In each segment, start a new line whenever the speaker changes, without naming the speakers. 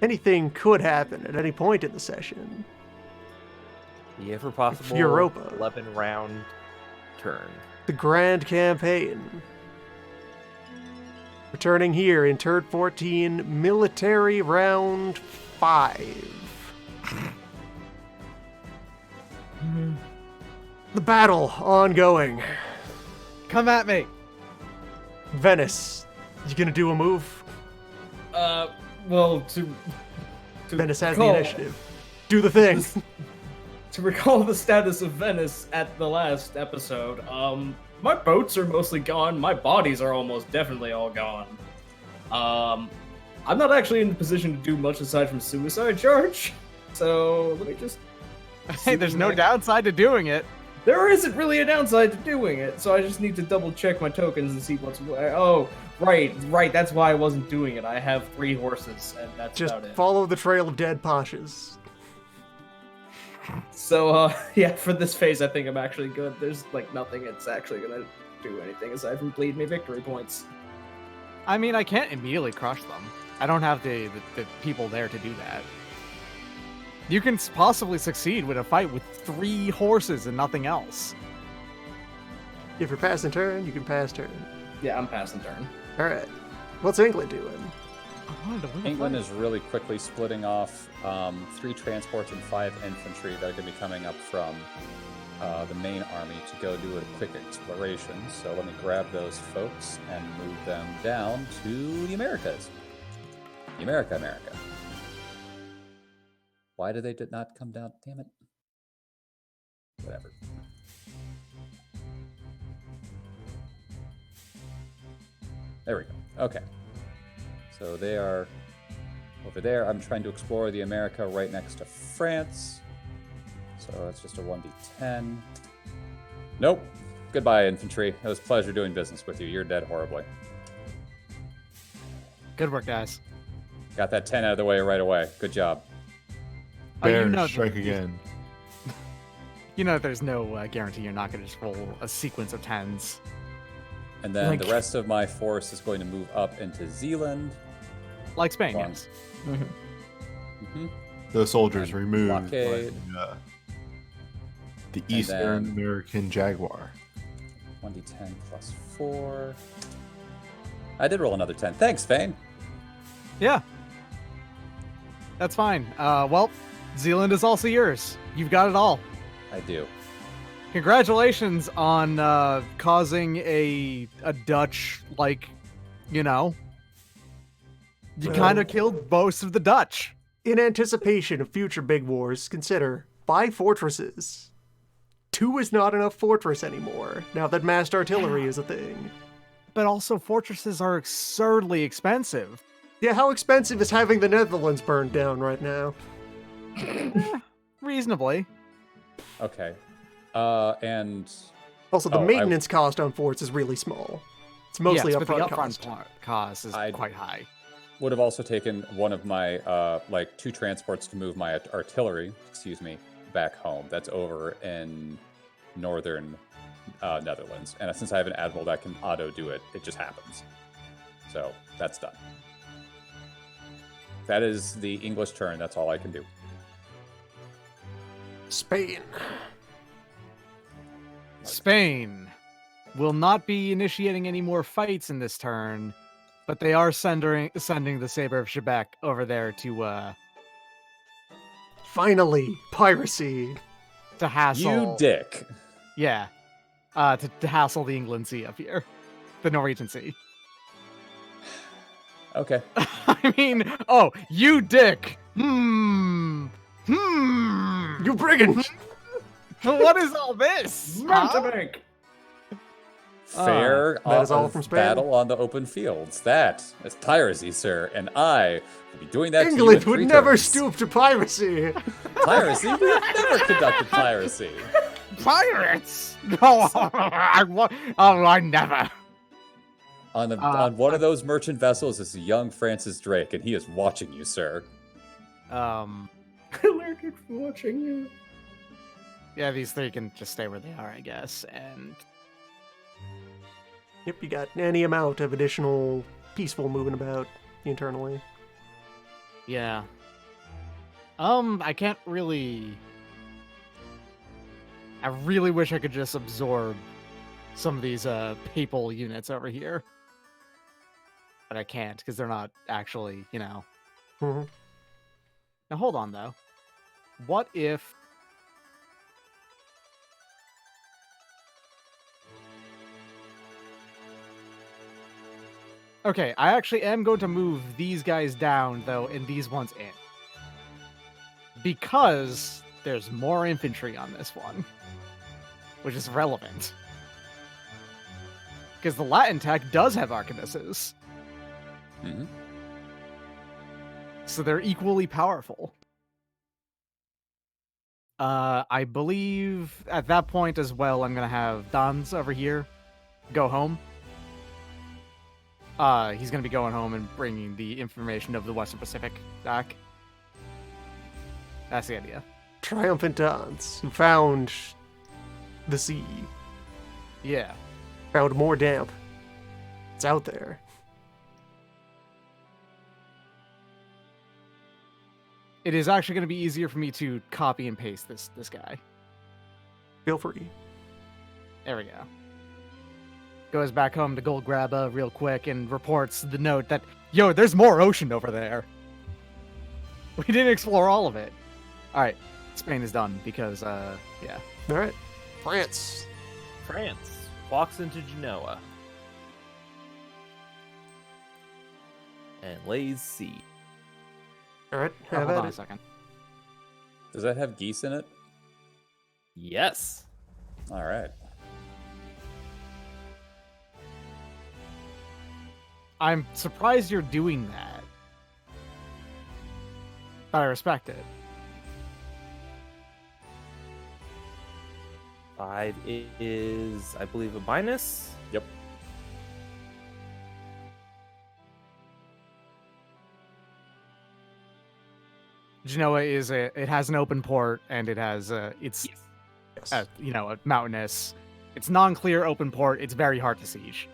Anything could happen at any point in the session.
The ever possible
Europa.
11-round turn.
The Grand Campaign. Returning here in Turn 14, Military Round 5. The battle ongoing.
Come at me.
Venice, you gonna do a move?
Well, to
Venice has the
recall-
initiative. Do the thing.
To recall the status of Venice at the last episode, my boats are mostly gone. My bodies are almost definitely all gone. I'm not actually in the position to do much aside from suicide charge. So let me just.
Hey, there's no downside to doing it.
There isn't really a downside to doing it, so I just need to double check my tokens and see what's. Oh, right. That's why I wasn't doing it. I have 3 horses, and that's
Just
about it.
follow the trail of dead pashas.
So, yeah, for this phase, I think I'm actually good. There's, nothing that's actually gonna do anything aside from bleed me victory points.
I mean, I can't immediately crush them. I don't have the people there to do that. You can possibly succeed with a fight with 3 horses and nothing else.
If you're passing turn, you can pass turn.
Yeah, I'm passing turn.
Alright. What's England doing?
I wanted to win the
England
fight.
is really quickly splitting off 3 transports and 5 infantry that are going to be coming up from the main army to go do a quick exploration. So let me grab those folks and move them down to the Americas. America. Why did they not come down? Damn it. Whatever. There we go. Okay. So they are over there. I'm trying to explore the America right next to France. So that's just a 1d10. Nope. Goodbye, infantry. It was a pleasure doing business with you. You're dead horribly.
Good work, guys.
Got that 10 out of the way right away. Good job.
Bear,
you know
strike again.
You know there's no guarantee you're not going to just roll a sequence of 10s.
And then the rest of my force is going to move up into Zealand.
Like Spain,
One.
yes.
Mm-hmm.
Those soldiers removed
Blockade.
by the Eastern
then-
American Jaguar.
1d10 plus 4. I did roll another 10. Thanks, Fane.
Yeah. That's fine. Well, Zealand is also yours. You've got it all.
I do.
Congratulations on causing a Dutch, you kind of killed most of the Dutch.
In anticipation of future big wars, consider 5 fortresses. 2 is not enough fortress anymore, now that massed artillery is a thing.
But also, fortresses are absurdly expensive.
Yeah, how expensive is having the Netherlands burned down right now?
Reasonably.
Okay. And
Also, the
Oh,
maintenance cost on forts is really small. It's mostly
yes, but the
upfront
upfront
cost.
cost is
I'd-
quite high.
would have also taken one of my 2 transports to move my artillery, back home. That's over in northern Netherlands. And since I have an admiral that can auto do it, it just happens. So that's done. That is the English turn. That's all I can do.
Spain.
Spain will not be initiating any more fights in this turn, but they are sending the Saber of Shebeck over there to
Finally, piracy.
hassle.
You dick.
Yeah, to hassle the England Sea up here, the Norwegian Sea.
Okay.
I mean, oh, you dick.
You brigand!
What is all this? Huh?
Mountebank!
Fair
that is all from Spain?
battle on the open fields. That is piracy, sir. And I will be doing that
England
to you in
would
3
never
turns.
stoop to piracy!
Piracy? We have never conducted piracy.
Pirates? No, I never.
On one of those merchant vessels is a young Francis Drake, and he is watching you, sir.
Allergic for watching you.
Yeah, these 3 can just stay where they are, I guess, and
Yep, you got any amount of additional peaceful moving about internally.
Yeah. I can't really... I really wish I could just absorb some of these papal units over here. But I can't, because they're not actually, you know...
Mhm.
Now hold on, though. What if... Okay, I actually am going to move these guys down, though, and these ones in. Because there's more infantry on this one. Which is relevant. Because the Latin tech does have arquebuses.
Hmm.
So they're equally powerful. I believe at that point as well, I'm going to have Dans over here go home. He's going to be going home and bringing the information of the Western Pacific back. That's the idea.
Triumphant Dons, who found the sea,
Yeah.
found more damp. It's out there.
It is actually going to be easier for me to copy and paste this guy.
Feel free.
There we go. Goes back home to Gold Grabba real quick and reports the note that, yo, there's more ocean over there. We didn't explore all of it. All right, Spain is done because, yeah.
All right. France.
France walks into Genoa and lays siege.
All right.
Oh,
Have
hold
at
on a
it.
second.
Does that have geese in it?
Yes.
All right.
I'm surprised you're doing that. But I respect it.
5 is, I believe, a minus.
Yep.
Genoa is it has an open port and it has it's
Yes.
you know, a mountainous. It's non-clear open port. It's very hard to siege.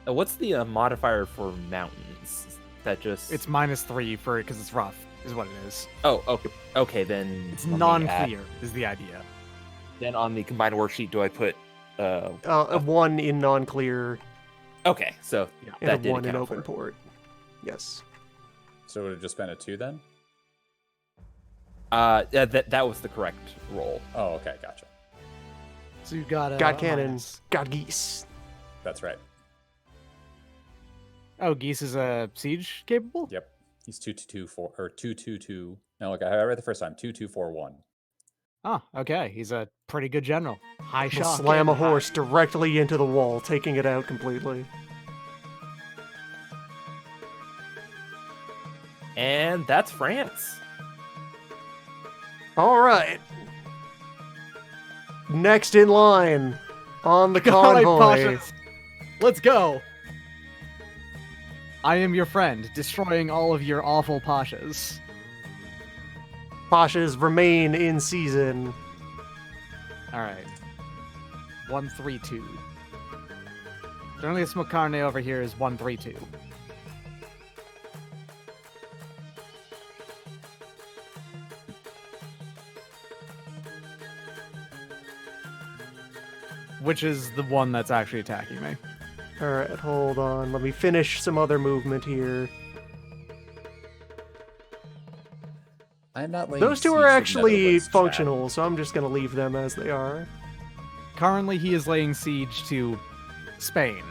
What's the modifier for mountains? Is that just
It's -3 for it because it's rough, is what it is.
Oh, okay. Okay, then
It's
let me
non-clear
add-
is the idea.
Then on the combined worksheet, do I put?
A 1 in non-clear
Okay, so
Yeah.
and
that
a
did
1 in
account for
open
it.
port. Yes.
So it would have just been a 2 then?
Yeah, that was the correct roll.
Oh, okay, gotcha.
So you've got
Got
a
cannons. Got geese.
That's right.
Oh, Geese is a siege capable?
Yep. He's 2-2-2-4 or 2-2-2. No, look, I read the first time 2-2-4-1.
Oh, okay. He's a pretty good general. High
He'll
shot.
slam a horse directly into the wall, taking it out completely.
And that's France.
All right. Next in line on the
All right,
convoy.
Pashas. Let's go. I am your friend, destroying all of your awful pashas.
Pashas remain in season.
All right. 132. Generally, Smokarne over here is 132. Which is the one that's actually attacking me.
All right, hold on. Let me finish some other movement here.
I'm not laying
Those two
siege
are
to the
actually
Netherlands, Chad.
functional, so I'm just going to leave them as they are.
Currently, he is laying siege to Spain,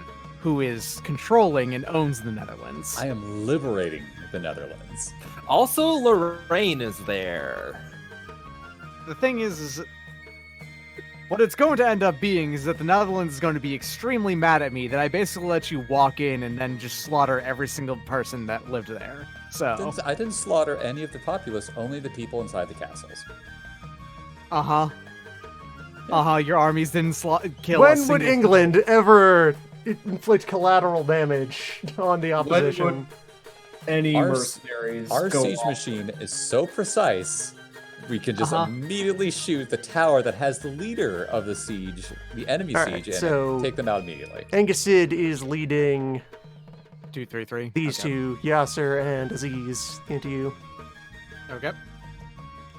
who is controlling and owns the Netherlands.
I am liberating the Netherlands.
Also, Lorraine is there.
The thing is what it's going to end up being is that the Netherlands is going to be extremely mad at me that I basically let you walk in and then just slaughter every single person that lived there. So,
I didn't slaughter any of the populace, only the people inside the castles.
your armies didn't kill
When
a
would
single-
England ever inflict collateral damage on the
When
opposition?
would any
Our-
mercenaries
Our
go
siege
off?
machine is so precise we can just immediately shoot the tower that has the leader of the siege, the enemy
All right,
siege, and
so-
take them out immediately.
Angusid is leading
2-3-3.
these
Okay.
two, Yasser and Aziz, into you.
Okay.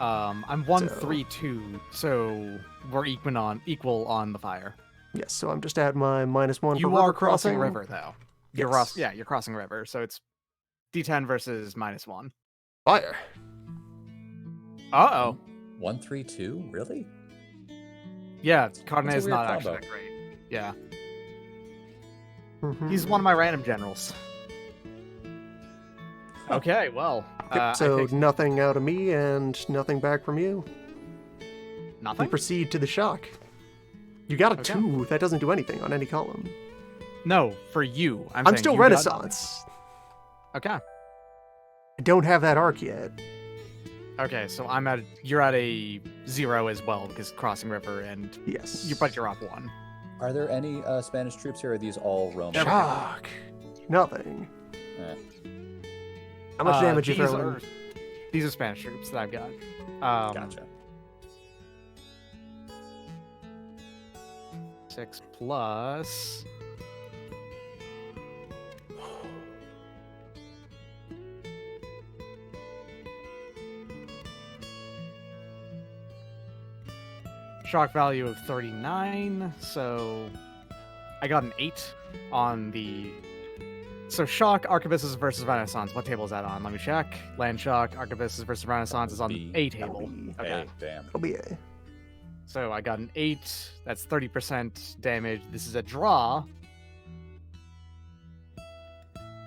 I'm 1-3-2, so we're equal on the fire.
Yes, so I'm just at my -1 for
You
river
are crossing
crossing.
river though. You're
Yes.
you're crossing river, so it's D10 versus -1.
Fire.
Uh-oh.
1-3-2? Really?
Yeah, Carne
That's a
is
weird
not
combo.
actually that great. Yeah.
Mhm.
He's one of my random generals. Okay, well,
Yep,
I
so
think
nothing out of me and nothing back from you. We
nothing.
proceed to the shock. You got a
Okay.
2. That doesn't do anything on any column.
No, for you. I'm
I'm
saying
still
you got
Renaissance.
nothing. Okay.
I don't have that arc yet.
Okay, so you're at a 0 as well because crossing river and
Yes.
you're off 1.
Are there any Spanish troops here, or are these all Roman?
Shock. Nothing.
Eh.
How much damage you
these
throwing?
These are Spanish troops that I've got.
Gotcha.
6 plus. Shock value of 39, so I got an 8 on the. So shock, arquebuses versus Renaissance. What table is that on? Let me check. Land shock, arquebuses versus Renaissance is on the
B.
A table. Okay.
Hey, damn.
It'll be a.
So I got an 8. That's 30% damage. This is a draw.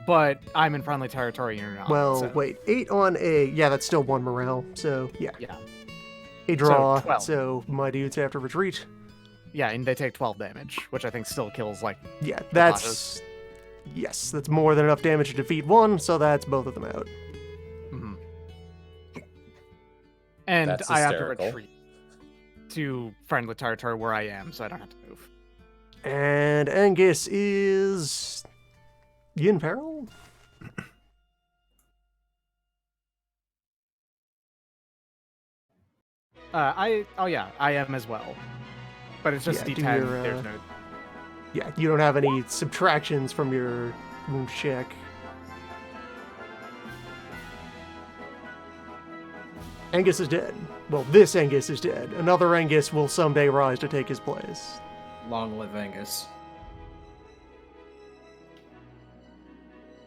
But I'm in friendly territory and you're not.
Well,
so,
wait. 8 on a. Yeah, that's still 1 morale. So, yeah.
Yeah.
A draw.
12.
So, my dudes have to retreat.
Yeah, and they take 12 damage, which I think still kills, like,
Yeah, that's. Yes, that's more than enough damage to defeat 1, so that's both of them out.
mhm. And
That's
I have to
hysterical.
retreat to friendly territory where I am, so I don't have to move.
And Angus is. In peril?
I am as well. But it's just
Yeah, do
D10.
your,
There's no.
Yeah, you don't have any subtractions from your wound check. Angus is dead. Well, this Angus is dead. Another Angus will someday rise to take his place.
Long live Angus.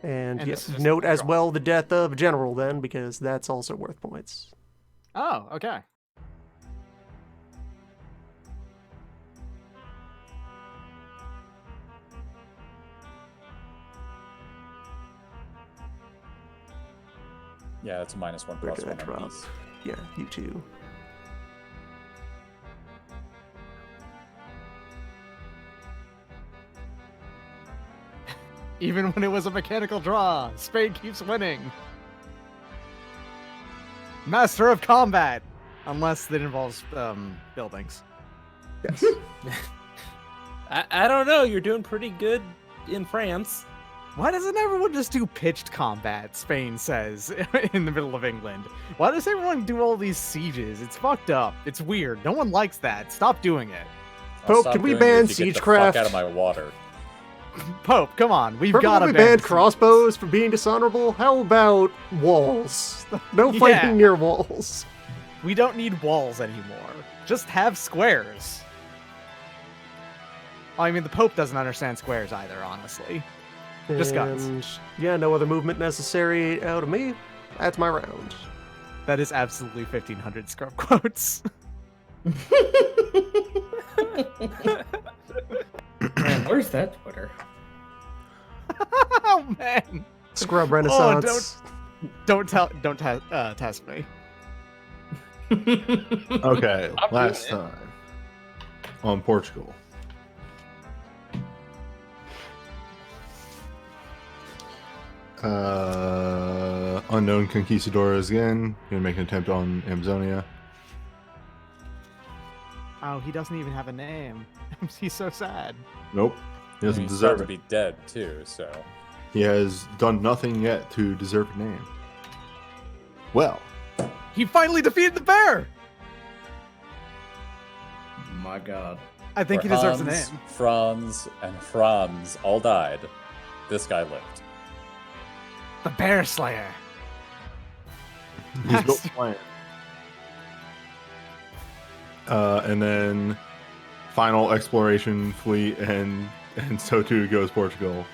And
And
yes,
this is just
note
a
as
draw.
well the death of General then, because that's also worth points.
Oh, okay.
Yeah, that's a -1
Where
plus
did
1
that
on
drop?
these.
Yeah, you too.
Even when it was a mechanical draw, Spade keeps winning. Master of combat, unless it involves buildings.
Yes.
I don't know. You're doing pretty good in France.
Why doesn't everyone just do pitched combat? Spain says in the middle of England. Why does everyone do all these sieges? It's fucked up. It's weird. No one likes that. Stop doing it.
I'll
Pope,
stop
can we
doing it
ban
if you get the
siegecraft?
fuck out of my water.
Pope, come on. We've
Remember
got to
when we banned crossbows for being dishonorable? How about walls? No
Yeah.
fighting near walls.
We don't need walls anymore. Just have squares. I mean, the Pope doesn't understand squares either, honestly. Just guns.
And yeah, no other movement necessary out of me. That's my round.
That is absolutely 1,500 scrub quotes.
Man, where's that Twitter?
Oh man!
Scrub Renaissance.
Don't test me.
Okay,
I'm
last
doing
time on Portugal. Unknown conquistadors again. Gonna make an attempt on Amazonia.
Oh, he doesn't even have a name. He's so sad.
Nope. He doesn't
He's
deserve
about
it.
to be dead too, so
He has done nothing yet to deserve a name. Well,
He finally defeated the bear!
My God.
I think he
Where
deserves a
Hans,
name.
Franz, and Franz all died. This guy lived.
The Bear Slayer.
He's built a plan. And then final exploration fleet, and so too goes Portugal.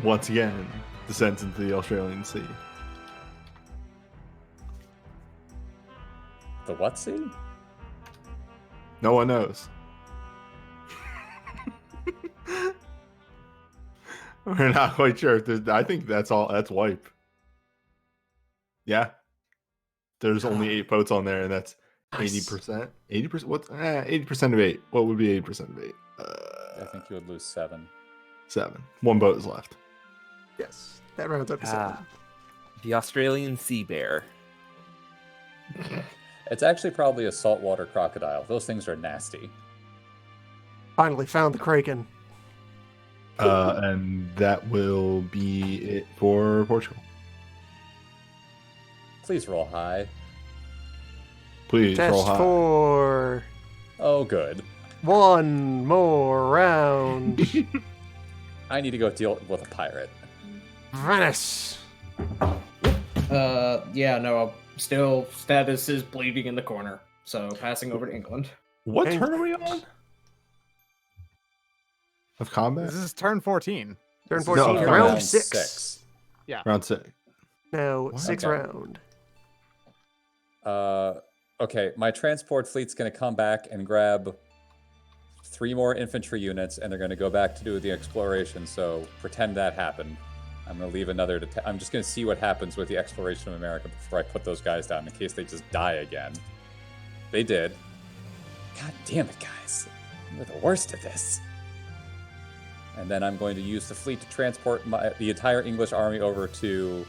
Once again, descends into the Australian Sea.
The what sea?
No one knows. We're not quite sure. I think that's all. That's wipe. Yeah. There's only 8 votes on there, and that's 80%. 80%. What's 80% of 8? What would be 80% of 8?
I think you would lose 7.
7. 1 vote is left.
Yes, that rounds up to 7.
The Australian sea bear.
It's actually probably a saltwater crocodile. Those things are nasty.
Finally found the Kraken.
And that will be it for Portugal.
Please roll high.
Please roll
Test
high.
for
Oh, good.
1 more round.
I need to go deal with a pirate.
Venice.
Yeah, no, still status is bleeding in the corner. So passing over to England.
What
Hey.
turn are we on? Of combat?
This is turn 14.
Turn
This is
14.
no,
round
round
6.
Round 6.
No,
What?
6th
Okay.
round.
Okay, my transport fleet's going to come back and grab 3 more infantry units, and they're going to go back to do the exploration, so pretend that happened. I'm going to leave another... I'm just going to see what happens with the exploration of America before I put those guys down in case they just die again. They did. God damn it, guys. We're the worst at this. And then I'm going to use the fleet to transport the entire English army over to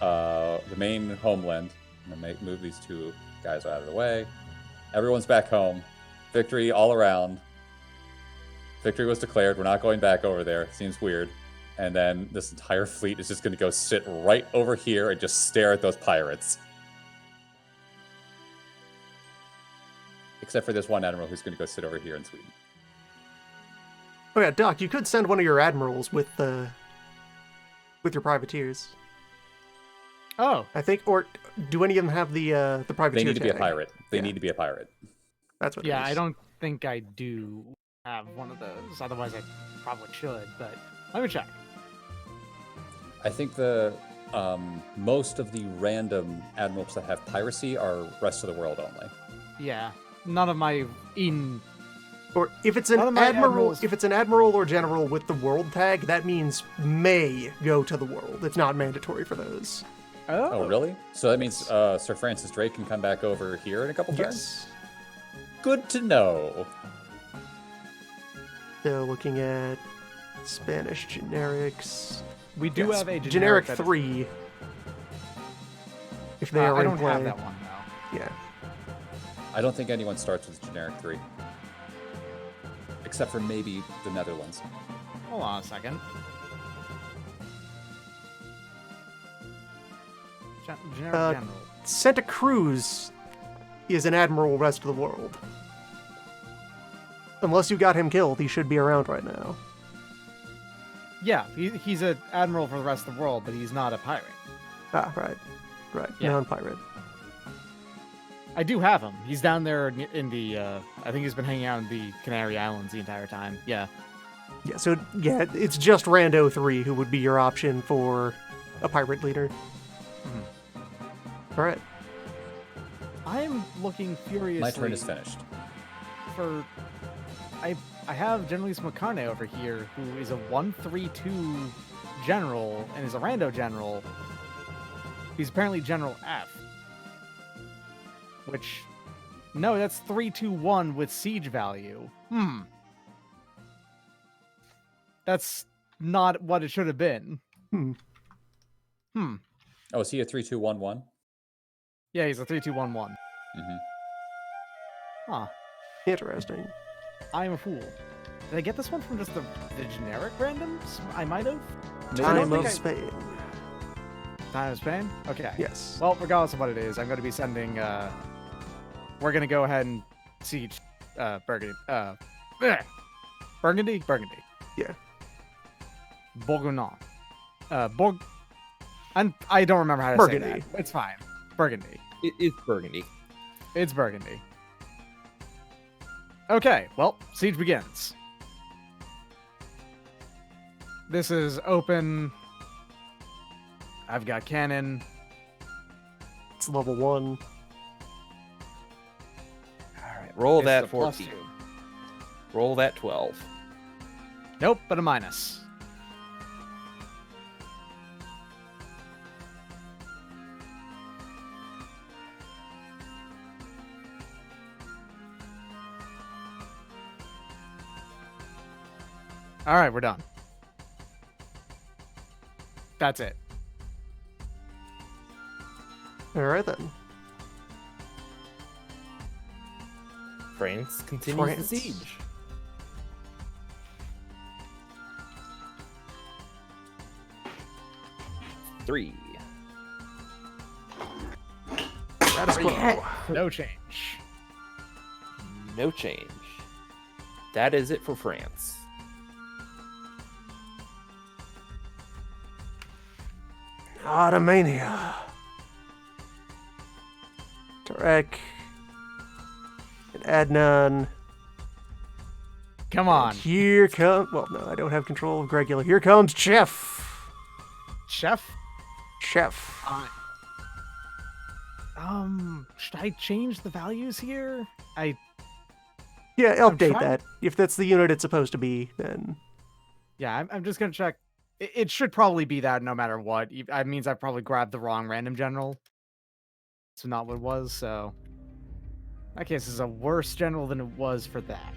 the main homeland. I'm going to move these 2 guys out of the way. Everyone's back home. Victory all around. Victory was declared. We're not going back over there. Seems weird. And then this entire fleet is just going to go sit right over here and just stare at those pirates. Except for this one admiral who's going to go sit over here in Sweden.
Oh yeah, Doc, you could send one of your admirals with your privateers.
Oh,
I think, or do any of them have the privateer
They need to be a
tag?
pirate. They
Yeah.
need to be a pirate.
That's what.
yeah,
it is.
I don't think I do have one of those. Otherwise, I probably should, but let me check.
I think the most of the random admirals that have piracy are rest of the world only.
Yeah, none of my
Or if it's an
None of my
admiral,
admirals-
if it's an admiral or general with the world tag, that means may go to the world. It's not mandatory for those.
Oh, really? So that means Sir Francis Drake can come back over here in a couple turns?
Yes.
Good to know.
So looking at Spanish generics.
We do
Yes,
have a
generic
that-
3. If they are
I
in
don't
play.
have that one though.
Yeah.
I don't think anyone starts with generic 3. Except for maybe the Netherlands.
Hold on a second. Generic
Uh,
general.
Santa Cruz is an admiral rest of the world. Unless you got him killed, he should be around right now.
Yeah, he's an admiral for the rest of the world, but he's not a pirate.
Ah, right. Right.
Yeah.
Non-pirate.
I do have him. He's down there in the. I think he's been hanging out in the Canary Islands the entire time. Yeah.
Yeah, so, yeah, it's just Rando 3 who would be your option for a pirate leader.
Mhm.
Alright.
I am looking furiously.
My turn is finished.
For I have General Smakane over here, who is a 132 general and is a rando general. He's apparently General F. Which, no, that's 321 with siege value. That's not what it should have been.
Hmm.
Oh, is he a 3211?
Yeah, he's a 3211.
Mm-hmm.
Huh.
Interesting.
I am a fool. Did I get this one from just the generic randoms? I might have.
Time
think
of
I-
Spain.
Time of Spain? Okay.
Yes.
Well, regardless of what it is, I'm going to be sending. We're going to go ahead and siege Burgundy. Burgundy? Burgundy.
Yeah.
Bourgogne. I don't remember how to
Burgundy.
say that. It's fine. Burgundy.
It's Burgundy.
It's Burgundy. Okay, well, siege begins. This is open. I've got cannon.
It's level 1.
All right, roll
It's
that
a plus
14.
2.
Roll that 12.
Nope, but a minus. All right, we're done. That's it.
All right then.
France continues
France.
the siege. Three.
Status quo.
No change.
No change. That is it for France.
Ottomania. Tarek. And Adnan.
Come on,
And here comes. Well, no, I don't have control of Gregula. Here comes Chef.
chef.
Chef.
Should I change the values here?
Yeah, update
trying-
that. If that's the unit it's supposed to be, then.
Yeah, I'm just gonna check. It should probably be that no matter what. That means I probably grabbed the wrong random general. It's not what it was, so. In that case, it's a worse general than it was for that.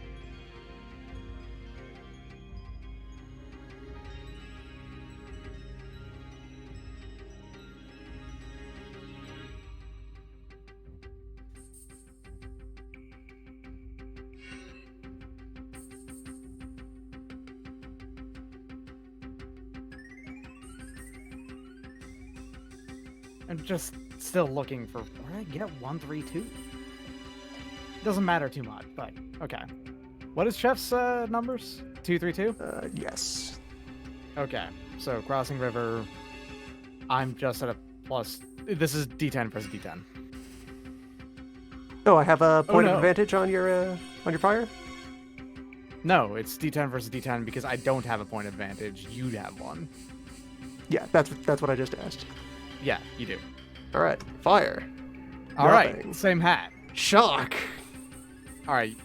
I'm just still looking for where did I get 132? Doesn't matter too much, but okay. What is Chef's numbers? 232?
Yes.
Okay. So crossing river. I'm just at a plus. This is D10 versus D10.
Oh, I have a point
no.
of advantage on your fire?
No, it's D10 versus D10 because I don't have a point of advantage. You'd have one.
Yeah, that's what I just asked.
Yeah, you do.
All right, fire.
All right,
Nothing.
same hat.
Shock.
All right.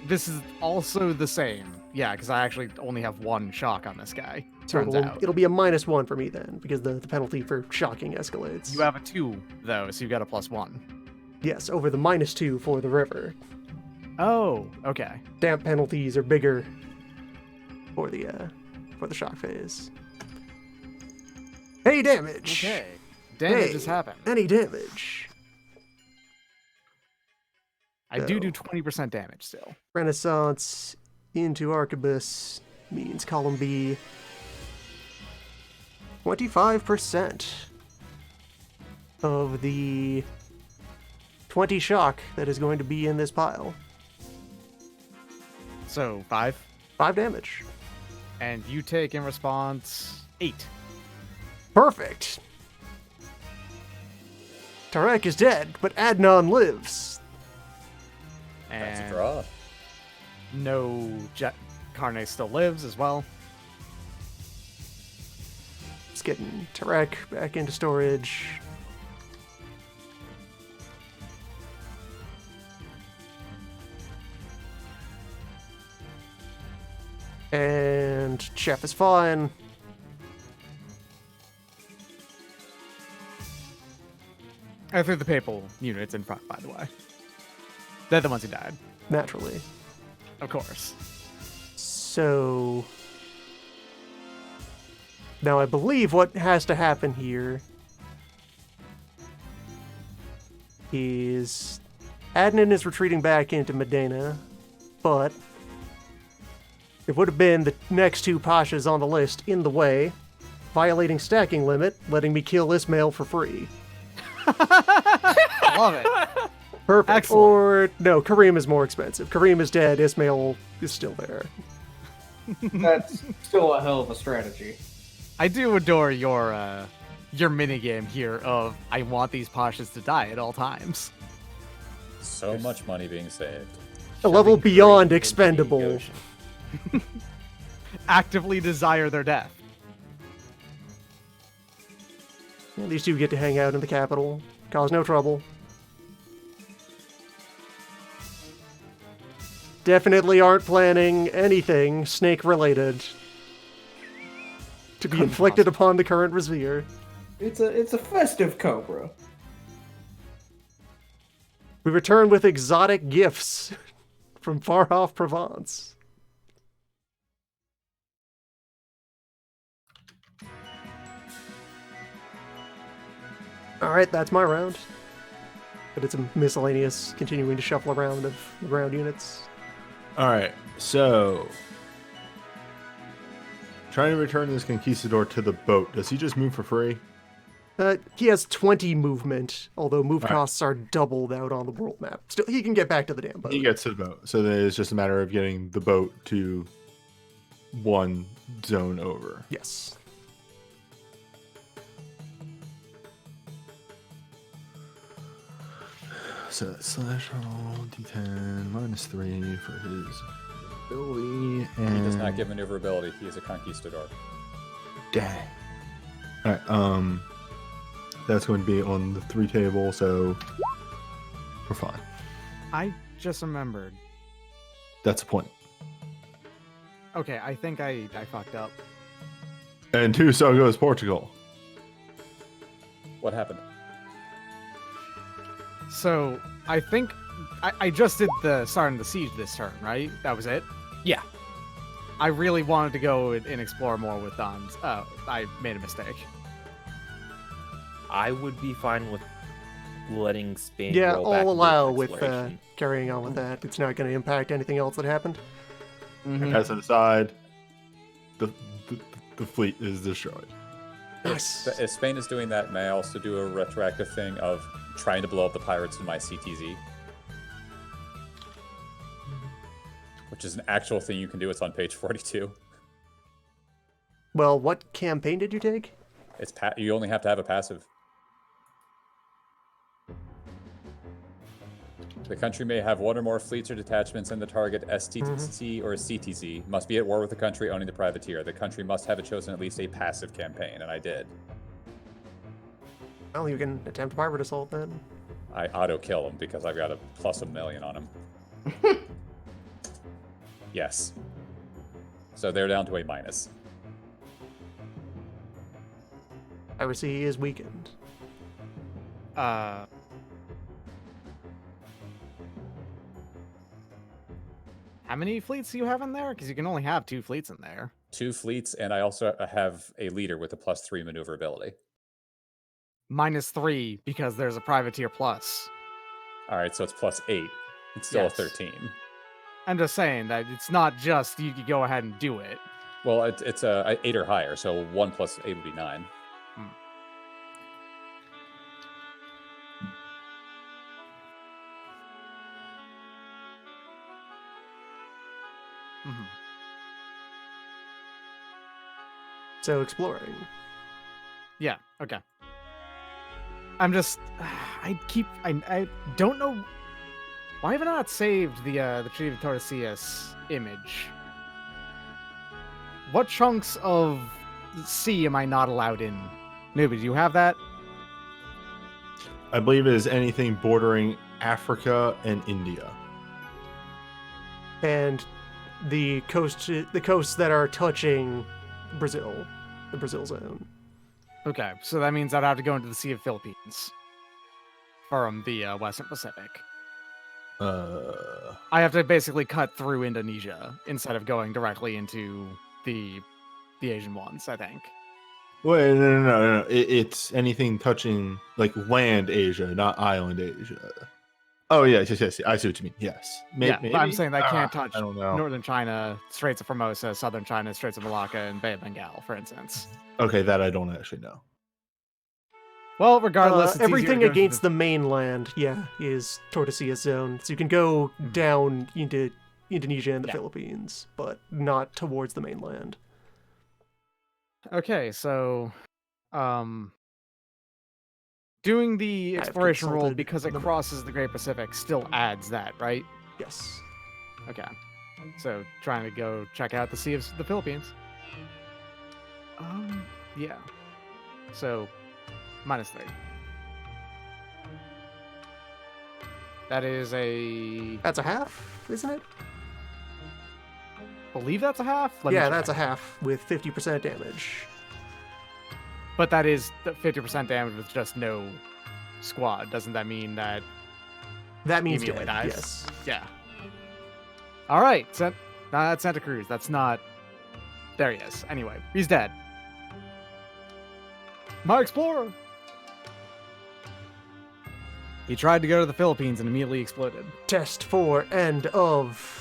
This is also the same. Yeah, because I actually only have one shock on this guy.
So
Turns
it'll,
out.
it'll be a -1 for me then, because the penalty for shocking escalates.
You have a 2, though, so you got a +1.
Yes, over the -2 for the river.
Oh, okay.
Damp penalties are bigger for the shock phase. Hey, damage.
Okay. Damage
Hey,
has happened.
Any damage.
I do 20% damage still.
Renaissance into Arquebus means column B. 25% of the 20 shock that is going to be in this pile.
So 5.
5 damage.
And you take in response 8.
Perfect. Tarek is dead, but Adnan lives.
That's a
And
draw.
no Jet Carne still lives as well.
Just getting Tarek back into storage. And Chef is fine.
I threw the papal units in front, by the way. They're the ones who died.
Naturally.
Of course.
So now I believe what has to happen here is Adnan is retreating back into Medina, but it would have been the next 2 pashas on the list in the way. violating stacking limit, letting me kill Ismail for free.
Love it.
Perfect.
Excellent.
Or no, Kareem is more expensive. Kareem is dead. Ismail is still there.
That's still a hell of a strategy.
I do adore your minigame here of I want these Pashas to die at all times.
So much money being saved.
A level
Shoving
beyond
Kareem into the
expendable.
ocean.
Actively desire their death.
At least you get to hang out in the capital, cause no trouble. Definitely aren't planning anything snake-related to be
Couldn't
inflicted upon the current Vizier.
It's a festive cobra.
We return with exotic gifts from far-off Provence. Alright, that's my round. But it's a miscellaneous continuing to shuffle around of ground units.
All right, so trying to return this conquistador to the boat. Does he just move for free?
He has 20 movement, although move
Alright.
costs are doubled out on the world map. Still, he can get back to the damn boat.
He gets to the boat, so then it's just a matter of getting the boat to one zone over.
Yes.
So that's slash roll d10 -3 for his ability, and
He does not get maneuverability. He is a conquistador.
dang. All right, that's going to be on the 3 table, so we're fine.
I just remembered.
That's the point.
Okay, I think I fucked up.
And 2, so goes Portugal.
What happened?
So I think I just did the starting the siege this turn, right? That was it.
Yeah.
I really wanted to go and explore more with Don's. Oh, I made a mistake.
I would be fine with letting Spain.
Yeah,
roll back
I'll
into
allow with
exploration.
carrying on with that. It's not going to impact anything else that happened.
Mhm.
As an aside, the fleet is destroyed.
Nice.
If Spain is doing that, may I also do a retroactive thing of trying to blow up the pirates in my CTZ? Which is an actual thing you can do. It's on page 42.
Well, what campaign did you take?
It's you only have to have a passive. The country may have one or more fleets or detachments in the target STC or CTZ. Must be at war with the country owning the privateer. The country must have chosen at least a passive campaign, and I did.
Well, you can attempt pirate assault then.
I auto-kill him because I've got a plus +1 million on him. Yes. So they're down to a minus.
I would say he is weakened.
How many fleets do you have in there? Because you can only have 2 fleets in there.
2 fleets, and I also have a leader with a +3 maneuverability.
-3 because there's a privateer plus.
All right, so it's +8. It's still
Yes.
a 13.
I'm just saying that it's not just you go ahead and do it.
Well, it's a 8 or higher, so 1 + 8 would be 9.
Mhm.
So exploring.
Yeah. Okay. I'm just. I don't know. Why have I not saved the Treaty of Tordesillas image? What chunks of sea am I not allowed in? Newbie, do you have that?
I believe it is anything bordering Africa and India.
And the coasts that are touching Brazil, the Brazil zone.
Okay, so that means I'd have to go into the Sea of Philippines from the Western Pacific. I have to basically cut through Indonesia instead of going directly into the Asian ones, I think.
Wait, no. It's anything touching like land Asia, not island Asia. Oh yeah, yes. I see what you mean. Yes.
Yeah,
Maybe.
but I'm saying that can't touch
I don't know.
northern China, Straits of Formosa, southern China, Straits of Malacca, and Bay of Bengal, for instance.
Okay, that I don't actually know.
Well, regardless, it's
Everything
easier to go
against the mainland, is Tordesillas zone. So you can go down into Indonesia and the
Yeah.
Philippines, but not towards the mainland.
Okay, so, doing the
I've
exploration roll
consulted
because it
them.
crosses the Great Pacific still adds that, right?
Yes.
Okay. So, trying to go check out the Sea of the Philippines. Yeah. So, -3. That is
That's a half, isn't it?
believe that's a half? Let me
Yeah,
check.
that's a half with 50% damage.
But that is the 50% damage with just no squad. Doesn't that mean that
That means
immediately
dead.
dies?
Yes.
Yeah. All right. That's Santa Cruz. That's not. There he is. Anyway, he's dead. My explorer. He tried to go to the Philippines and immediately exploded.
Test for end of.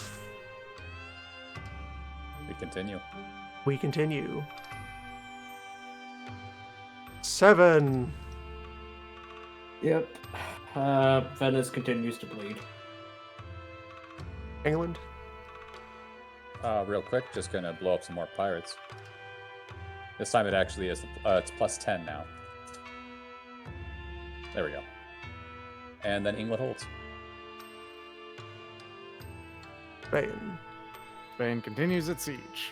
We continue.
We continue. 7.
Yep. Venice continues to bleed.
England.
Real quick, just gonna blow up some more pirates. This time it actually is. It's +10 now. There we go. And then England holds.
Spain.
Spain continues its siege.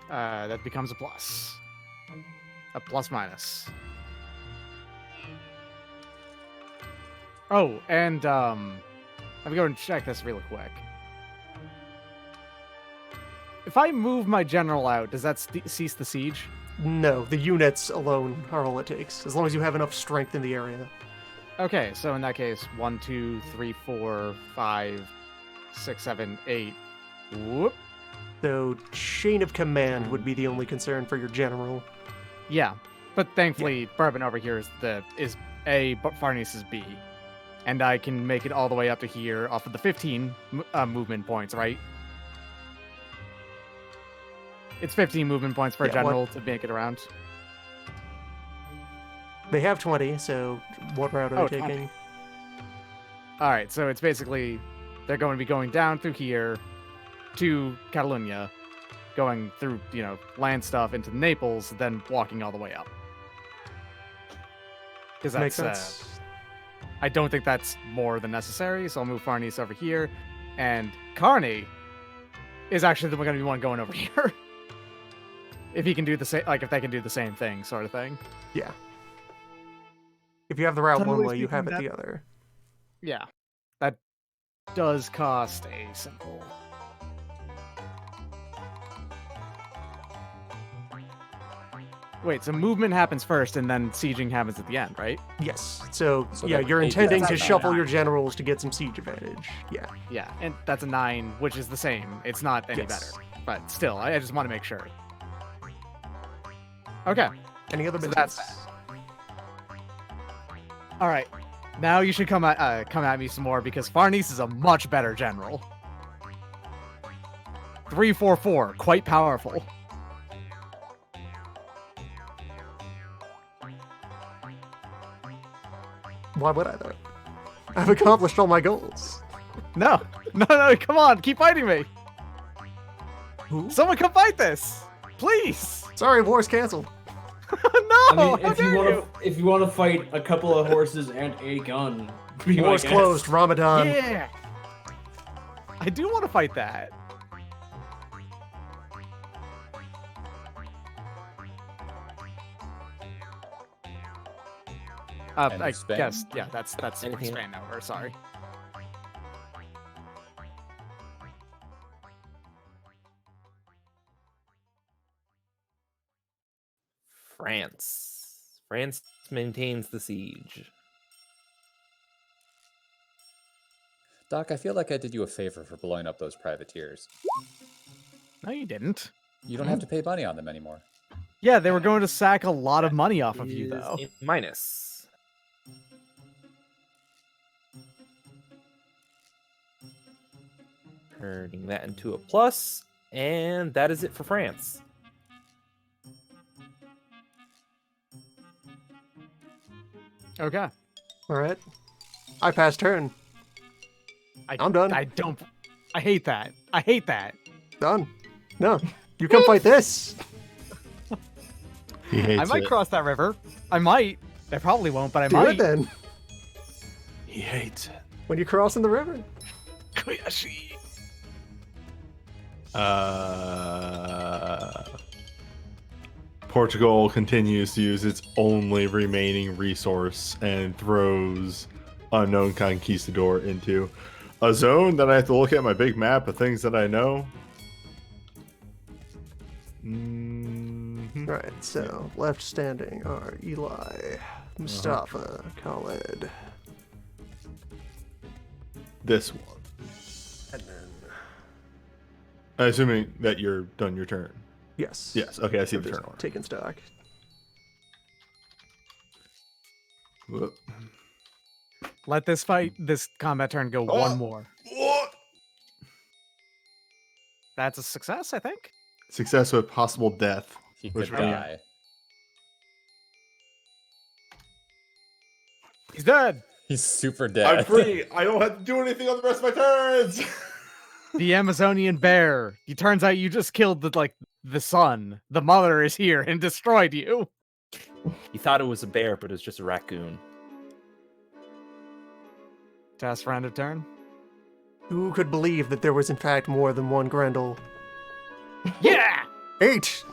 That becomes a plus. A plus minus. Oh, and I'm going to check this really quick. If I move my general out, does that cease the siege?
No, the units alone are all it takes, as long as you have enough strength in the area.
Okay, so in that case, 1, 2, 3, 4, 5, 6, 7, 8. Whoop.
So chain of command would be the only concern for your general.
Yeah, but thankfully, Bourbon over here is A, but Farnese is B, and I can make it all the way up to here off of the 15 movement points, right? It's 15 movement points for a
Yeah,
general to make it around.
They have 20, so what route are
Oh,
they
20.
taking?
All right, so it's basically they're going to be going down through here to Catalunya, going through land stuff into Naples, then walking all the way up. Because
Makes
that's
sense.
I don't think that's more than necessary, so I'll move Farnese over here, and Carney is actually going to be one going over here. If he can do the same, like if they can do the same thing, sort of thing.
Yeah. If you have the route one
Generally
way, you have it
speaking,
the other.
Yeah, that does cost a simple. Wait, so movement happens first, and then sieging happens at the end, right?
Yes. So yeah,
that
you're
eight
intending
rounds
to
is
shuffle
nine.
your generals to get some siege advantage. Yeah.
Yeah, and that's a 9, which is the same. It's not any
Yes.
better, but still, I just want to make sure. Okay.
Any other
So
business?
that's All right, now you should come at me some more because Farnese is a much better general. 344, quite powerful.
Why would I though? I've accomplished all my goals.
No, no, come on, keep fighting me.
Who?
Someone come fight this, please.
Sorry, war's canceled.
No,
I mean,
how
if you
dare
want to, if you want to fight a couple of horses and a gun, be my
War's
guest.
closed. Ramadan.
Yeah, I do want to fight that.
And
I
Spain.
guess, yeah, that's
Anything-
Spain over. Sorry.
France. France maintains the siege.
Doc, I feel like I did you a favor for blowing up those privateers.
No, you didn't.
You don't have to pay money on them anymore.
Yeah, they were going to sack a lot of money off of you,
Is
though.
a minus. Turning that into a plus, and that is it for France.
Okay.
All right. I pass turn. I'm done.
I don't. I hate that. I hate that.
Done. No. You come fight this.
He hates
I might
it.
cross that river. I might. I probably won't, but I
Do
might.
it then.
He hates it.
When you're crossing the river.
Portugal continues to use its only remaining resource and throws unknown conquistador into a zone that I have to look at my big map of things that I know.
Right, so left standing are Eli, Mustafa, Khaled.
This one.
And then,
Assuming that you're done your turn.
yes.
Yes. Okay, I see the
Just
turn order.
taking stock.
Whoop.
Let this combat turn go one more.
What?
That's a success, I think.
Success with possible death.
He
Which
could
one?
die.
He's dead.
He's super
I'm
dead.
free. I don't have to do anything on the rest of my turns.
The Amazonian bear. It turns out you just killed the son. The mother is here and destroyed you.
You thought it was a bear, but it was just a raccoon.
Task for end of turn.
Who could believe that there was in fact more than one Grendel?
Yeah!
8!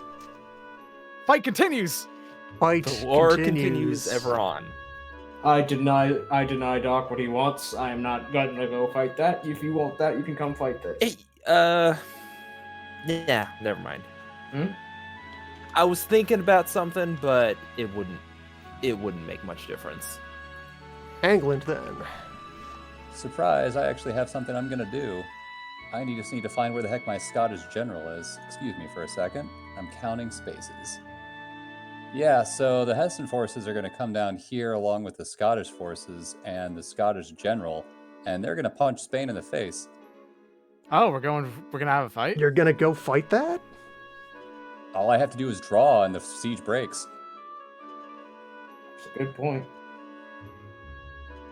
Fight continues.
Fight
The war
continues.
continues ever on.
I deny Doc what he wants. I am not gonna go fight that. If you want that, you can come fight that.
Hey, yeah, never mind.
Hmm?
I was thinking about something, but it wouldn't make much difference.
England then.
Surprise, I actually have something I'm gonna do. I just need to find where the heck my Scottish general is. Excuse me for a second. I'm counting spaces. Yeah, so the Hessian forces are going to come down here along with the Scottish forces and the Scottish general, and they're going to punch Spain in the face.
Oh, we're gonna have a fight?
You're gonna go fight that?
All I have to do is draw and the siege breaks.
That's a good point.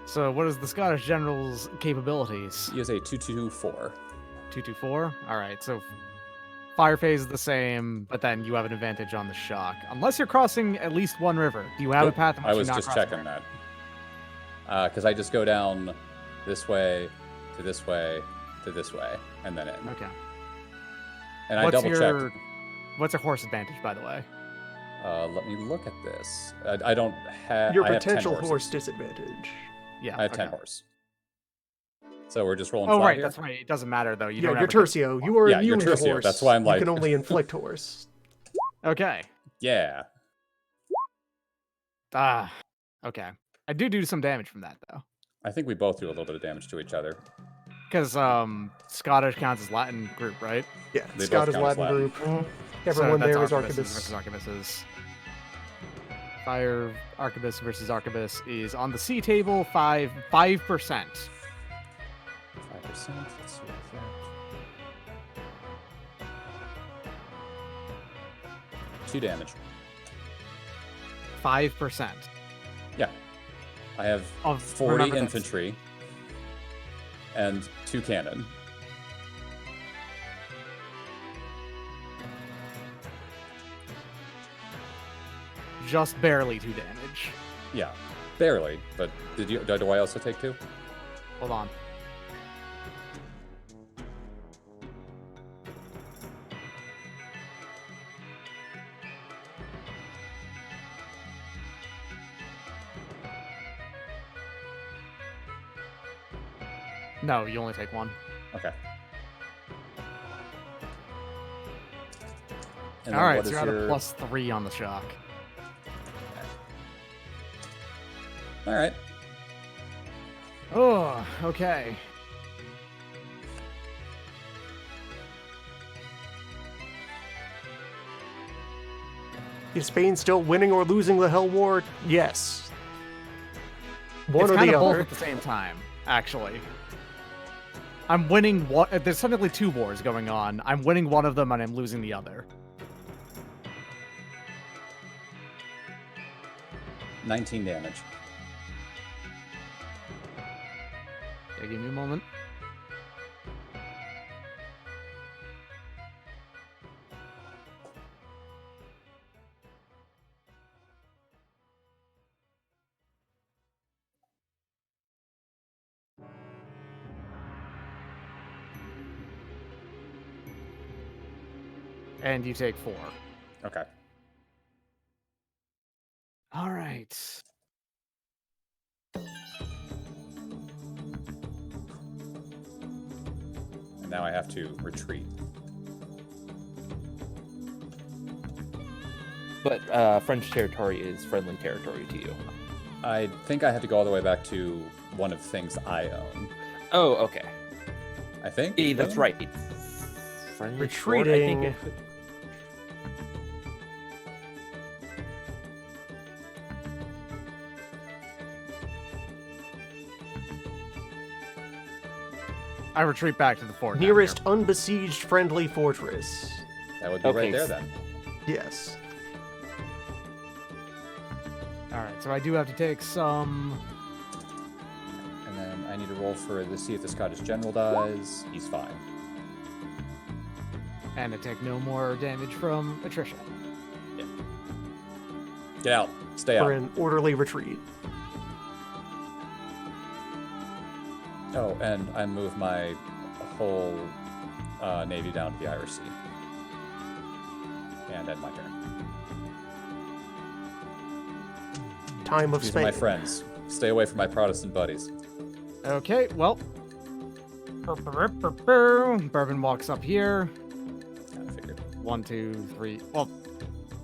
So what is the Scottish general's capabilities?
He is a 224.
224? Alright, so fire phase is the same, but then you have an advantage on the shock. Unless you're crossing at least one river. Do you have
Nope,
a path in which
I
you're
was
not
just
crossing
checking
river?
that. Because I just go down this way, to this way, to this way, and then in.
Okay.
And I double checked.
What's your horse advantage, by the way?
Let me look at this. I don't have.
Your
I have 10
potential
horses.
horse disadvantage.
Yeah.
I have 10
okay.
horse. So we're just rolling
Oh,
flat
right,
here?
that's right. It doesn't matter, though. You
Yeah,
don't
you're
have a good-
Tercio. You are
Yeah, you're
immune to
Tercio.
horse.
That's why I'm like-
You can only inflict horse.
Okay.
Yeah.
Ah, okay. I do some damage from that, though.
I think we both do a little bit of damage to each other.
Because Scottish counts as Latin group, right?
Yeah,
They both
Scottish
count as
Latin
Latin.
group. Everyone
so that's
there is
arquebuses
arquebus.
versus arquebuses. Fire arquebus versus arquebus is on the C table 5%.
5%. Let's see what that. 2 damage.
5%.
Yeah. I have
Of
40
remember that's-
infantry and 2 cannon.
Just barely 2 damage.
Yeah. Barely. But do I also take 2?
Hold on. No, you only take 1.
Okay. And
All
then
right,
what
so
is
you're at a
your-
+3 on the shock.
All right.
Oh, okay.
Is Spain still winning or losing the Hell War? Yes. One
It's
or
kind
the
of both
other.
at the same time, actually. I'm winning one. There's technically 2 wars going on. I'm winning one of them and I'm losing the other.
19 damage.
Yeah, give me a moment. And you take 4.
Okay.
All right.
And now I have to retreat.
But French territory is friendly territory to you.
I think I have to go all the way back to one of the things I own.
Oh, okay.
I think?
That's right. Friendly
Retreating.
Fort, I think
I retreat back to the fort. down
Nearest
here.
unbesieged friendly fortress.
That would be
Okay,
right there
s-
then.
Yes.
All right, so I do have to take some.
And then I need to roll to see if the Scottish general dies. He's fine.
And to take no more damage from attrition.
Get out. Stay
For
out.
an orderly retreat.
Oh, and I move my whole navy down to the Irish Sea. And end my turn.
Time of
These are
Spain.
my friends. Stay away from my Protestant buddies.
Okay, well. Bourbon walks up here.
Kind of figured.
1, 2, 3. Well,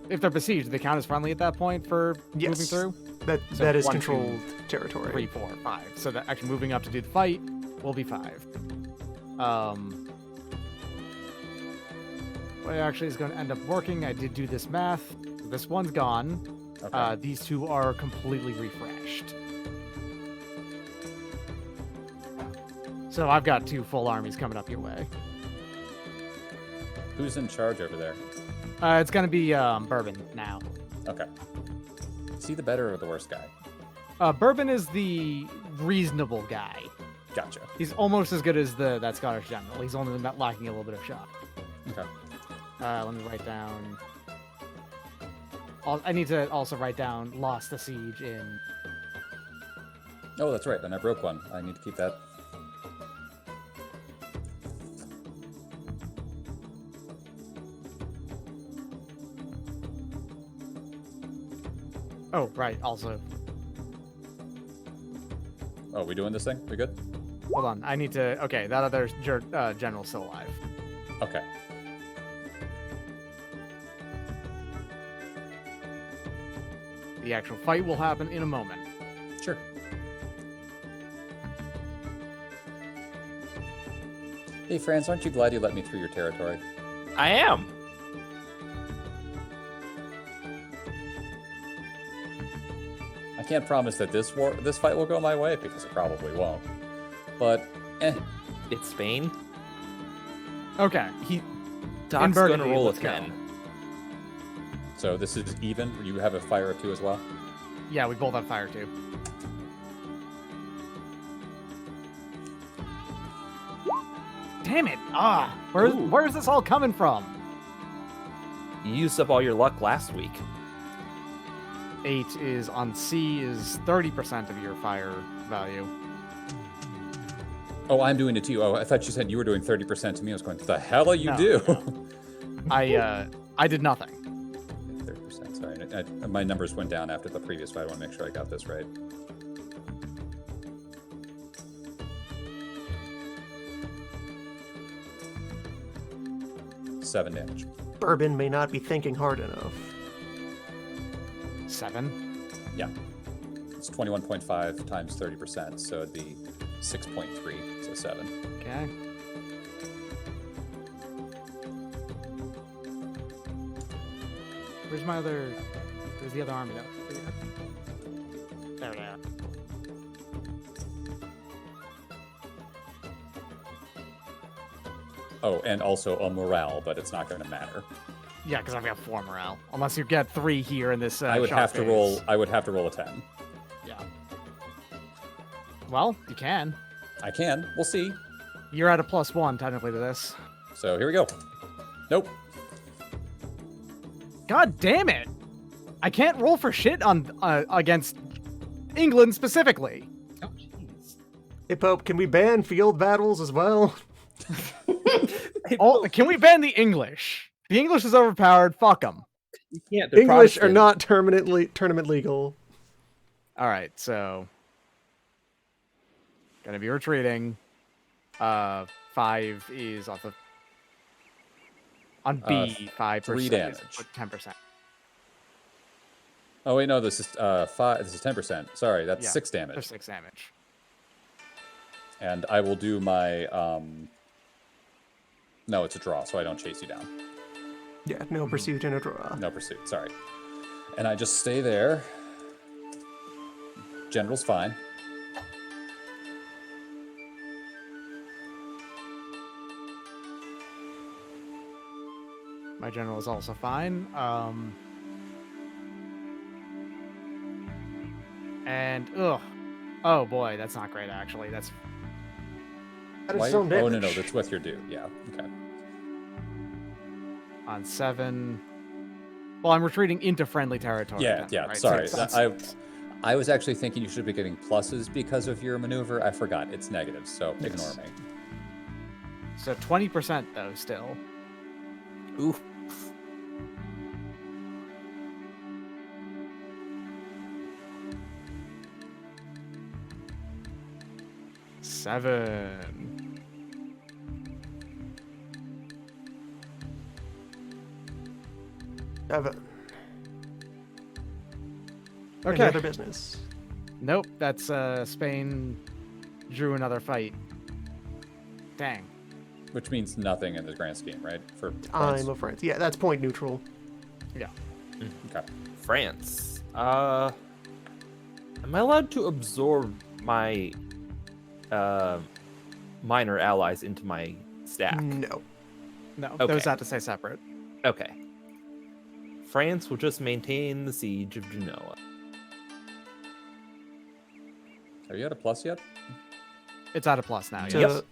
if they're besieged, do they count as friendly at that point for moving
Yes.
through?
That is
1, 2,
controlled territory.
3, 4, 5. So that actually moving up to do the fight will be 5. What actually is going to end up working, I did do this math. This one's gone.
Okay.
These 2 are completely refreshed. So I've got 2 full armies coming up your way.
Who's in charge over there?
It's going to be Bourbon now.
Okay. Is he the better or the worse guy?
Bourbon is the reasonable guy.
Gotcha.
He's almost as good as that Scottish general. He's only lacking a little bit of shot.
Okay.
Let me write down. I need to also write down lost the siege in.
Oh, that's right. Then I broke one. I need to keep that.
Oh, right. Also,
Oh, we doing this thing? We good?
hold on. I need to. Okay, that other general's still alive.
Okay.
The actual fight will happen in a moment.
Sure. Hey, France, aren't you glad you let me through your territory?
I am.
I can't promise that this fight will go my way because it probably won't. But,
It's Spain.
Okay.
Doc's
Burgundy,
gonna roll a
let's go.
10.
So this is even? You have a fire of 2 as well?
Yeah, we both have fire too. Damn it!
Ooh.
Where's this all coming from?
You used up all your luck last week.
8 is on C is 30% of your fire value.
Oh, I'm doing it to you. Oh, I thought you said you were doing 30% to me. I was going, the hell are you
No,
do?
I did nothing.
30%, sorry. My numbers went down after the previous fight. I want to make sure I got this right. Seven damage.
Bourbon may not be thinking hard enough.
7.
Yeah. It's 21.5 times 30%, so it'd be 6.3, so 7.
Okay. Where's my other? Where's the other army? There they are.
Oh, and also a morale, but it's not going to matter.
Yeah, because I've got 4 morale. Unless you get 3 here in this.
I would
shock
have to
phase.
roll. I would have to roll a 10.
Yeah. Well, you can.
I can. We'll see.
You're at a +1 technically to this.
So here we go. Nope.
God damn it! I can't roll for shit on against England specifically.
Oh, jeez.
Hey, Pope, can we ban field battles as well?
Oh, can we ban the English? The English is overpowered. Fuck them.
You can't. They're
English are
Protestant.
not tournament legal.
All right, so gonna be retreating. 5 is off of on B 5%.
3 damage.
10%.
Oh wait, no. This is 5. This is 10%. Sorry, that's
Yeah,
6 damage.
There's 6 damage.
And I will do my. No, it's a draw, so I don't chase you down.
Yeah, no pursuit and a draw.
No pursuit. Sorry. And I just stay there. General's fine.
My general is also fine. And oh boy, that's not great actually. That's
That is
Why-
some
oh no,
damage.
that's with your due. Yeah. Okay.
on 7. Well, I'm retreating into friendly territory.
Yeah,
then,
yeah.
right?
Sorry,
So it's-
I was actually thinking you should be getting pluses because of your maneuver. I forgot it's negatives, so ignore me.
So 20% though still.
Ooh.
Seven.
Seven. Any
Okay.
other business?
Nope, that's Spain drew another fight. Dang.
Which means nothing in the grand scheme, right? For
I'm
points?
a France. Yeah, that's point neutral.
Okay.
France. Am I allowed to absorb my minor allies into my stack?
No.
No,
Okay.
those have to stay separate.
Okay. France will just maintain the siege of Genoa.
Are you at a plus yet?
It's at a plus now.
To-
Yes.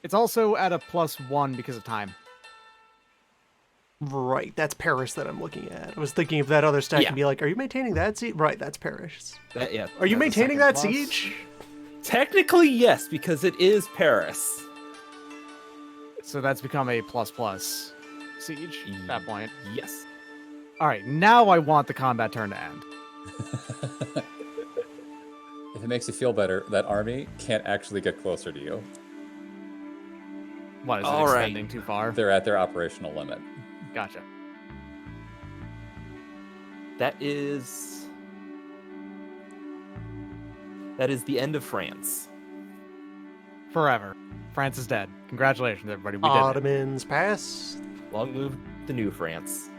It's also at a +1 because of time.
Right, that's Paris that I'm looking at. I was thinking of that other stack
Yeah.
and be like, are you maintaining that siege? Right, that's Paris.
That, yeah.
Are you
That's a
maintaining
second
that
plus.
siege?
Technically, yes, because it is Paris.
So that's become a ++ siege at that point.
Yes.
All right, now I want the combat turn to end.
If it makes you feel better, that army can't actually get closer to you.
What, is it
All right.
extending too far?
They're at their operational limit.
Gotcha.
That is the end of France.
Forever. France is dead. Congratulations, everybody. We did it.
Ottomans pass.
Long move the new France.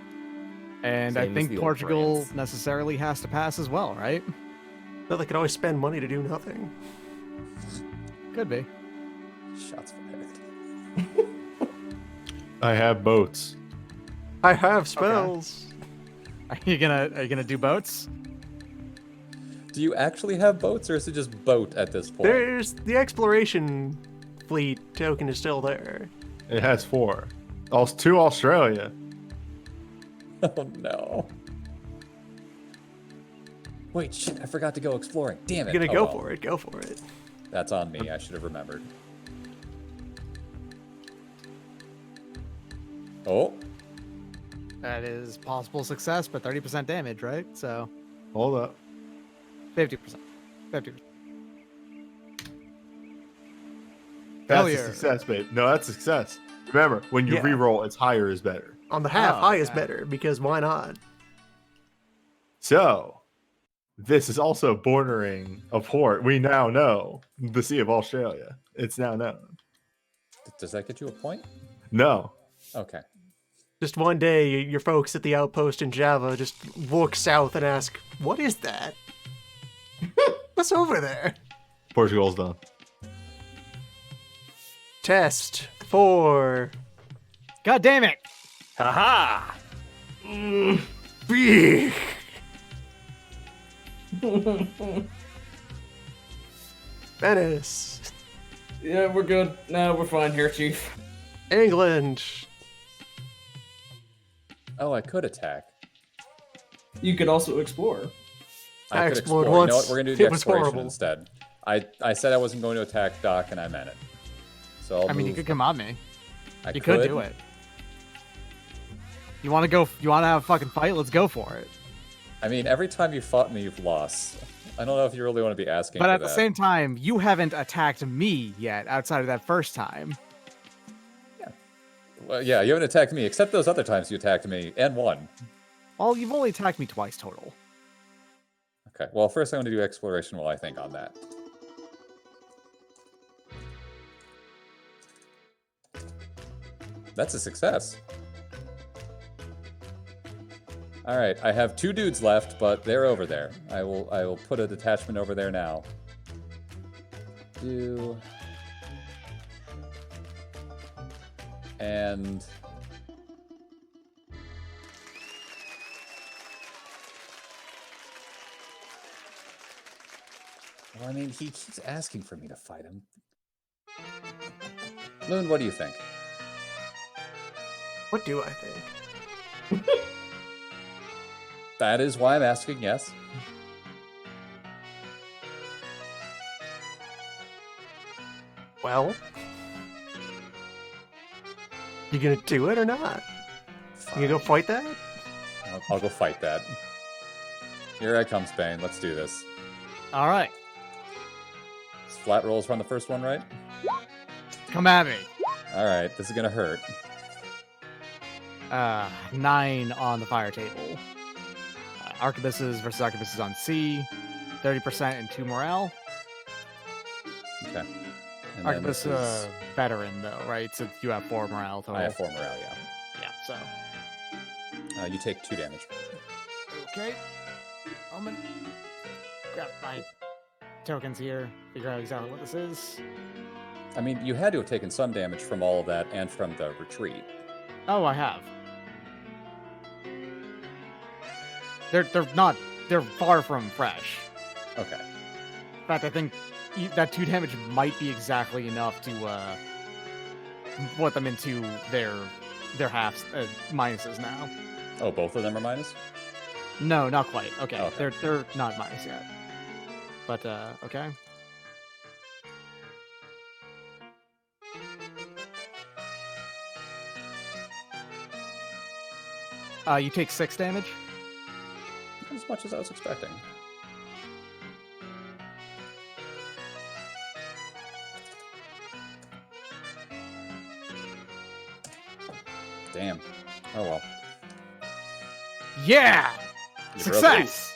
And I
Same as
think
the old
Portugal
France.
necessarily has to pass as well, right?
But they could always spend money to do nothing.
Could be.
Shots fired.
I have boats.
I have spells.
Are you gonna do boats?
Do you actually have boats, or is it just boat at this point?
There's the exploration fleet token is still there.
It has 4. To Australia.
Oh no. Wait, shit, I forgot to go exploring. Damn it.
You're gonna
Oh,
go
well.
for it. Go for it.
That's on me. I should have remembered. Oh,
That is possible success, but 30% damage, right? So
Hold up.
50%. 50%.
That's
Failure.
a success, babe. No, that's a success. Remember, when you
Yeah.
re-roll, it's higher is better.
On the half,
Oh,
high is
okay.
better because why not?
So, this is also bordering a port. We now know the Sea of Australia. It's now known.
does that get you a point?
No.
Okay.
Just one day, your folks at the outpost in Java just look south and ask, "What is that? What's over there?"
Portugal's done.
Test 4.
God damn it!
Haha!
B. Venice.
Yeah, we're good. No, we're fine here, Chief.
England.
Oh, I could attack.
You could also explore.
I
could
explored
explore. You know
once.
what? We're gonna do the
It was
exploration
horrible.
instead. I said I wasn't going to attack Doc, and I meant it. So
I mean, you could come on me.
I
You could do it. You want to go? You want to have a fucking fight? Let's go for it.
I mean, every time you fought me, you've lost. I don't know if you really want to be asking.
But
for
at the
that.
same time, you haven't attacked me yet outside of that first time.
Well, yeah, you haven't attacked me, except those other times you attacked me and won.
Well, you've only attacked me twice total.
Okay, well, first I'm going to do exploration while I think on that. That's a success. All right, I have 2 dudes left, but they're over there. I will put a detachment over there now. And well, I mean, he keeps asking for me to fight him. Loon, what do you think?
What do I think?
That is why I'm asking, yes.
Well, you gonna do it or not? You gonna go fight that?
I'll go fight that. Here I come, Spain. Let's do this.
All right,
Flat rolls from the first one, right?
come at me.
All right, this is gonna hurt.
9 on the fire table. Arquebuses versus arquebuses on C. 30% and 2 morale.
Okay. And then
Arquebus
this is-
veteran though, right? So you have 4 morale total.
I have 4 morale, yeah.
Yeah. So.
You take 2 damage.
Okay. I'm gonna grab my tokens here. Figure out exactly what this is.
I mean, you had to have taken some damage from all of that and from the retreat.
Oh, I have. They're not. They're far from fresh.
Okay.
In fact, I think that 2 damage might be exactly enough to put them into their halves minuses now.
Oh, both of them are minus?
No, not quite. Okay,
Oh, okay.
they're not minus yet. But okay. You take 6 damage.
Not as much as I was expecting. Damn. Oh well.
Yeah,
You broke
success.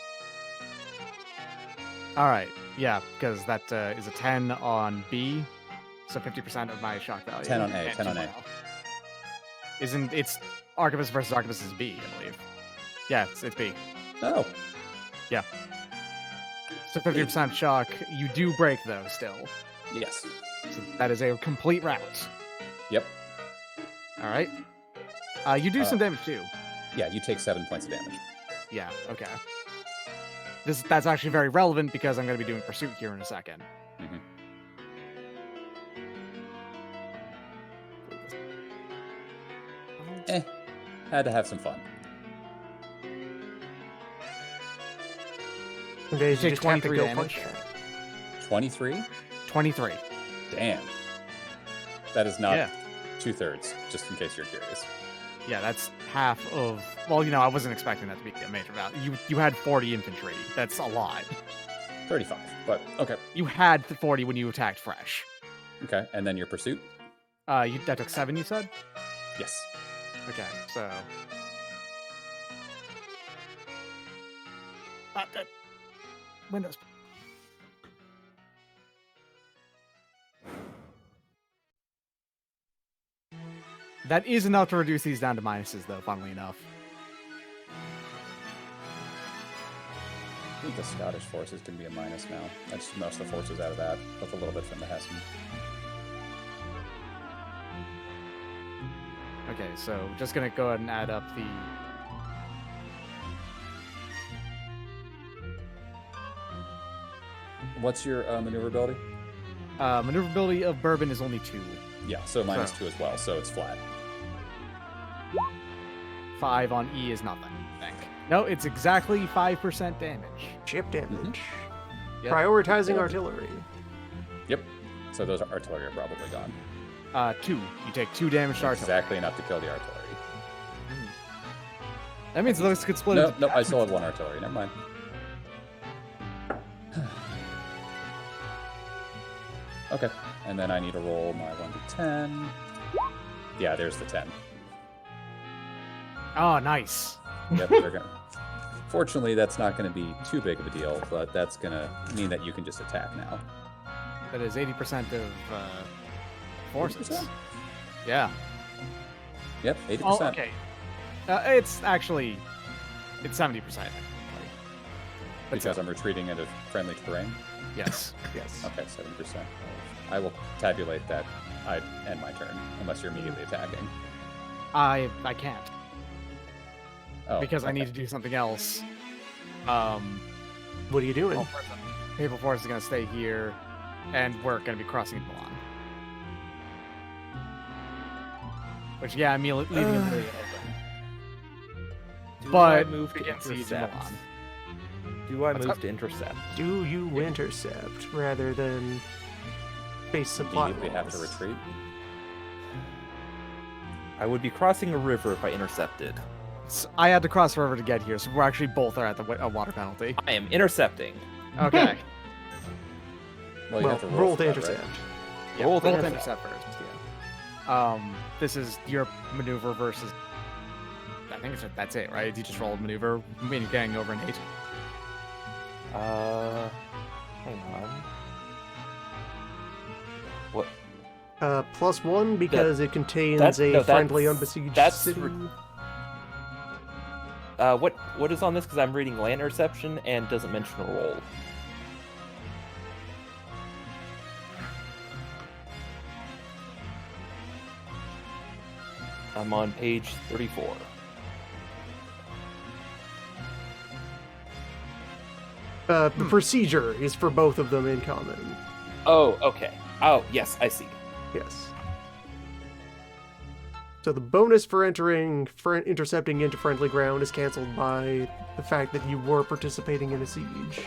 All right, yeah, because that is a 10 on B, so 50% of my shock value.
10 on A,
and
10 on
2
A.
morale. Isn't it's Arquebus versus Arquebus is B, I believe. Yeah, it's B.
Oh,
So 50% shock. You do break though still.
yes.
So that is a complete rout.
Yep.
All right. You do some damage too.
Yeah, you take 7 points of damage.
Yeah. Okay. That's actually very relevant because I'm going to be doing pursuit here in a second.
Mhm. Had to have some fun.
Some days
You
you
take
just have to
23
go
damage.
fight that.
23?
23.
Damn. That is not
Yeah.
2/3, just in case you're curious.
Yeah, that's half of. Well, I wasn't expecting that to be a major value. You had 40 infantry. That's a lot.
35, but okay.
You had 40 when you attacked fresh.
Okay, and then your pursuit?
That took 7. You said.
Yes.
Okay, so. Windows. That is enough to reduce these down to minuses, though, funnily enough.
I think the Scottish forces can be a minus now. That's most of the forces out of that, with a little bit from the Hessen.
Okay, so just gonna go ahead and add up the...
What's your maneuverability?
Maneuverability of Bourbon is only 2.
Yeah, so minus 2 as well, so it's flat.
5 on E is nothing, I think. No, it's exactly 5% damage.
Chip damage.
Yep.
Prioritizing artillery.
Yep. So those artillery are probably gone.
2. You take 2 damage to artillery.
Exactly enough to kill the artillery.
That means those could split
No,
into
no, I still have 1 artillery. Never mind. Okay, and then I need to roll my 1d10. Yeah, there's the 10.
Oh, nice.
Yep, they're gonna... Fortunately, that's not going to be too big of a deal, but that's going to mean that you can just attack now.
That is 80% of forces.
80%?
Yeah.
Yep, 80%.
Oh, okay. It's actually... It's 70%.
Because I'm retreating into friendly terrain?
Yes.
Yes.
Okay, 70%. I will tabulate that I end my turn, unless you're immediately attacking.
I can't.
Oh,
Because I
okay.
need to do something else.
What are you doing?
Papal Force is going to stay here, and we're going to be crossing Milan. Which, yeah, I'm leaving immediately open.
Do I
But
move to
begin siege in
intercept?
Milan.
Do I
What's
move
up?
to intercept?
Do you intercept rather than face supply
Immediately have to
walls?
retreat.
I would be crossing a river if I intercepted.
I had to cross the river to get here, so we're actually both are at the water penalty.
I am intercepting.
Okay.
Well, you
Well,
have to
roll
for
to
that, right?
intercept.
Yeah,
Roll to
roll to
intercept.
intercept first. Yeah. This is your maneuver versus. I think that's it, right? You just roll a maneuver, meaning getting over an 8.
Hang on. What?
+1 because it contains
That's-
a
no,
friendly
that's-
unbesieged
that's
city.
What is on this? Because I'm reading land interception and doesn't mention a roll. I'm on page 34.
The procedure is for both of them in common.
Oh, okay. Oh, yes, I see.
Yes. So the bonus for intercepting into friendly ground is canceled by the fact that you were participating in a siege.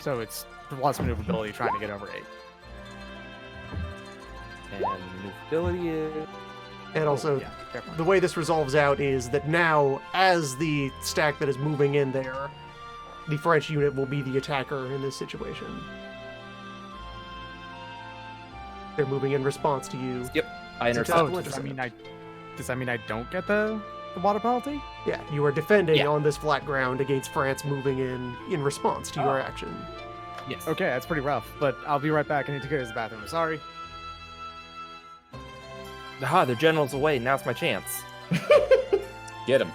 So it's plus maneuverability trying to get over 8.
And maneuverability is...
And also,
Yeah, careful.
the way this resolves out is that now, as the stack that is moving in there, the French unit will be the attacker in this situation. They're moving in response to you.
Yep, I
It's
intercept.
Oh,
Well,
does that mean I don't get the water penalty?
Yeah, you are defending
Yeah.
on this flat ground against France moving in response to your action.
Yes.
Okay, that's pretty rough, but I'll be right back. I need to go to the bathroom. Sorry.
Aha, the general's away. Now's my chance.
Get him.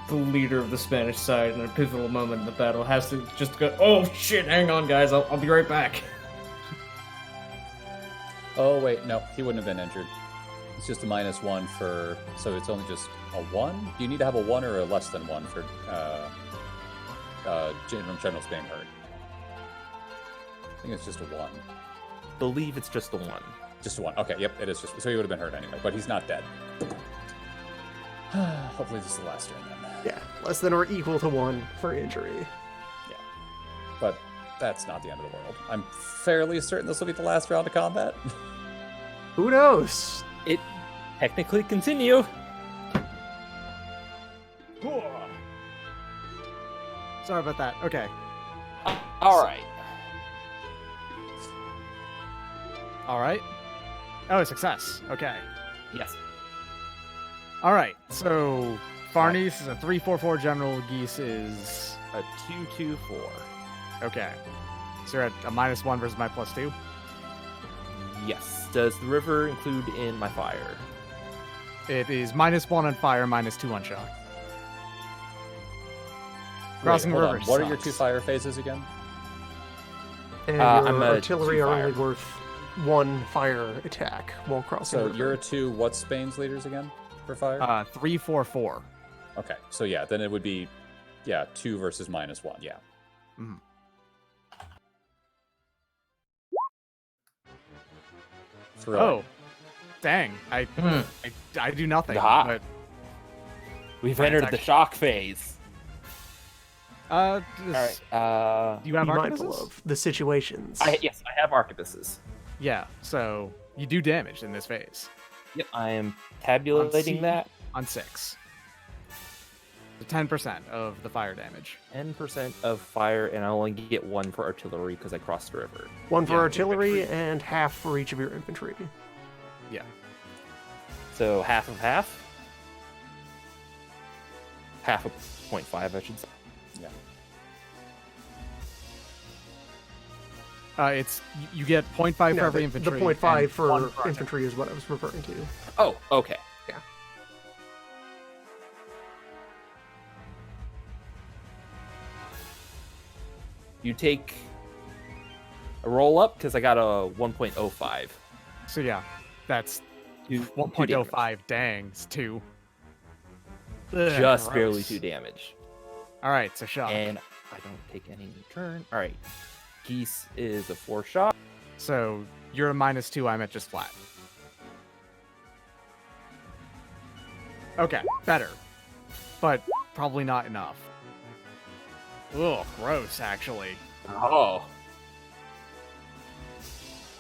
The leader of the Spanish side in a pivotal moment in the battle has to just go, oh shit, hang on guys, I'll be right back.
Oh, wait, no, he wouldn't have been injured. It's just a -1 for... So it's only just a 1? Do you need to have a 1 or a less than 1 for generals being hurt? I think it's just a 1.
Believe it's just the one.
Just a 1. Okay, yep, it is just... So he would have been hurt anyway, but he's not dead. Hopefully this is the last turn then.
Yeah, less than or equal to 1 for injury.
Yeah. But that's not the end of the world. I'm fairly certain this will be the last round of combat.
Who knows?
It technically continue.
Sorry about that. Okay.
All right.
All right. Oh, success. Okay.
Yes.
All right. So Farnese is a 3/4/4 general. Geese is
A 2/2/4.
okay. So you're at a -1 versus my +2.
Yes. Does the river include in my fire?
It is -1 on fire, -2 on shock. Crossing
Wait,
the
hold
river
on. What are your
sucks.
2 fire phases again?
And your
I'm a
artillery
2
are
fire.
only worth 1 fire attack while crossing
So
the river.
you're 2 what Spain's leaders again for fire?
3, 4, 4.
Okay, so yeah, then it would be, yeah, 2 versus -1, yeah.
Mhm.
Thrilling.
Oh, dang! I do nothing.
Aha.
But
We've
France
entered the
actually-
shock phase.
All
All right.
do you have
Be mindful
arquebuses?
of the situations.
Yes, I have arquebuses.
Yeah. So you do damage in this phase
Yep, I am tabulating
C.
that.
on 6. So 10% of the fire damage.
10% of fire, and I only get 1 for artillery because I crossed the river.
1 for
Yeah,
artillery
infantry.
and half for each of your infantry.
Yeah.
So half of half. Half of 0.5, I should say.
Yeah.
It's you get 0.5 for
No,
every
the
infantry.
0.5
and
for
1 artillery.
infantry is what I was referring to.
Oh, okay.
Yeah.
You take a roll up because I got a 1.05.
So yeah, that's
Two-
1.05. Dang, it's 2.
Just
Ugh,
barely
gross.
2 damage.
All right, so shock.
And I don't take any turn. All right. Geese is a 4 shot.
So you're a -2. I'm at just flat. Okay, better, but probably not enough. Ugh, gross. Actually,
Oh.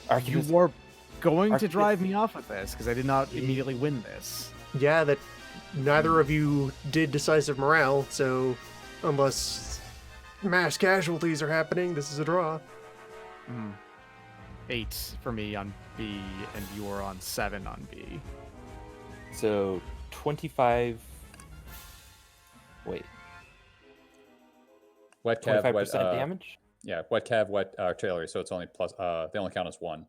you
Arquebus.
were going to
Arquebus.
drive me off with this because I did not immediately win this.
Yeah, that neither of you did decisive morale, so unless mass casualties are happening, this is a draw.
8 for me on B, and you were on 7 on B.
So 25. Wait.
Wet cav,
25%
wet,
damage?
yeah, wet cav, wet artillery, so it's only plus, they only count as 1.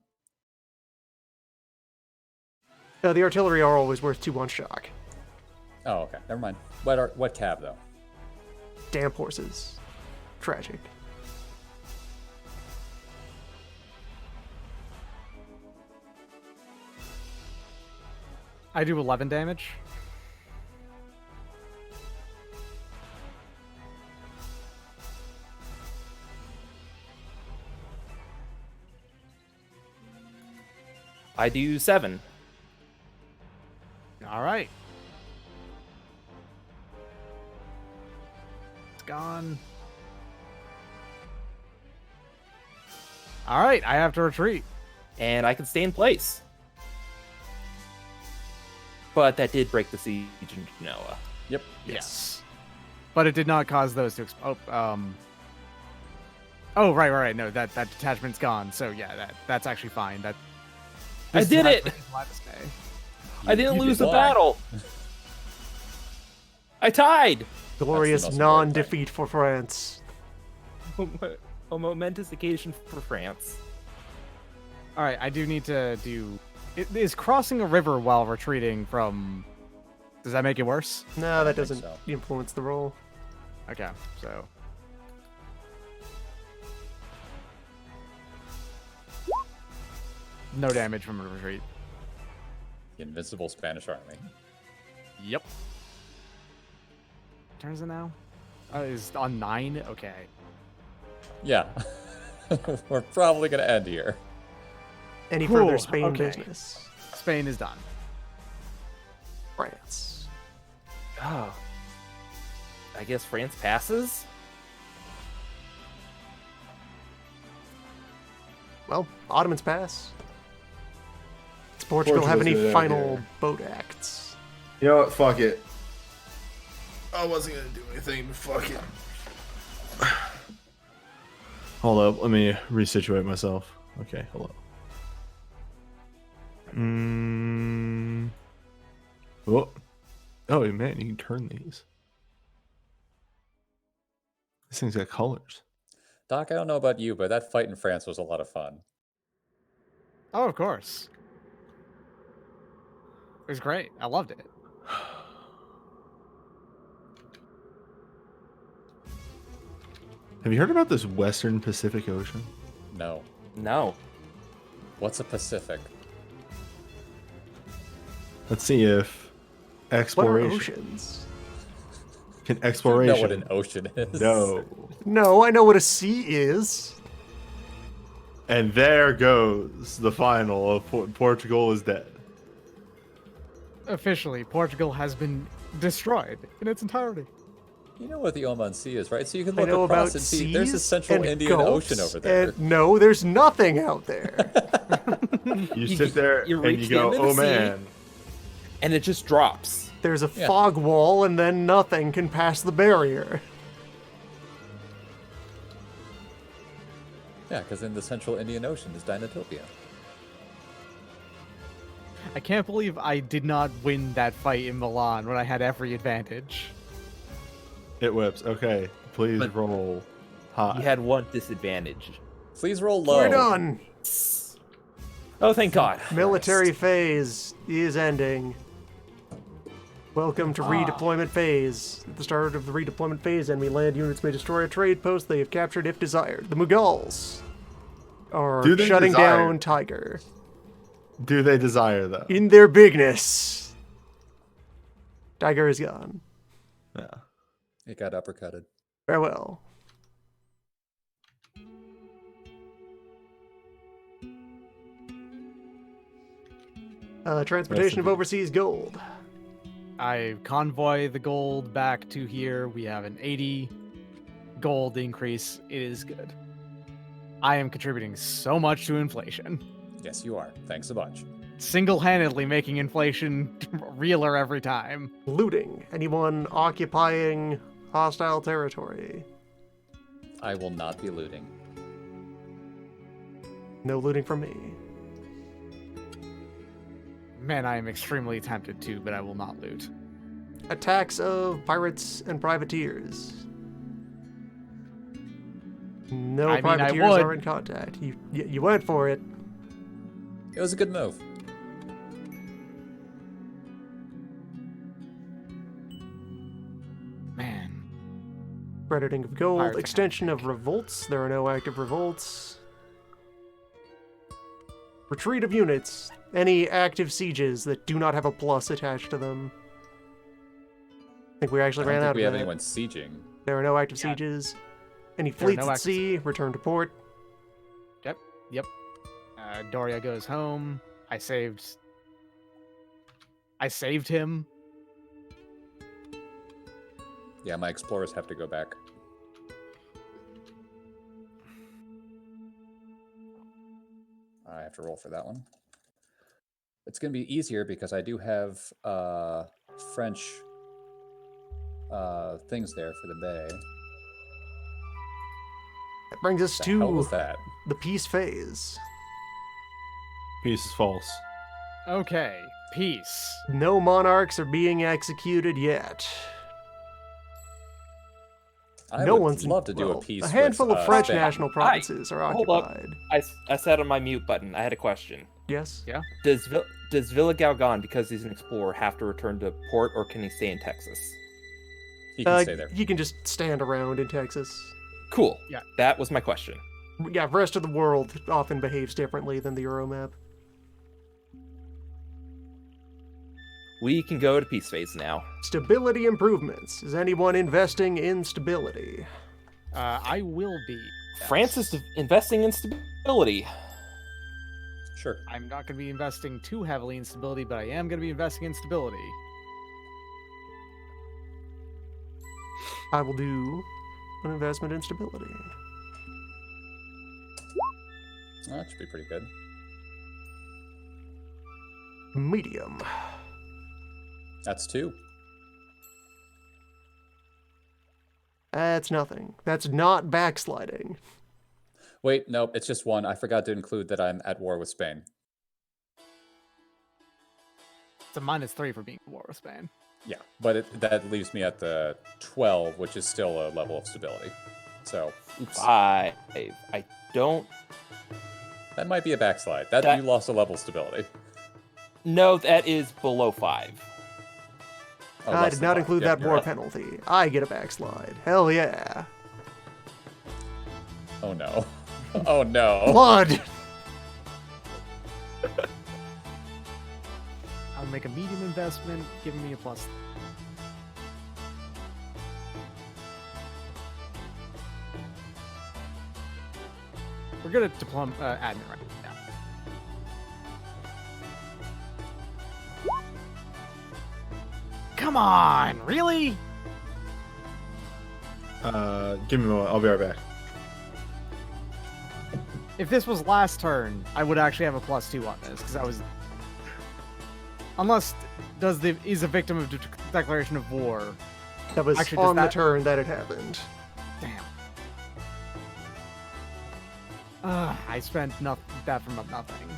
The artillery are always worth 2 on shock.
Oh, okay, never mind. Wet cav, though.
Damp horses. Tragic.
I do 11 damage.
I do 7.
All right. It's gone. All right, I have to retreat.
And I can stay in place. But that did break the siege in Genoa.
Yep.
Yes. But it did not cause those to Oh, right. No, that detachment's gone. So yeah, that's actually fine. That
I
this
did it!
detachment is allowed to stay.
I didn't
you
lose
did
the
what?
battle. I tied.
Glorious
most important thing.
non-defeat for France.
A momentous occasion for France.
All right, I do need to do. Is crossing a river while retreating from? Does that make it worse?
No, that
think
doesn't
so.
influence the roll.
Okay, so. No damage from a retreat.
The invincible Spanish army.
Yep. Turns it now? Is on 9? Okay.
Yeah. We're probably going to end here.
Any
Cool,
further Spain
okay.
business?
Spain is done.
France.
Oh. I guess France passes?
Well, Ottomans pass. Does Portugal have any
Portugal's good
final
idea.
boat acts?
You know what? Fuck it. I wasn't gonna do anything, but fuck it. Hold up, let me resituate myself. Okay, hello. Oh. Oh man, you can turn these. This thing's got colors.
Doc, I don't know about you, but that fight in France was a lot of fun.
Oh, of course. It was great. I loved it.
Have you heard about this Western Pacific Ocean?
No.
No.
What's a Pacific?
Let's see if
What are
exploration
oceans?
can
You
exploration.
know what an ocean is.
No.
No, I know what a sea is.
And there goes the final of Portugal is dead.
Officially, Portugal has been destroyed in its entirety.
You know what the Oman Sea is, right? So you can
I
look
know
across
about
and see there's a
seas
central
and
Indian
gulfs,
Ocean over there.
And no, there's nothing out there.
You sit there
you
and
reach
you
the
go,
end of the
oh
sea."
man.
And it just drops.
There's a
Yeah.
fog wall, and then nothing can pass the barrier.
Yeah, because in the central Indian Ocean is Dinotopia.
I can't believe I did not win that fight in Milan when I had every advantage.
It whips. Okay, please
But-
roll high.
You had one disadvantage.
Please roll low.
We're done.
Oh, thank God.
Military phase is ending. Welcome to redeployment phase. At the start of the redeployment phase, enemy land units may destroy a trade post they have captured if desired. The Mughals are
Do they
shutting
desire?
down Tiger
Do they desire though?
in their bigness. Tiger is gone.
Yeah.
It got uppercutted.
Farewell. Transportation of overseas gold.
I convoy the gold back to here. We have an 80 gold increase. It is good. I am contributing so much to inflation.
Yes, you are. Thanks a bunch.
Single-handedly making inflation realer every time.
Looting. Anyone occupying hostile territory.
I will not be looting.
No looting from me.
Man, I am extremely tempted to, but I will not loot.
Attacks of pirates and privateers. No
I mean, I
privateers
would.
are in contact. You went for it.
It was a good move.
Man.
Crediting of gold.
Pirates are
Extension of revolts. There are no active revolts. Retreat of units. Any active sieges that do not have a plus attached to them. I think we
I
actually
don't
ran
think
out
we
of
have
that.
anyone sieging.
There are no active
Yeah.
sieges. Any
There are
fleets
no
at
active
sea, return to port.
Yep. Doria goes home. I saved him.
Yeah, my explorers have to go back. I have to roll for that one. It's going to be easier because I do have French things there for the bay.
That brings us
The hell
to
was that?
the peace phase.
Peace is false.
Okay, peace.
No monarchs are being executed yet.
I
No
would
one's
love to do
well,
a piece.
A handful
with,
of French
Spain.
national provinces are
Hold up.
occupied.
I sat on my mute button. I had a question.
Yes.
Yeah.
Does Villa Galgan, because he's an explorer, have to return to port, or can he stay in Texas?
He can stay there.
He can just stand around in Texas.
Cool.
Yeah.
That was my question.
Yeah, rest of the world often behaves differently than the Euromap.
We can go to peace phase now.
Stability improvements. Is anyone investing in stability?
I will be.
France is investing in stability.
Sure.
I'm not going to be investing too heavily in stability, but I am going to be investing in stability.
I will do an investment in stability.
Oh, that should be pretty good.
Medium.
That's 2.
That's nothing. That's not backsliding.
Wait, no, it's just 1. I forgot to include that I'm at war with Spain.
It's a -3 for being at war with Spain.
Yeah, but that leaves me at the 12, which is still a level of stability. So, oops.
I don't.
That might be a backslide. That
That-
you lost a level stability.
No, that is below 5.
Oh,
I
less
did
than
not
five.
include
Yeah,
that
you're
war
right.
penalty. I get a backslide. Hell yeah.
Oh no. Oh no.
Blood!
I'll make a medium investment, giving me a plus. We're good at admin right now. Come on, really?
Give me a moment. I'll be right back.
If this was last turn, I would actually have a +2 on this because I was. Unless is a victim of declaration of war.
That was
Actually, does
on the
that-
turn that it happened.
Damn. I spent that from nothing.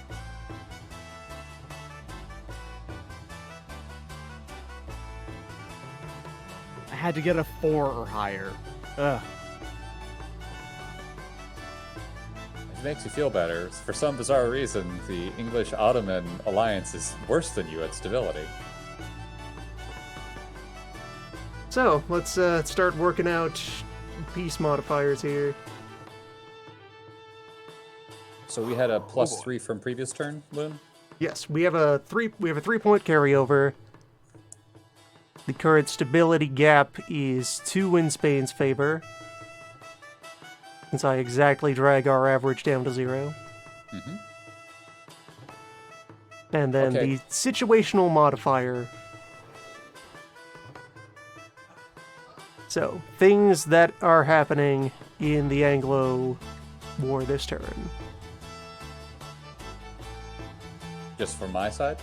I had to get a 4 or higher. Ugh.
If it makes you feel better, for some bizarre reason, the English-Ottoman alliance is worse than you at stability.
So, let's start working out peace modifiers here.
So we had a +3 from previous turn, Loon?
Yes, we have a 3-point carryover. The current stability gap is 2 in Spain's favor. Since I exactly drag our average down to 0.
Mm-hmm.
And then
Okay.
the situational modifier. So, things that are happening in the Anglo War this turn.
Just from my side?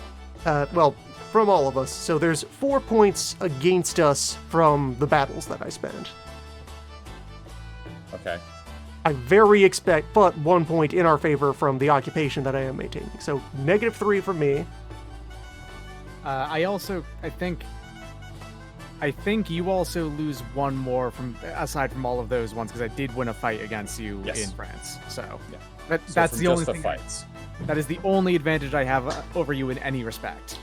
Well, from all of us. So there's 4 points against us from the battles that I spent.
Okay.
I very expect, but 1 point in our favor from the occupation that I am maintaining. So -3 from me.
I think you also lose 1 more from aside from all of those ones because I did win a fight against you
Yes.
in France. So
Yeah. So
that's
from
the
just
only
the
thing.
fights.
That is the only advantage I have over you in any respect.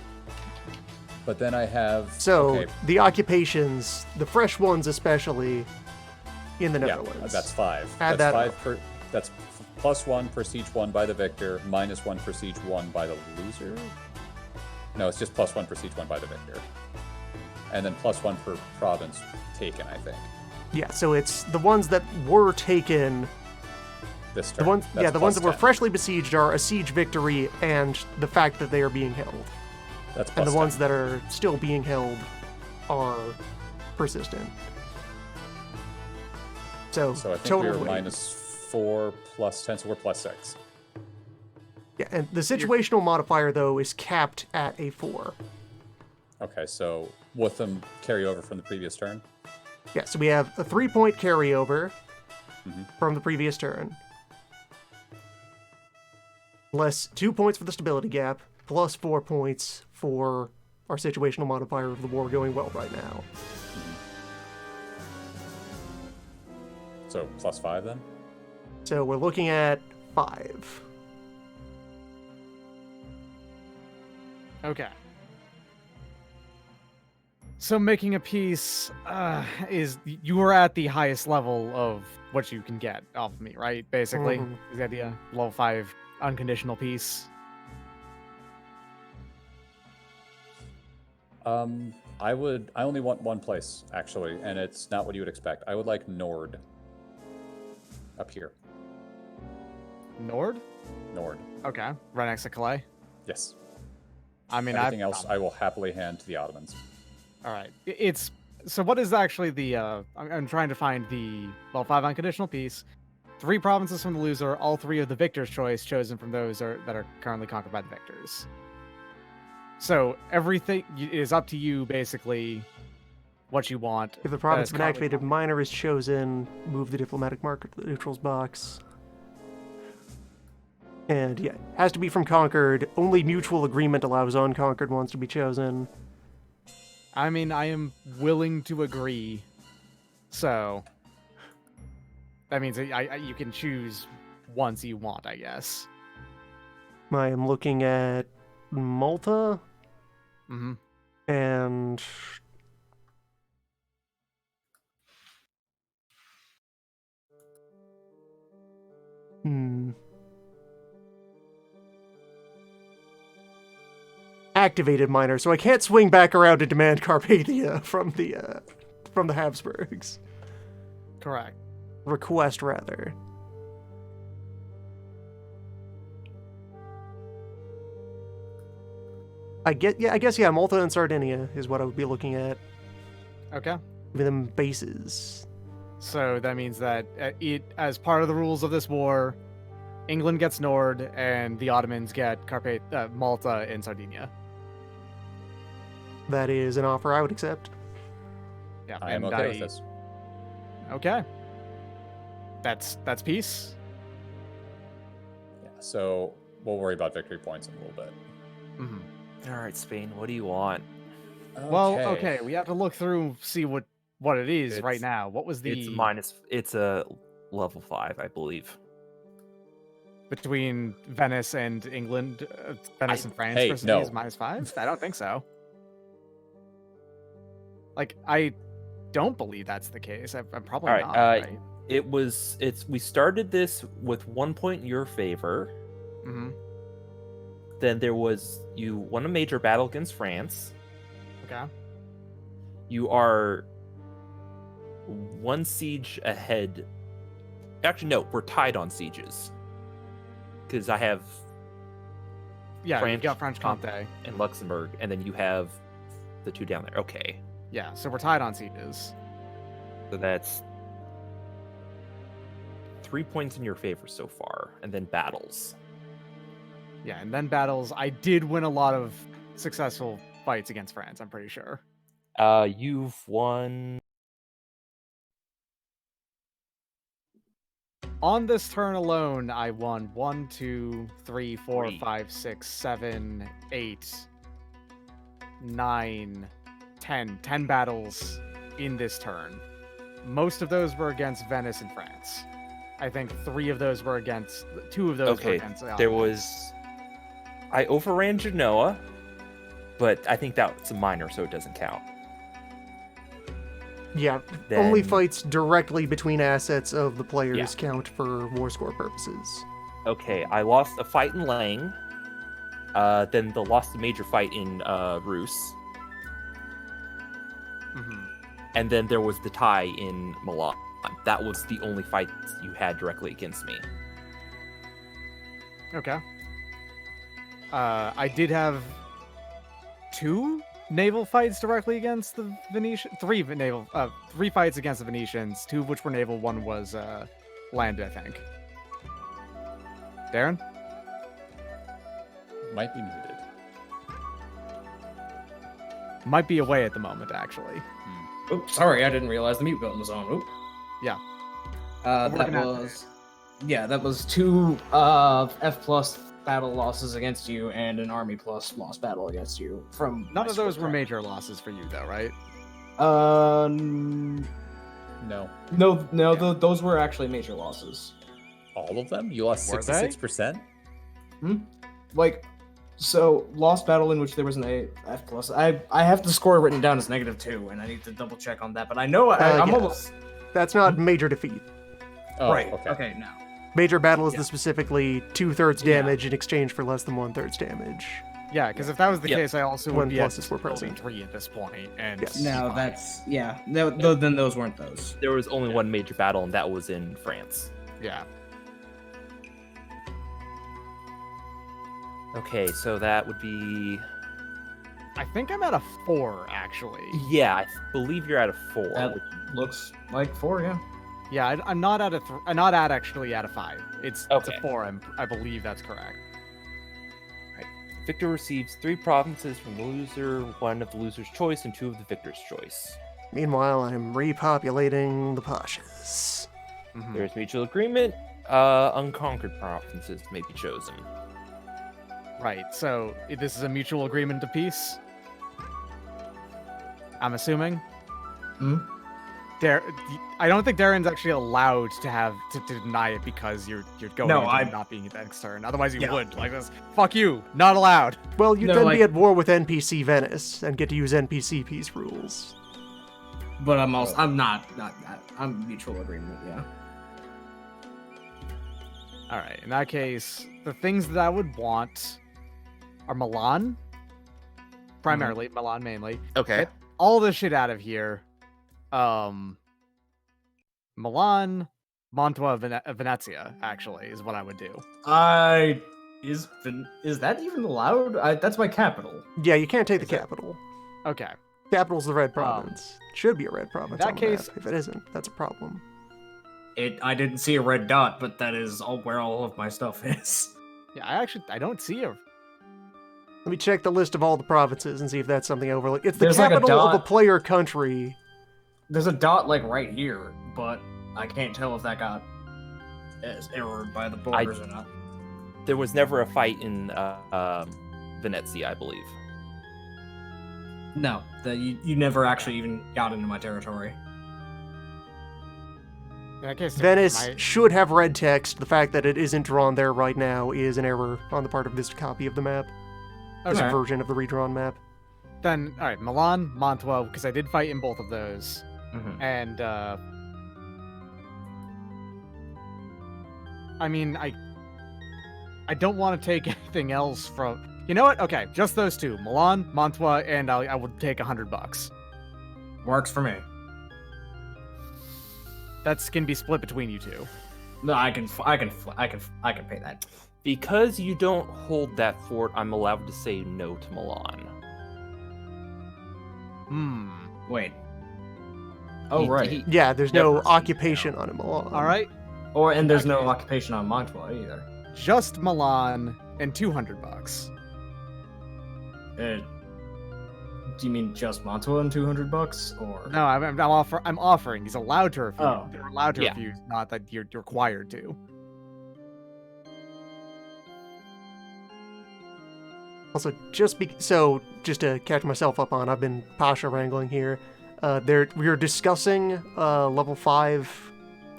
But then I have...
So
okay,
the occupations, the fresh ones especially, in the
yeah,
Netherlands.
that's 5.
Add
that's
that
5 per... That's +1 per siege 1 by the victor, -1 per siege 1 by the loser? No, it's just +1 per siege 1 by the victor. And then +1 per province taken, I think,
Yeah, so it's the ones that were taken.
this
The
turn.
ones,
That's
the ones that were
+10.
freshly besieged are a siege victory and the fact that they are being held.
That's
And the
+10.
ones that are still being held are persistent. So
So I think
total
we were
weight.
-4 +10, so we're +6.
Yeah, and the situational modifier though is capped at a 4.
Okay, so with them carry over from the previous turn?
Yeah, so we have a 3-point carryover
Mhm.
from the previous turn. Less 2 points for the stability gap, plus 4 points for our situational modifier of the war going well right now.
So +5 then?
So we're looking at 5.
Okay. So making a piece is you are at the highest level of what you can get off of me, right? Basically,
Mhm.
is the idea level 5 unconditional piece.
I only want one place, actually, and it's not what you would expect. I would like Nord. Up here.
Nord?
Nord.
Okay, right next to Calais.
Yes.
I mean,
Everything else I will happily hand to the Ottomans.
All right. It's so. What is actually the? I'm trying to find the level 5 unconditional peace. 3 provinces from the loser. All 3 of the victor's choice chosen from those that are currently conquered by the victors. So everything is up to you, basically. What you want.
If the province has been
currently
activated,
conquered.
minor is chosen, move the diplomatic marker to the neutrals box. And yeah, has to be from conquered. Only mutual agreement allows unconquered ones to be chosen.
I mean, I am willing to agree. So that means you can choose once you want, I guess.
I am looking at Malta
Mm-hmm.
and hmm. Activated minor, so I can't swing back around to demand Carpathia from the Habsburgs.
Correct.
Request rather. I guess Malta and Sardinia is what I would be looking at.
Okay.
Give them bases.
So that means that as part of the rules of this war, England gets Nord and the Ottomans get Malta and Sardinia.
That is an offer I would accept.
Yeah,
I am
and
okay with this.
Okay. That's peace.
Yeah, so we'll worry about victory points in a little bit.
Mm-hmm.
All right, Spain. What do you want?
Well, okay, we have to look through, see what it is right
It's-
now. What was the
It's a level 5, I believe.
between Venice and England, Venice and France
hey,
versus
no.
these -5? I don't think so. Like, I don't believe that's the case. I'm probably
All right,
not. Right?
We started this with 1 point in your favor.
Mm-hmm.
Then you won a major battle against France.
Okay.
You are 1 siege ahead. Actually, no, we're tied on sieges. Because I have
Yeah,
French,
you've got French Comte.
and Luxembourg, and then you have the 2 down there. Okay.
Yeah, so we're tied on sieges.
So that's 3 points in your favor so far. And then battles.
Yeah, and then battles. I did win a lot of successful fights against France, I'm pretty sure.
You've won.
On this turn alone, I won 1, 2, 3, 4,
Three.
5, 6, 7, 8, 9, 10 battles in this turn. Most of those were against Venice and France. I think 2 of those were against the
Okay,
against the
there
Ottomans.
was. I overran Genoa, but I think that's a minor, so it doesn't count.
Yeah, only
Then-
fights directly between assets of the players
Yeah.
count for war score purposes.
Okay, I lost a fight in Lang. Then lost a major fight in Rus.
Mhm.
And then there was the tie in Milan. That was the only fight you had directly against me.
Okay. I did have 2 naval fights directly against the Venetian. 3 fights against the Venetians. 2 of which were naval. 1 was land, I think. Darren?
Might be muted.
Might be away at the moment, actually.
Oops, sorry, I didn't realize the mute button was on. Oop.
Yeah.
That
Working out
was. Yeah, that was 2 F+ battle losses against you and an Army+ lost battle against you from.
None
my
of those
score
were
track.
major losses for you, though, right?
No.
No, those were actually major losses.
All of them? You lost
Were they?
66%?
Like, so lost battle in which there was an F+. I have the score written down as -2, and I need to double check on that. But I know I'm
Yes.
almost
That's not major defeat.
Oh,
right.
okay.
Okay, now.
Major battle is
Yeah.
the specifically 2/3
Yeah.
damage in exchange for less than 1/3 damage.
Yeah, because if that was the
Yep.
case, I also
When
would be at
pluses were present.
3 at this point. And
Yes.
No,
fine.
that's yeah. No, then those weren't those.
There was only 1 major battle, and that was in France.
Yeah.
Okay, so that would be.
I think I'm at a 4, actually.
Yeah, I believe you're at a 4.
That looks like 4, yeah.
Yeah, I'm not at I'm not at actually at a 5. It's
Okay.
a 4. I believe that's correct.
Victor receives 3 provinces from the loser, 1 of the loser's choice, and 2 of the victor's choice.
Meanwhile, I'm repopulating the Pashas.
Mhm.
There's mutual agreement. Unconquered provinces may be chosen.
Right. So this is a mutual agreement of peace. I'm assuming. I don't think Darren's actually allowed to deny it because you're going
No,
into
I-
not being external. Otherwise, you
Yeah.
would like this. Fuck you, not allowed.
Well, you'd
No,
then
like-
be at war with NPC Venice and get to use NPC peace rules.
But I'm also I'm not I'm mutual agreement. Yeah.
All right. In that case, the things that I would want are Milan, primarily Milan mainly.
Okay.
Get all this shit out of here. Milan, Mantua, Venezia actually is what I would do.
Is that even allowed? That's my capital.
Yeah, you can't take the
Is it?
capital.
Okay.
Capital's the red province. Should be a red province
that
on the
case-
map. If it isn't, that's a problem.
I didn't see a red dot, but that is where all of my stuff is.
Yeah, I don't see a.
Let me check the list of all the provinces and see if that's something I overlooked. It's the
There's like a
capital of a
dot.
player country.
There's a dot like right here, but I can't tell if that got errored by the borders or not.
There was never a fight in Venezia, I believe.
No, you never actually even got into my territory.
In that case,
Venice should have red text. The fact that it isn't drawn there right now is an error on the part of this copy of the map. This
Okay.
version of the redrawn map.
Then, all right, Milan, Mantua, because I did fight in both of those,
Mhm.
and I mean, I don't want to take anything else from. You know what? Okay, just those two, Milan, Mantua, and I would take $100.
Works for me.
That's can be split between you two.
No, I can pay that.
Because you don't hold that fort, I'm allowed to say no to Milan.
Hmm.
Wait. Oh right.
Yeah, there's
Never
no
seen
occupation on it, Milan.
All right,
And there's no occupation on Mantua either.
just Milan and $200.
Do you mean just Mantua and $200, or
No, I'm offering. He's allowed to refuse.
Oh.
They're allowed to
Yeah.
refuse, not that you're required to.
Also, just to catch myself up on, I've been Pasha wrangling here. We are discussing level 5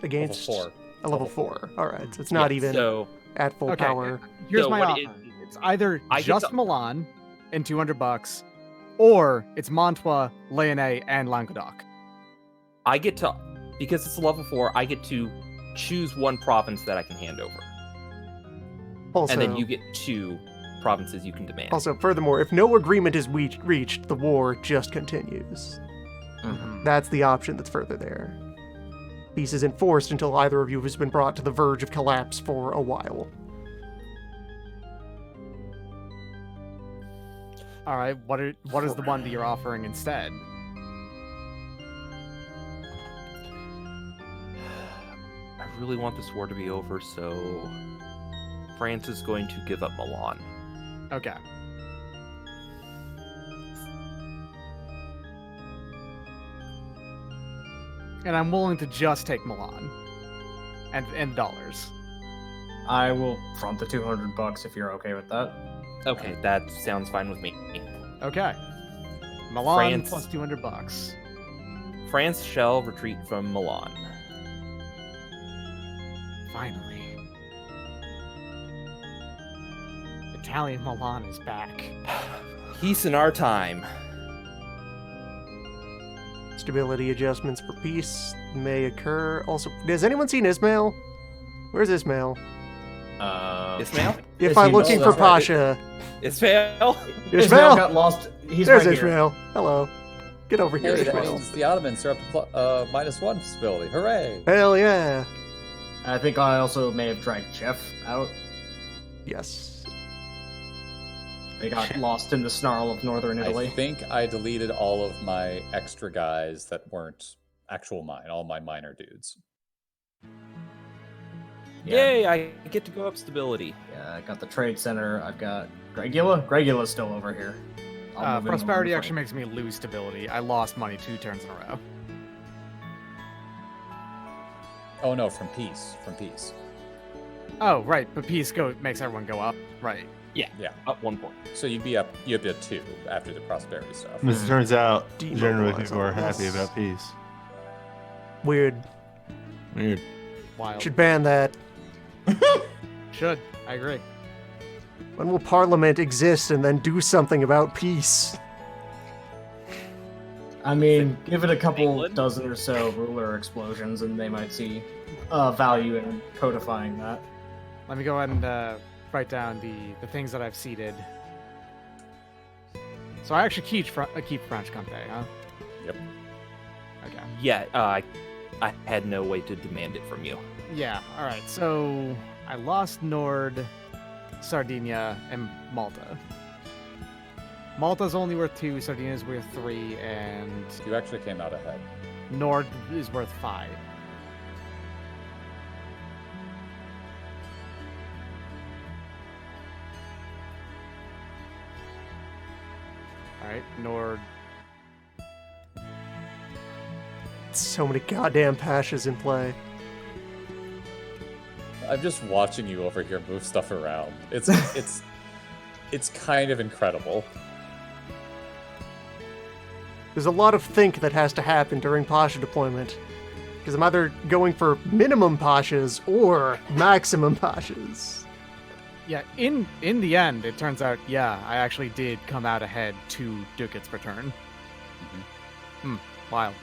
against
Level 4.
a level 4. All right, so it's not
Yeah,
even
So
at full
Okay.
power.
Here's
So
my
what
offer. It's either
I get
just
to-
Milan and $200, or it's Mantua, Lyonnais, and Languedoc.
I get to, because it's a level 4, I get to choose one province that I can hand over.
Also,
And then you get 2 provinces you can demand.
also, furthermore, if no agreement is reached, the war just continues. That's the option that's further there. Peace is enforced until either of you has been brought to the verge of collapse for a while.
All right, what is the one that you're offering instead?
I really want this war to be over, so France is going to give up Milan.
Okay. And I'm willing to just take Milan and dollars.
I will front the $200 if you're okay with that.
Okay, that sounds fine with me.
Okay. Milan
France.
plus $200.
France shall retreat from Milan.
Finally. Italian Milan is back.
Peace in our time.
Stability adjustments for peace may occur. Also, has anyone seen Ismail? Where's Ismail?
Ismail?
If
Is
I'm
he-
looking
oh,
for
that's right.
Pasha.
Ismail?
Ismail
Ismail!
got lost. He's
There's
right here.
Ismail. Hello. Get over here,
Hey, that
Ismail.
means the Ottomans are up to -1 stability. Hooray!
Hell yeah.
I think I also may have dragged Jeff out.
Yes.
They got lost in the snarl of northern
I
Italy.
think I deleted all of my extra guys that weren't actual mine, all my minor dudes.
Yay, I get to go up stability.
Yeah, I got the trade center. I've got Gregula. Gregula's still over here. I'll move in
Prosperity
along
actually makes me lose stability. I lost money 2 turns in a row.
Oh no, from peace. From peace.
Oh, right, but peace makes everyone go up. Right.
Yeah.
Up 1 point.
So you'd be up 2 after the prosperity stuff.
As it turns out, generally
Demobilize
people are
all
happy
this.
about peace.
Weird.
Weird.
Wild.
Should ban that.
Should. I agree.
When will Parliament exist and then do something about peace?
I mean, give it a couple
England?
dozen or so ruler explosions, and they might see value in codifying that.
Let me go ahead and write down the things that I've seeded. So I actually keep French Comté, huh?
Yep.
Okay.
Yeah, I had no way to demand it from you.
Yeah, alright. So I lost Nord, Sardinia, and Malta. Malta's only worth 2, Sardinia's worth 3, and
You actually came out ahead.
Nord is worth 5. Alright, Nord.
So many goddamn pashas in play.
I'm just watching you over here move stuff around. It's it's kind of incredible.
There's a lot of think that has to happen during pasha deployment. Because I'm either going for minimum pashas or maximum pashas.
Yeah, in the end, it turns out, yeah, I actually did come out ahead 2 ducats per turn. Wild.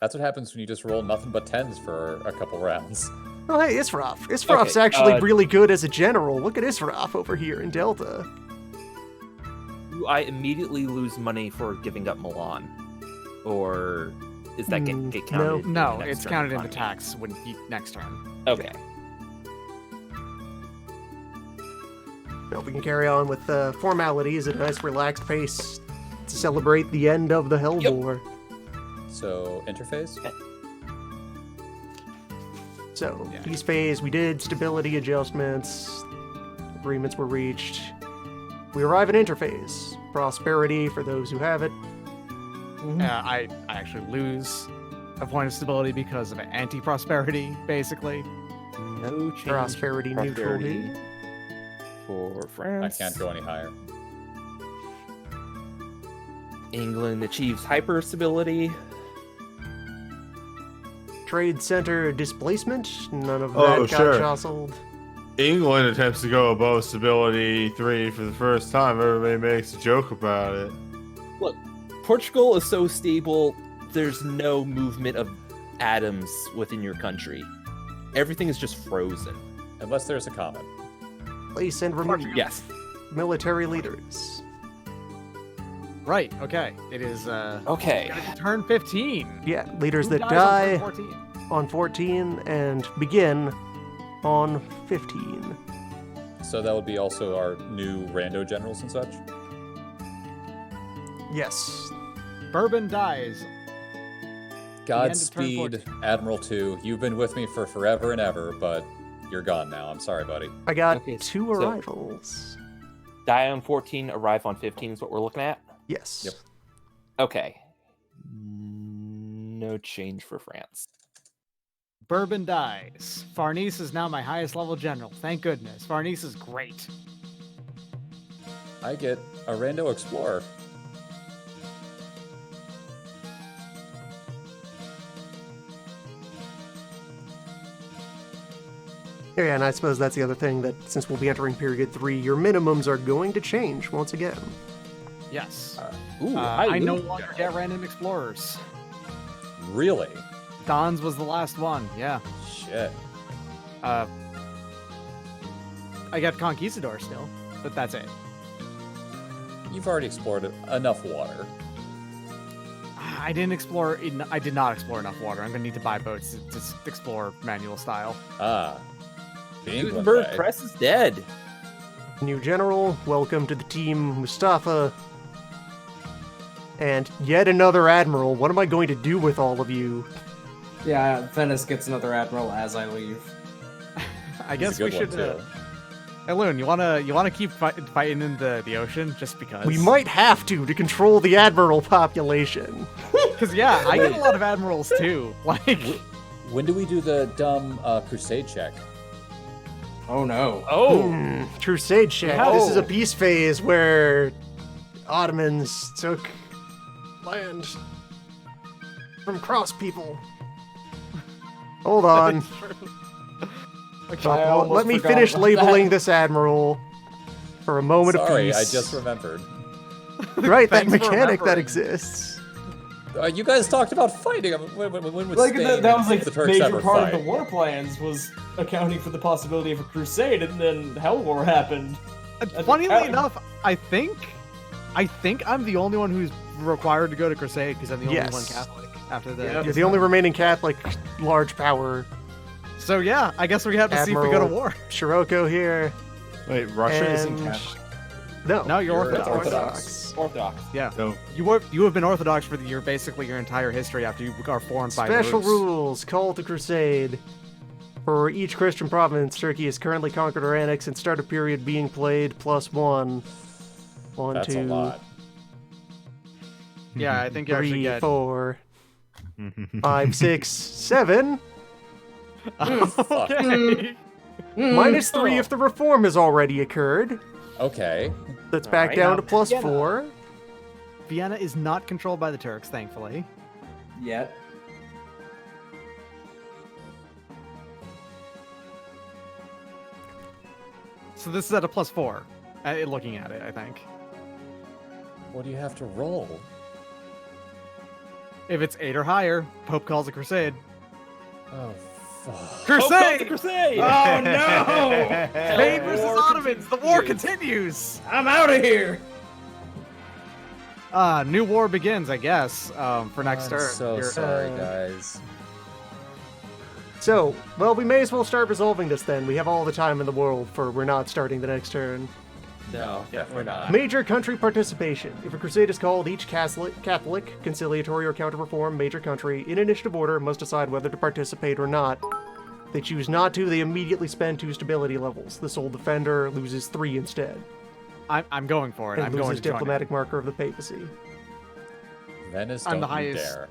That's what happens when you just roll nothing but 10s for a couple rounds.
Oh, hey, Israf. Israf's
Okay,
actually really good as a general. Look at Israf over here in Delta.
Do I immediately lose money for giving up Milan? Or is that get counted? in
No,
the next
it's
turn
counted in the
economy?
tax when next turn.
Okay.
Well, we can carry on with formalities at a nice relaxed pace to celebrate the end of the Hell
Yep.
War.
So, interface?
So,
Yeah.
peace phase, we did stability adjustments, agreements were reached. We arrive at interphase. Prosperity for those who have it.
I actually lose a point of stability because of anti-prosperity, basically.
No change.
Prosperity neutrality.
For
I
France.
can't go any higher.
England achieves hyper stability.
Trade center displacement. None of that
Oh,
got
sure.
jostled.
England attempts to go above stability 3 for the first time. Everybody makes a joke about it.
Look, Portugal is so stable, there's no movement of atoms within your country. Everything is just frozen.
Unless there's a comment.
Place and remove
Yes.
military leaders.
Right, okay. It is,
Okay.
turn 15.
Yeah, leaders
Who
that
dies on turn
die
14?
on 14 and begin on 15.
So that would be also our new rando generals and such?
Yes.
Bourbon dies.
Godspeed, Admiral 2. You've been with me for forever and ever, but you're gone now. I'm sorry, buddy.
I got
Okay,
2
so-
arrivals.
Die on 14, arrive on 15 is what we're looking at?
Yes.
Yep.
Okay. No change for France.
Bourbon dies. Farnese is now my highest level general. Thank goodness. Farnese is great.
I get a rando explorer.
Yeah, and I suppose that's the other thing that since we'll be entering period 3, your minimums are going to change once again.
Yes.
Ooh,
I no
lose
longer
general.
get random explorers.
Really?
Don's was the last one. Yeah.
Shit.
I got Conquistador still, but that's it.
You've already explored enough water.
I didn't explore. I did not explore enough water. I'm gonna need to buy boats to explore manual style.
Ah. The England
Gutenberg
way.
Press is dead.
New general, welcome to the team, Mustafa. And yet another admiral. What am I going to do with all of you?
Yeah, Venice gets another admiral as I leave.
I
He's a
guess we
good one,
should.
too.
Hey, Loon, you wanna keep fighting in the ocean just because?
We might have to control the admiral population.
Because yeah, I get a lot of admirals too. Like,
When do we do the dumb crusade check?
Oh no.
Oh,
Crusade check.
Yeah.
This is a peace phase where Ottomans took land. from cross people. Hold on.
I almost
Let me
forgot
finish
about
labeling
that.
this admiral for a moment
Sorry,
of
I
peace.
just remembered.
Right, that
Thanks for
mechanic that
remembering.
exists.
You guys talked about fighting. I mean, when would
Like
Spain
that was
and
like
the
a
Turks
major
ever
part
fight?
of the war plans was accounting for the possibility of a crusade, and then Hell War happened.
Funnily
time.
enough, I think I'm the only one who's required to go to Crusade because I'm the only
Yes.
one Catholic after the.
Yep.
You're the only remaining Catholic large power.
So yeah, I guess we have to see if we go to
Admiral-
war.
Shiroko here.
Wait, Russia isn't
And-
Catholic.
No.
No, you're
You're
Orthodox.
Orthodox.
Yeah,
No.
you have been Orthodox for basically your entire history after you are foreign by the
Special
roots.
rules. Call to crusade. For each Christian province, Turkey is currently conquered or annexed and starter period being played +1. One,
That's a
two,
lot.
Yeah, I think you actually
3,
get.
4, 5, 6, 7.
Okay.
-3 if the reform has already occurred.
Okay.
That's back
Alright,
down
now
to +4.
Vienna.
Vienna is not controlled by the Turks, thankfully.
Yet.
So this is at a +4. Looking at it, I think.
What do you have to roll?
If it's 8 or higher, Pope calls a crusade.
Oh, fuck.
Crusade!
Crusade!
Oh no!
Spain versus
War
Ottomans. The war continues.
I'm out of here.
New war begins, I guess. For next
I'm
turn.
so
You're-
sorry, guys.
So, well, we may as well start resolving this then. We have all the time in the world for we're not starting the next turn.
No,
we're not.
Major country participation. If a crusade is called, each Catholic, conciliatory, or counter-reform major country, in initiative order, must decide whether to participate or not. If they choose not to, they immediately spend 2 stability levels. The sole defender loses 3 instead,
I'm going for it.
and
I'm going
loses
to join it.
diplomatic marker of the papacy.
Venice,
I'm
don't
the
you
highest.
dare.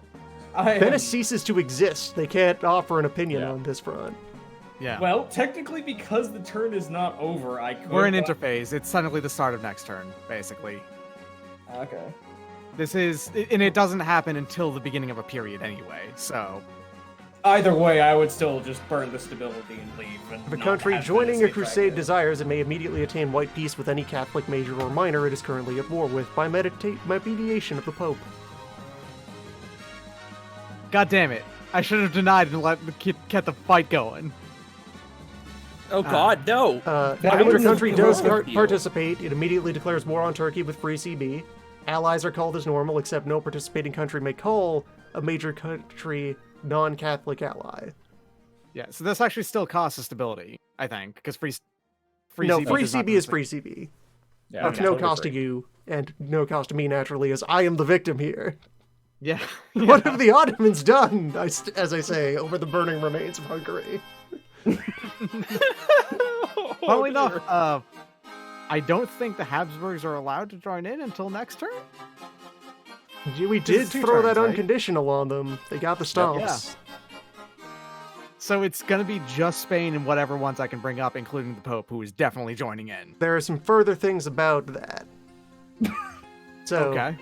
Venice ceases to exist. They can't offer an opinion
Yeah.
on this front.
Yeah.
Well, technically, because the turn is not over, I could.
We're in interphase. It's suddenly the start of next turn, basically.
Okay.
This is, and it doesn't happen until the beginning of a period anyway. So
Either way, I would still just burn the stability and leave. And
If a
not
country
have
joining a
Venice
crusade
attractive.
desires, it may immediately attain white peace with any Catholic major or minor it is currently at war with by mediation of the Pope.
God damn it! I should have denied and kept the fight going.
Oh God, no!
If
That
a major
wouldn't
country
have
does
worked.
participate, it immediately declares war on Turkey with free CB. Allies are called as normal, except no participating country may call a major country non-Catholic ally.
Yeah. So this actually still costs a stability, I think, because free
No,
CB
free
does not
CB is
necessarily-
free CB.
Yeah,
That's
totally
no cost
free.
to you, and no cost to me, naturally, as I am the victim here.
Yeah.
What have the Ottomans done, as I say, over the burning remains of Hungary?
Funnily enough, I don't think the Habsburgs are allowed to join in until next turn.
We did
It's 2
throw that
turns, right?
unconditional on them. They got the stomps.
Yeah. So it's gonna be just Spain and whatever ones I can bring up, including the Pope, who is definitely joining in.
There are some further things about that. So,
Okay.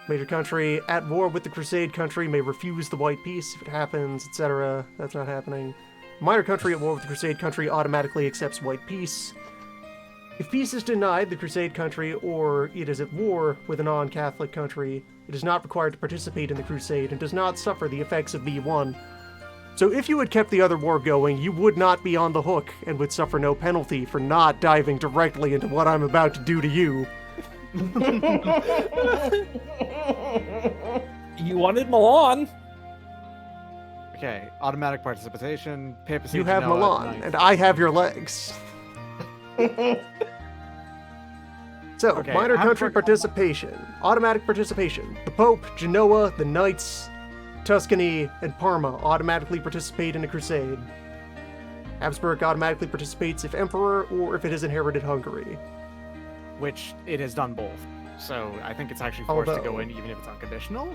major country at war with the Crusade country may refuse the white peace if it happens, etc. That's not happening. Minor country at war with the Crusade country automatically accepts white peace. If peace is denied the Crusade country, or it is at war with a non-Catholic country, it is not required to participate in the Crusade and does not suffer the effects of B1. So if you had kept the other war going, you would not be on the hook and would suffer no penalty for not diving directly into what I'm about to do to you.
You wanted Milan.
Okay. Automatic participation. Papacy.
You have
Genoa,
Milan,
ninth.
and I have your legs. So,
Okay,
minor
I'm
country
for-
participation. Automatic participation. The Pope, Genoa, the Knights, Tuscany, and Parma automatically participate in a crusade. Habsburg automatically participates if Emperor or if it has inherited Hungary.
Which it has done both. So I think it's actually forced to go
Although-
in even if it's unconditional.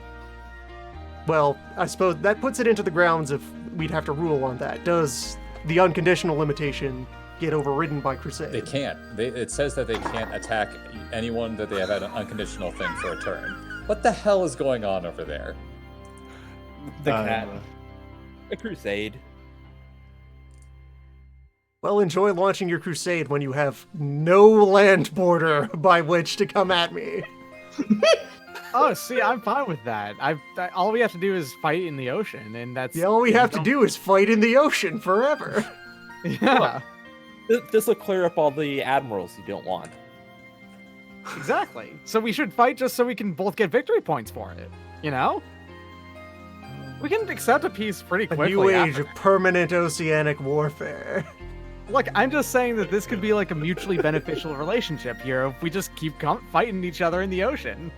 Well, I suppose that puts it into the grounds of we'd have to rule on that. Does the unconditional limitation get overridden by crusade?
They can't. It says that they can't attack anyone that they have had an unconditional thing for a turn. What the hell is going on over there?
The cat.
A crusade.
Well, enjoy launching your crusade when you have no land border by which to come at me.
Oh, see, I'm fine with that. All we have to do is fight in the ocean, and that's...
Yeah, all we have to do is fight in the ocean forever.
Yeah,
This will clear up all the admirals you don't want.
exactly. So we should fight just so we can both get victory points for it, you know? We can accept a peace pretty
A
quickly.
new age
after.
of permanent oceanic warfare.
Look, I'm just saying that this could be like a mutually beneficial relationship here if we just keep fighting each other in the ocean.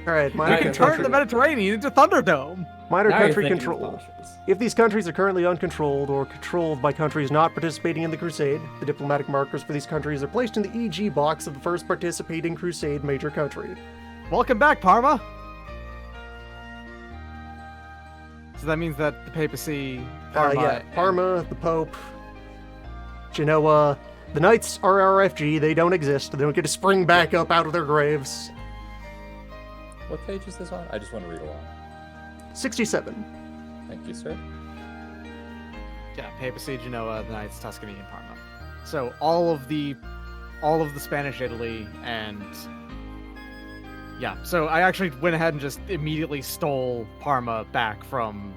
All right,
We
minor
can turn
country,
the Mediterranean into Thunderdome.
minor
Now you're
country
thinking
control.
cautious.
If these countries are currently uncontrolled or controlled by countries not participating in the crusade, the diplomatic markers for these countries are placed in the EG box of the first participating crusade major country.
Welcome back, Parma. So that means that the papacy, Parma,
Yeah, Parma, the Pope, Genoa, the Knights are RFG, they don't exist, they don't get to spring back up out of their graves.
What page is this on? I just want to read along.
67.
Thank you, sir.
yeah, papacy, Genoa, the Knights, Tuscany, and Parma. So all of the Spanish Italy and yeah. So I actually went ahead and just immediately stole Parma back from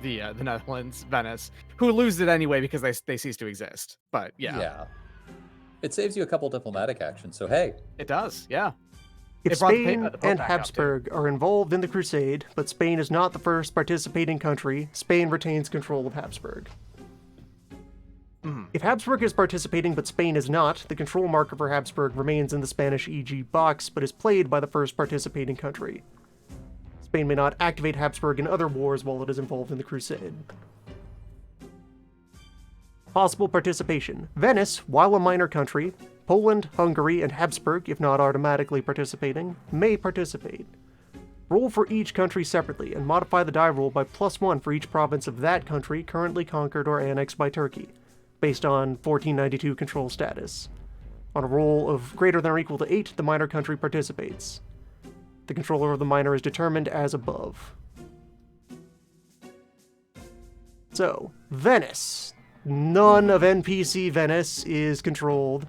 the Netherlands, Venice, who lose it anyway because they cease to exist. But yeah,
It saves you a couple diplomatic actions, so hey.
it does. Yeah.
If
It brought the
Spain
the Pope
and
back up, too.
Habsburg are involved in the crusade, but Spain is not the first participating country, Spain retains control of Habsburg. If Habsburg is participating but Spain is not, the control marker for Habsburg remains in the Spanish EG box but is played by the first participating country. Spain may not activate Habsburg in other wars while it is involved in the crusade. Possible participation. Venice, while a minor country, Poland, Hungary, and Habsburg, if not automatically participating, may participate. Roll for each country separately and modify the die roll by +1 for each province of that country currently conquered or annexed by Turkey, based on 1492 control status. On a roll of greater than or equal to 8, the minor country participates. The controller of the minor is determined as above. So, Venice. None of NPC Venice is controlled.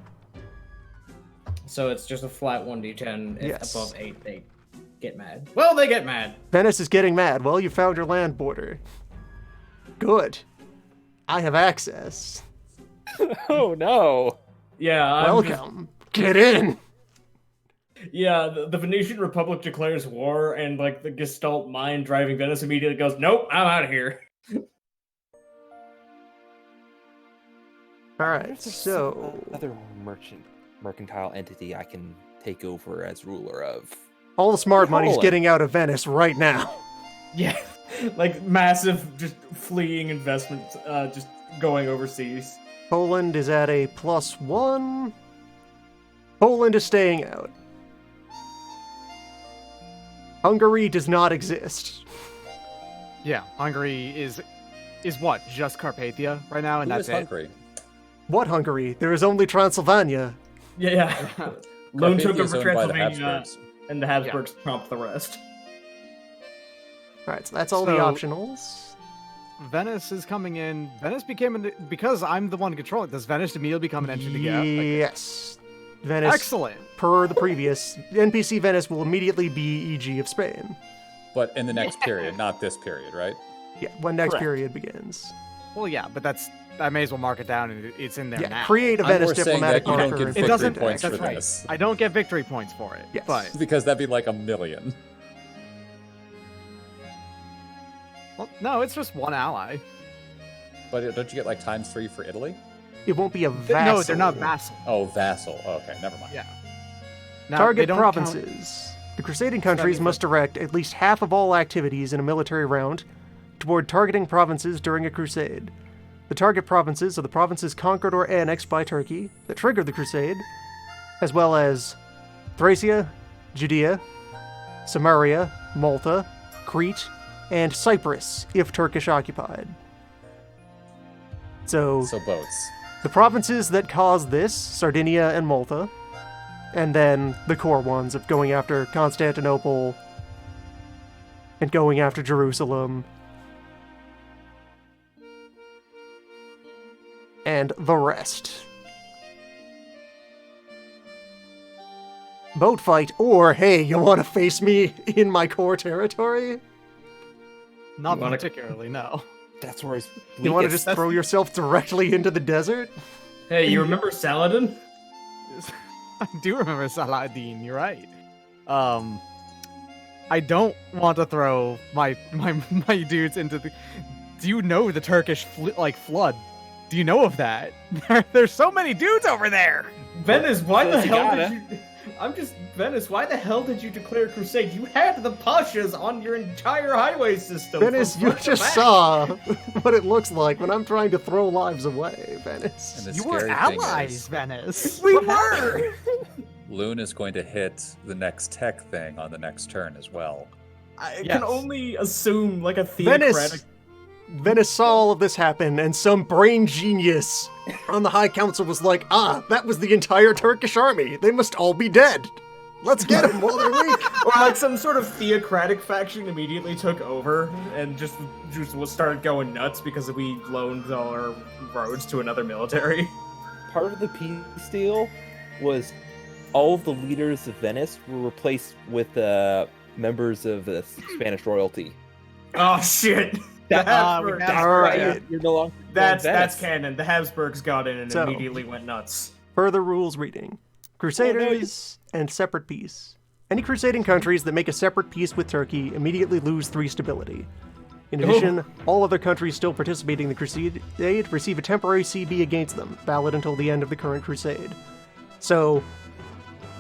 So it's just a flat 1d10. If
Yes.
above 8, they get mad. Well, they get mad.
Venice is getting mad. Well, you found your land border. Good. I have access.
Oh no!
Yeah, I'm just-
Welcome. Get in.
yeah, the Venetian Republic declares war, and like the Gestalt mind driving Venice immediately goes, "Nope, I'm out of here."
All right,
There's
so
other mercantile entity I can take over as ruler of.
all the smart money's
Poland.
getting out of Venice right now.
Yeah, like massive, just fleeing investment, just going overseas.
Poland is at a +1. Poland is staying out. Hungary does not exist.
Yeah, Hungary is what? Just Carpathia right now, and
Who
that's
is
it.
Hungary?
What Hungary? There is only Transylvania.
Yeah, Lone took
Carpathia is
over
owned by the
Transylvania,
Habsburgs.
and the Habsburgs trump the rest.
All right, so that's all the
So-
optionals.
Venice is coming in. Venice became because I'm the one controlling. Does Venice immediately become an entry together?
Yes. Venice,
Excellent.
per the previous, NPC Venice will immediately be EG of Spain.
But in the next period, not this period, right?
Yeah, when next
Correct.
period begins.
Well, yeah, but I may as well mark it down, and it's in there
Yeah,
now.
create a
I'm
Venice
more saying
diplomatic
that you don't
marker.
get
and
victory
doesn't-
put
points
index.
for
That's right.
this.
I don't get victory points for it.
Yes.
But
Because that'd be like 1,000,000.
well, no, it's just one ally.
But don't you get like ×3 for Italy?
It won't be a vassal.
No, they're not vassal.
Oh, vassal. Oh, okay, never mind.
Yeah. Now, they
Target
don't count-
provinces. The crusading countries
means
must direct at least half of all activities in a military round toward targeting provinces during a crusade. The target provinces are the provinces conquered or annexed by Turkey that triggered the crusade, as well as Thracia, Judea, Samaria, Malta, Crete, and Cyprus, if Turkish occupied. So,
So boats.
the provinces that caused this, Sardinia and Malta, and then the core ones of going after Constantinople and going after Jerusalem and the rest. Boat fight, or hey, you want to face me in my core territory?
Not
You wanna-
particularly, no.
That's where he's.
You want to just throw yourself directly into the desert?
Hey, you remember Saladin?
I do remember Saladin, you're right. I don't want to throw my dudes into the... Do you know the Turkish flood? Do you know of that? There's so many dudes over there!
Venice, why the
Says you
hell
gotta.
did you... Venice, why the hell did you declare crusade? You had the Pashas on your entire highway system.
Venice,
from
you
front to
just
back.
saw what it looks like when I'm trying to throw lives away, Venice.
And the
You were
scary thing
allies,
is,
Venice!
We
What
were!
happened?
Loon is going to hit the next tech thing on the next turn as well.
I
Yes.
can only assume, like, a theocratic...
Venice saw all of this happen, and some brain genius on the High Council was like, that was the entire Turkish army. They must all be dead. Let's get them while they're weak.
Or like some sort of theocratic faction immediately took over and just started going nuts because we loaned all our roads to another military.
Part of the peace deal was all of the leaders of Venice were replaced with members of the Spanish royalty.
Oh shit!
That-
Habsburg-
that's
All right.
You're no longer
That's
Venice.
canon. The Habsburgs got in and
So-
immediately went nuts.
Further rules reading. Crusaders and separate peace. Any crusading countries that make a separate peace with Turkey immediately lose 3 stability. In addition, all other countries still participating in the crusade receive a temporary CB against them, valid until the end of the current crusade. So,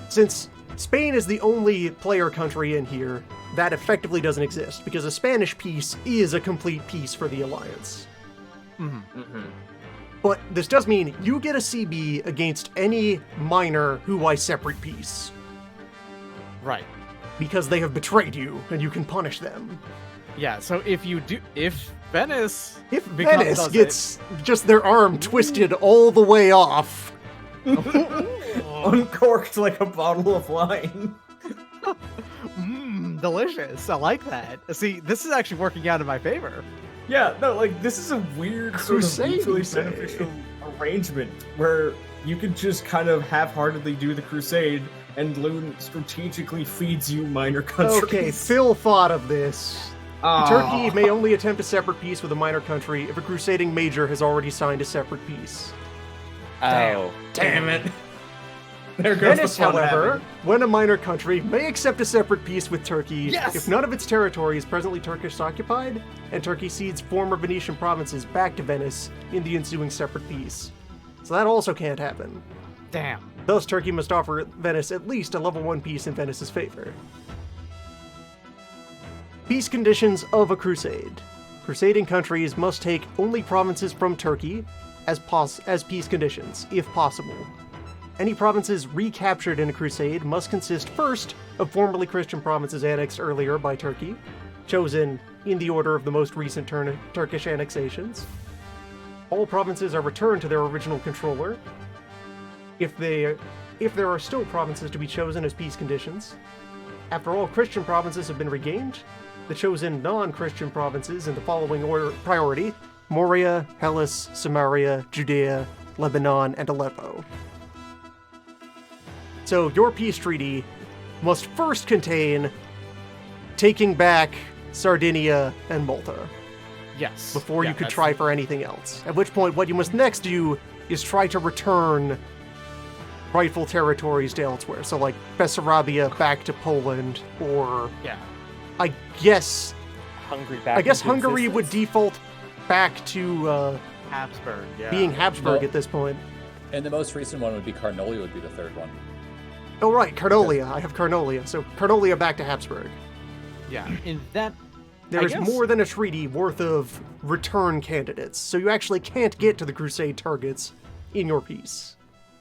since Spain is the only player country in here, that effectively doesn't exist, because a Spanish peace is a complete peace for the Alliance. But this does mean you get a CB against any minor who I separate peace,
Right.
because they have betrayed you, and you can punish them.
Yeah, so if Venice...
If
becomes-
Venice
does
gets just their arm twisted all the way off,
Uncorked like a bottle of wine.
Delicious. I like that. See, this is actually working out in my favor.
Yeah, no, like this is a weird sort of
Crusade,
mutually
you say?
beneficial arrangement where you could just kind of half-heartedly do the crusade and Loon strategically feeds you minor countries.
okay, Phil thought of this.
Aw.
Turkey may only attempt a separate peace with a minor country if a crusading major has already signed a separate peace.
Oh.
Damn it. There goes
Venice,
the fun
however,
happening.
when a minor country may accept a separate peace with Turkey
Yes!
if none of its territory is presently Turkish occupied, and Turkey cedes former Venetian provinces back to Venice in the ensuing separate peace. So that also can't happen.
Damn.
Thus, Turkey must offer Venice at least a level 1 peace in Venice's favor. Peace conditions of a crusade. Crusading countries must take only provinces from Turkey as peace conditions, if possible. Any provinces recaptured in a crusade must consist first of formerly Christian provinces annexed earlier by Turkey, chosen in the order of the most recent Turkish annexations. All provinces are returned to their original controller. If there are still provinces to be chosen as peace conditions, after all Christian provinces have been regained, the chosen non-Christian provinces in the following order priority: Moria, Hellas, Samaria, Judea, Lebanon, and Aleppo. So your peace treaty must first contain taking back Sardinia and Malta
Yes.
before
Yeah,
you could
that's-
try for anything else. At which point, what you must next do is try to return rightful territories to elsewhere. So, like Bessarabia back to Poland, or
Yeah.
I guess
Hungary back.
I guess
into
Hungary would
existence?
default back to
Habsburg, yeah.
being Habsburg
No.
at this point.
And the most recent one would be Carnoli would be the third one.
Oh right, Carnolia. I have Carnolia. So Carnolia back to Habsburg.
Yeah. In that...
There's
guess-
more than a treaty worth of return candidates, so you actually can't get to the Crusade targets in your peace.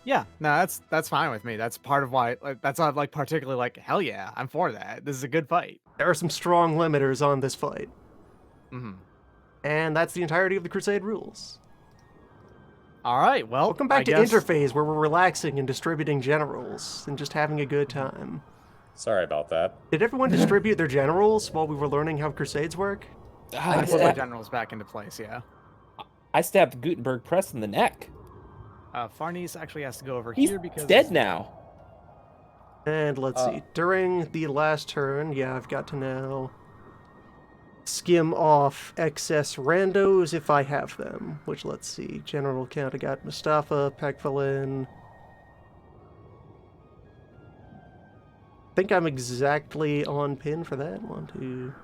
Yeah, no, that's fine with me. That's part of why, that's not, like, particularly, like, hell yeah, I'm for that. This is a good fight.
There are some strong limiters on this fight.
Mm-hmm.
And that's the entirety of the Crusade rules.
All right, well,
Welcome back
I
to
guess...
Interphase, where we're relaxing and distributing generals and just having a good time.
Sorry about that.
Did everyone distribute their generals while we were learning how Crusades work?
Ah,
I put my generals back into place, yeah.
I stabbed Gutenberg Press in the neck.
Farnese actually has to go over
He's
here because
dead now.
And let's see. During the last turn, yeah, I've got to now skim off excess randos if I have them. Which, let's see. General count, I got Mustafa, Pekvalin. I think I'm exactly on pin for that. 1, 2,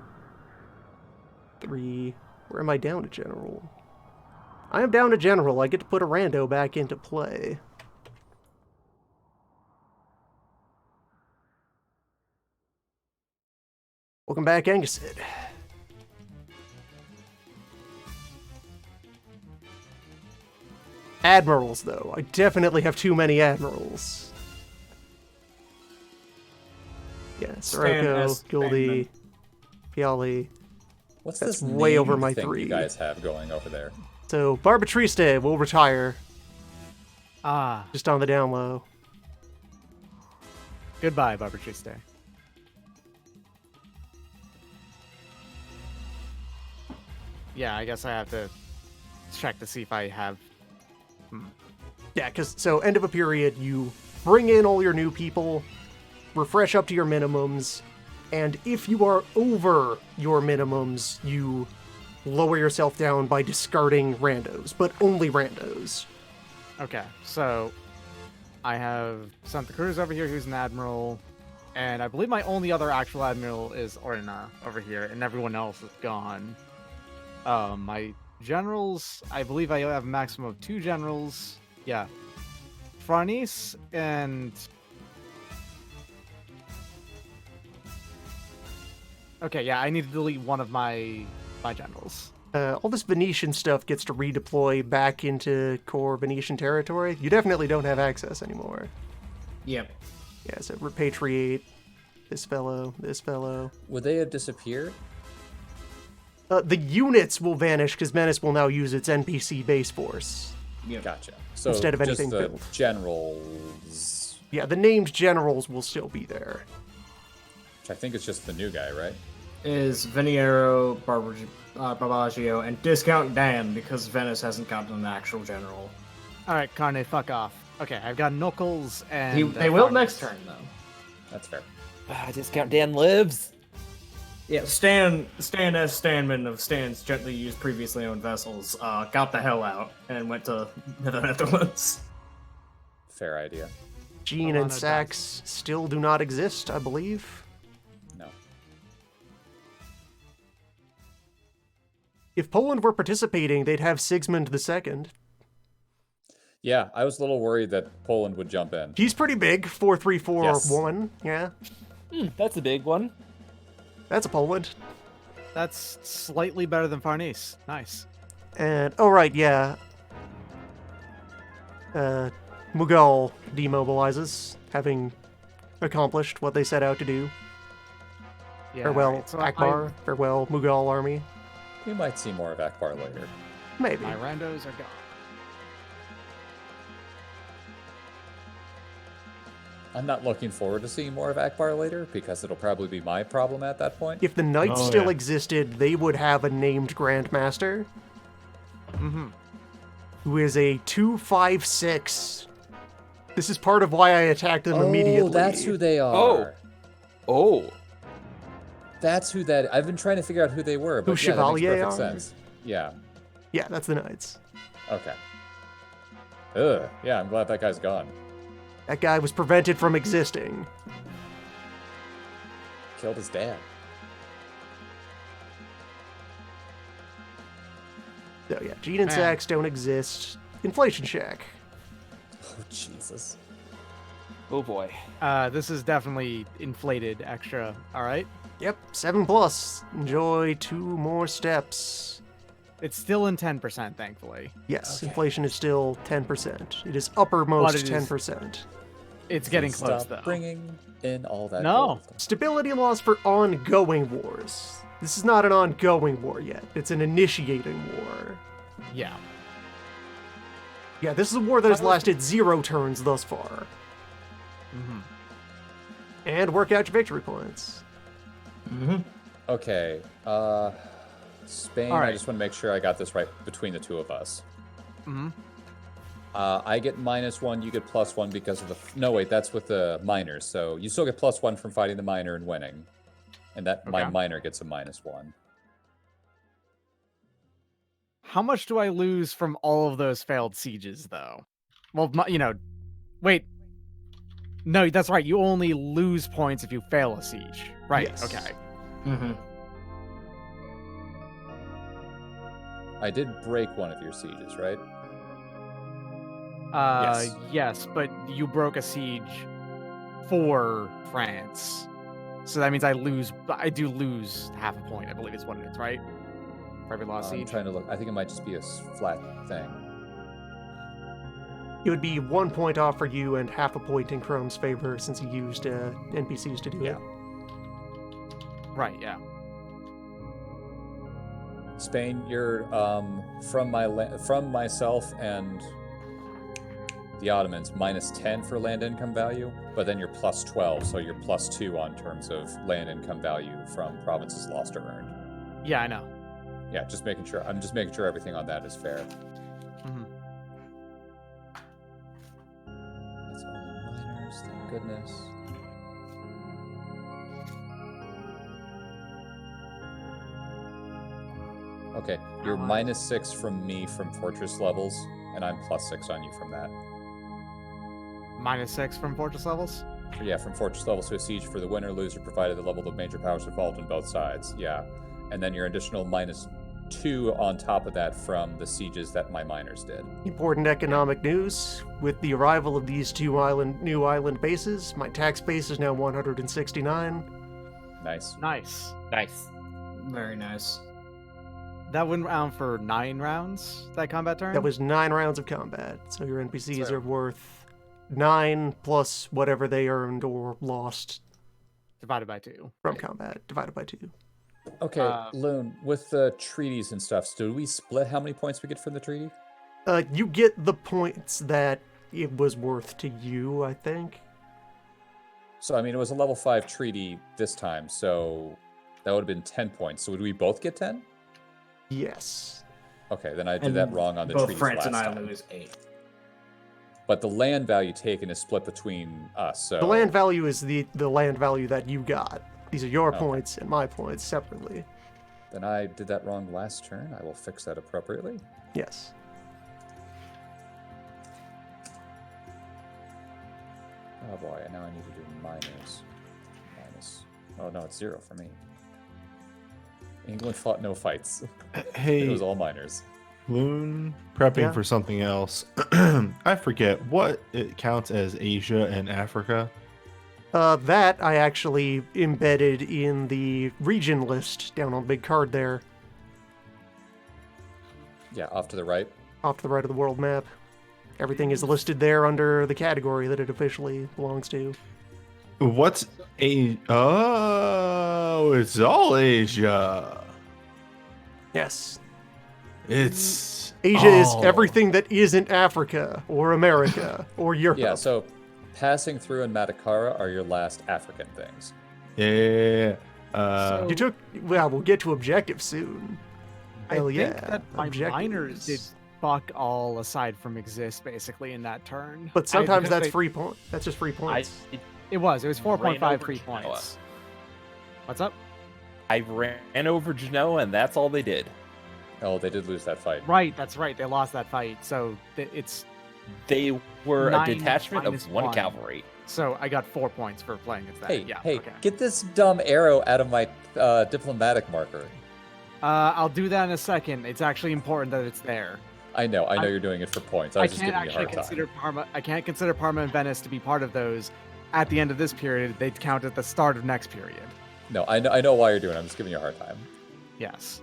3. Where am I down to general? I am down to general. I get to put a rando back into play. Welcome back, Angusid. Admirals, though. I definitely have too many admirals. Yeah, Sirocco,
S.
Gildy, Piali.
What's
That's
this
way over
name
my
thing
3.
you guys have going over there?
So, Barbatriste will retire,
Ah,
just on the down low.
goodbye, Barbara Triste. Yeah, I guess I have to check to see if I have.
Yeah, because, so, end of a period, you bring in all your new people, refresh up to your minimums, and if you are over your minimums, you lower yourself down by discarding randos, but only randos.
Okay, so I have Santa Cruz over here, who's an admiral, and I believe my only other actual admiral is Orna over here, and everyone else is gone. My generals, I believe I have a maximum of 2 generals. Yeah, Farnese and. Okay, yeah, I need to delete one of my generals.
All this Venetian stuff gets to redeploy back into core Venetian territory. You definitely don't have access anymore.
Yep.
Yeah, so repatriate this fellow, this fellow.
Would they have disappeared?
The units will vanish because Menace will now use its NPC base force.
Yep.
Gotcha. So
Instead of
just
anything
the
built.
generals,
Yeah, the named generals will still be there.
which I think it's just the new guy, right?
Is Veniero, Barbaggio, and Discount Dan because Venice hasn't gotten an actual general.
All right, Carne, fuck off. Okay, I've got Knuckles and.
They will
Farnese.
next turn though.
That's fair.
Discount Dan lives.
Yeah, Stan S. Stanman of Stan's gently used previously owned vessels got the hell out and went to the Netherlands.
Fair idea.
Gene and Sax still do not exist, I believe.
No.
If Poland were participating, they'd have Sigismund II.
Yeah, I was a little worried that Poland would jump in.
He's pretty big, 434-1.
Yes.
Yeah,
That's a big one.
that's a Poland.
That's slightly better than Farnese. Nice.
And, oh right, yeah. Mughal demobilizes, having accomplished what they set out to do.
Yeah.
Farewell,
right, so
Akbar. Farewell, Mughal army.
We might see more of Akbar later.
Maybe.
My randos are gone.
I'm not looking forward to seeing more of Akbar later because it'll probably be my problem at that point.
If the Knights
Oh,
still
yeah.
existed, they would have a named Grandmaster,
Mm-hmm.
who is a 256. This is part of why I attacked them immediately.
Oh, that's who they are.
Oh.
That's who that. I've been trying to figure out who they were, but
Who
yeah, that makes
Chevalier
perfect
are?
sense. Yeah.
Yeah, that's the Knights.
Okay. Ugh. Yeah, I'm glad that guy's gone.
That guy was prevented from existing.
Killed his dad.
So yeah, Gene and
Man.
Sax don't exist. Inflation check.
Oh Jesus.
Oh boy.
This is definitely inflated extra. All right.
Yep, 7+. Enjoy 2 more steps.
It's still in 10%, thankfully.
Yes,
Okay.
inflation is still 10%. It is uppermost
But it is-
10%.
It's getting close,
Stop
though.
bringing in all that.
No.
gold.
Stability loss for ongoing wars. This is not an ongoing war yet. It's an initiating war.
Yeah.
Yeah, this is a war that has lasted 0 turns thus far.
Mm-hmm.
And work out your victory points.
Okay. Spain.
All
I
right.
just want to make sure I got this right between the two of us.
Mm-hmm.
I get -1, you get +1 because of the... No, wait, that's with the miners. So you still get +1 from fighting the miner and winning. And that my
Okay.
miner gets a -1.
How much do I lose from all of those failed sieges, though? Well, wait. No, that's right. You only lose points if you fail a siege. Right.
Yes.
Okay.
Mm-hmm.
I did break one of your sieges, right?
Yes.
Yes, but you broke a siege for France, so that means I do lose half a point. I believe is what it is, right? For every lost
I'm
siege.
trying to look. I think it might just be a flat thing.
It would be 1 point off for you and half a point in Chrome's favor since he used NPCs to do
Yeah.
it.
Right. Yeah.
Spain, you're from myself and the Ottomans -10 for land income value, but then you're +12, so you're +2 on terms of land income value from provinces lost or earned.
Yeah, I know.
Yeah, just making sure. I'm just making sure everything on that is fair.
Mhm.
That's only miners, thank goodness. Okay, you're -6 from me from fortress levels, and I'm +6 on you from that.
-6 from fortress levels.
Yeah, from fortress levels to a siege for the winner loser, provided the level of major powers involved on both sides. Yeah, and then your additional -2 on top of that from the sieges that my miners did.
Important economic news. With the arrival of these two new island bases, my tax base is now 169.
Nice.
Nice.
Nice.
Very nice.
That went round for 9 rounds. That combat turn.
That was 9 rounds of combat, so your NPCs
So-
are worth 9 plus whatever they earned or lost
divided by 2.
from combat, divided by 2.
Okay, Loon, with the treaties and stuff, so do we split how many points we get from the treaty?
You get the points that it was worth to you, I think.
So, I mean, it was a level 5 treaty this time, so that would have been 10 points. So would we both get 10?
Yes.
Okay, then I did that wrong on the
both
treaties
France
last
and I
time.
lose 8.
But the land value taken is split between us, so...
The land value is the land value that you got. These are your
Okay.
points and my points separately.
Then I did that wrong last turn. I will fix that appropriately.
Yes.
Oh boy, and now I need to do minus. Oh no, it's 0 for me. England fought no fights.
Hey,
It was all miners.
Loon, prepping
Yeah.
for something else. I forget what it counts as Asia and Africa.
That I actually embedded in the region list down on the big card there,
Yeah, off to the right.
off to the right of the world map. Everything is listed there under the category that it officially belongs to.
What's a? Oh, it's all Asia.
Yes.
It's
Asia is
all-
everything that isn't Africa or America or Europe.
Yeah, so passing through and Matakara are your last African things.
Yeah.
You took. Well, we'll get to objectives soon. Hell
I
yeah.
think that my miners did
Objectives.
fuck all aside from exist basically in that turn.
But sometimes
because
that's
they-
free point. That's just free points.
It was 4.5
ran
free
over Genoa.
points. What's up?
I ran over Genoa, and that's all they did.
Oh, they did lose that fight.
Right, that's right. They lost that fight, so it's
They were
9
a detachment
minus
of 1
1.
cavalry.
so I got 4 points for playing against that.
Hey,
yeah,
hey,
okay.
get this dumb arrow out of my diplomatic marker.
I'll do that in a second. It's actually important that it's there.
I know you're doing it for points. I
I
was just
can't
giving you a
actually
hard time.
consider Parma. I can't consider Parma and Venice to be part of those. At the end of this period, they'd count at the start of next period.
No, I know why you're doing it. I'm just giving you a hard time.
Yes.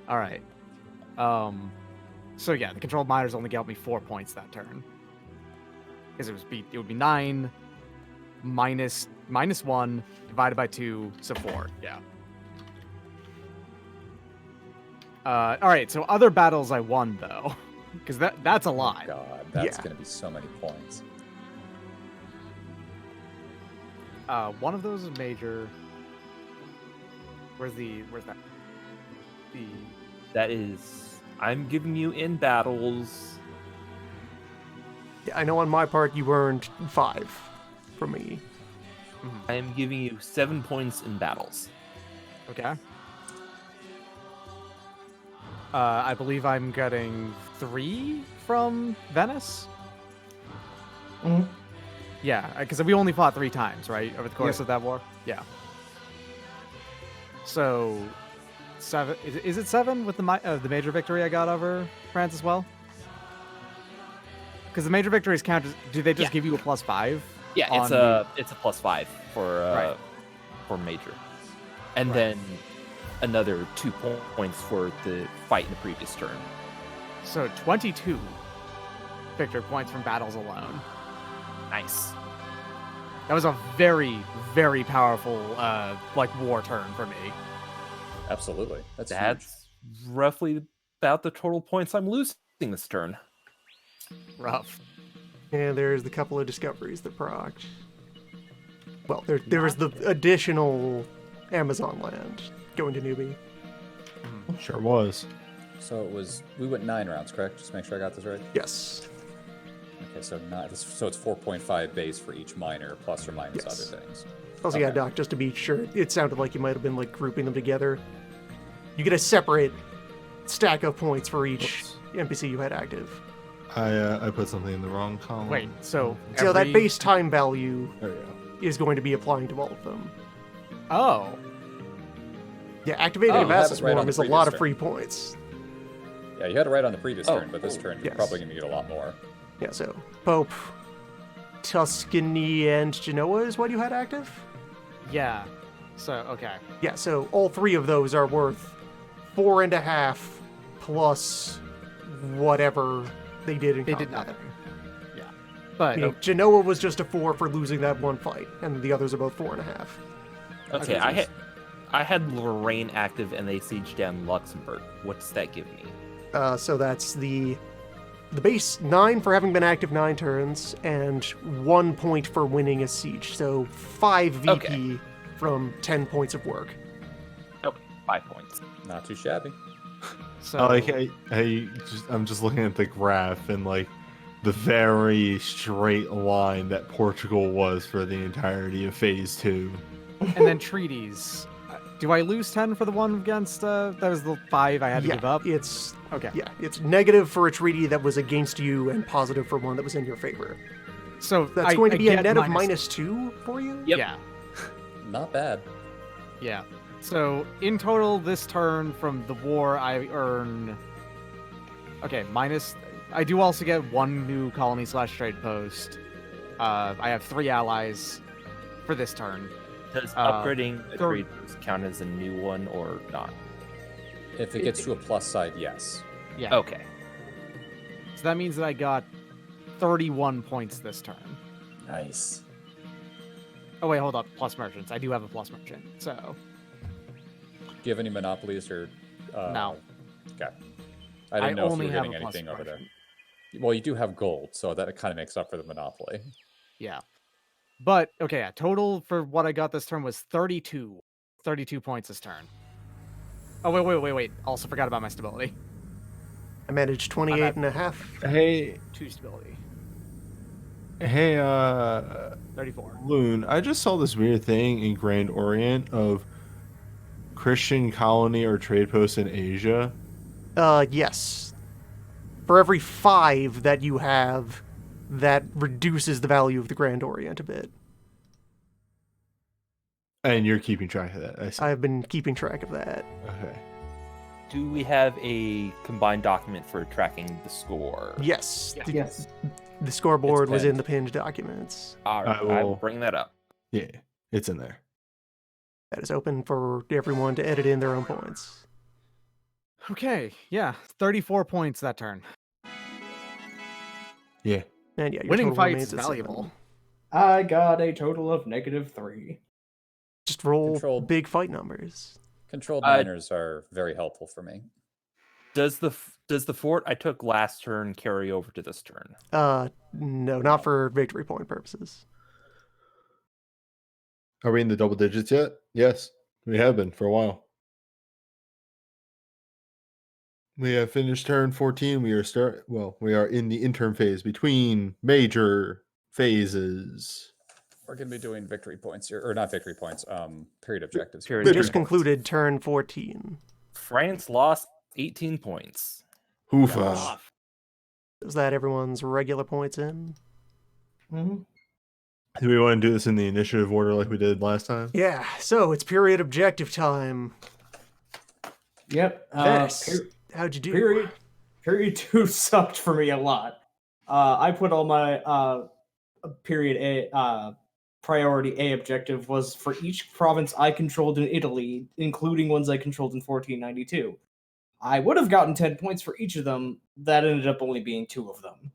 All right. So yeah, the controlled miners only got me 4 points that turn. Because it would be 9 minus 1 divided by 2, so 4. Yeah. All right. So other battles I won though, because that's a lot.
God, that's
Yeah.
gonna be so many points.
One of those is major. Where's that?
That is I'm giving you in battles.
Yeah, I know on my part you earned 5 from me.
I am giving you 7 points in battles.
Okay. I believe I'm getting 3 from Venice.
Mhm.
Yeah, because we only fought 3 times, right, over the course
Yeah.
of that war. Yeah. So, 7. Is it 7 with the major victory I got over France as well? Because the major victories count. Do they just
Yeah.
give you a +5?
Yeah,
on
it's a +5 for
Right.
for major, and
Right.
then another 2 points for the fight in the previous turn.
So 22 victory points from battles alone.
Nice.
That was a very, very powerful war turn for me.
Absolutely. That's huge.
That's roughly about the total points I'm losing this turn.
Rough.
And there's the couple of discoveries that procced. Well, there was the additional Amazon land going to newbie.
Sure was.
So we went 9 rounds, correct? Just make sure I got this right.
Yes.
Okay, so it's 4.5 base for each miner, plus or minus
Yes.
other things.
Also, yeah,
Okay.
Doc, just to be sure, it sounded like you might have been like grouping them together. You get a separate stack of points for each NPC you had active.
I put something in the wrong column.
Wait, so
So that
every-
base time value
There you go.
is going to be applying to all of them.
Oh,
Yeah, activating
Oh,
a
you have
Vassal
it right on
Swarm
the
is a
previous
lot of
turn.
free points.
Yeah, you had it right on the previous
Oh,
turn, but this turn you're
yes.
probably going to get a lot more.
Yeah, so Pope, Tuscany, and Genoa is what you had active?
yeah. So okay.
Yeah, so all 3 of those are worth 4.5 plus whatever they did in
They did
combat.
nothing. Yeah, but
You know, Genoa was just a 4 for losing that one fight, and the others are both 4.5.
Okay,
Okay,
I had Lorraine active and they sieged down Luxembourg. What does that give me?
So that's the base 9 for having been active 9 turns, and 1 point for winning a siege. So 5 VP
Okay.
from 10 points of work.
Okay, 5 points.
Not too shabby.
so
I'm just looking at the graph and like the very straight line that Portugal was for the entirety of phase 2.
and then treaties. Do I lose 10 for the one against? That was the 5 I had to
Yeah,
give up.
it's
Okay.
yeah, it's negative for a treaty that was against you, and positive for one that was in your favor.
So
That's
I-
going to
I
be a
get
net of -2 for you.
Yep.
Yeah.
Not bad.
Yeah. So in total, this turn from the war, I earn. Okay, minus. I do also get 1 new colony/trade post. I have 3 allies for this turn.
Does upgrading a
third-
trade post count as a new one or not?
If it gets to a plus side, yes.
Yeah.
Okay.
So that means that I got 31 points this turn.
Nice.
Oh wait, hold up. Plus merchants. I do have a plus merchant. So
Do you have any monopolies or?
No.
Okay. I didn't know if you
only
were
have
getting
a plus
anything over there.
merchant.
Well, you do have gold, so that kind of makes up for the monopoly.
Yeah. But okay, yeah, total for what I got this turn was 32. 32 points this turn. Oh wait. Also forgot about my stability.
I managed 28.5.
Hey,
2 stability.
hey,
34.
Loon, I just saw this weird thing in Grand Orient of Christian colony or trade post in Asia.
Yes. For every 5 that you have, that reduces the value of the Grand Orient a bit.
And you're keeping track of that. I see.
I've been keeping track of that.
Okay.
Do we have a combined document for tracking the score?
Yes.
Yeah.
Yes.
The scoreboard
It's
was in
pinned.
the pinned documents.
All right,
I
I will
will-
bring that up.
Yeah, it's in there.
That is open for everyone to edit in their own points.
Okay, yeah, 34 points that turn.
Yeah.
And yeah, your
Winning
total
fights
remains at
valuable.
7.
I got a total of -3.
Just roll
Controlled.
big fight numbers.
Controlled
Uh,
miners are very helpful for me.
Does the fort I took last turn carry over to this turn?
No, not for victory point purposes.
Are we in the double digits yet? Yes, we have been for a while. We have finished turn 14. We are in the interim phase between major phases.
We're going to be doing victory points here, or not victory points, period objectives.
Period
We
Victory
just
objectives.
points.
concluded turn 14.
France lost 18 points.
Hoofa.
Is that everyone's regular points in?
Mm-hmm.
Do we want to do this in the initiative order like we did last time?
Yeah, so it's period objective time.
Yep.
Vess, how'd you do?
Period 2 sucked for me a lot. I put all my period A priority A objective was for each province I controlled in Italy, including ones I controlled in 1492. I would have gotten 10 points for each of them. That ended up only being 2 of them.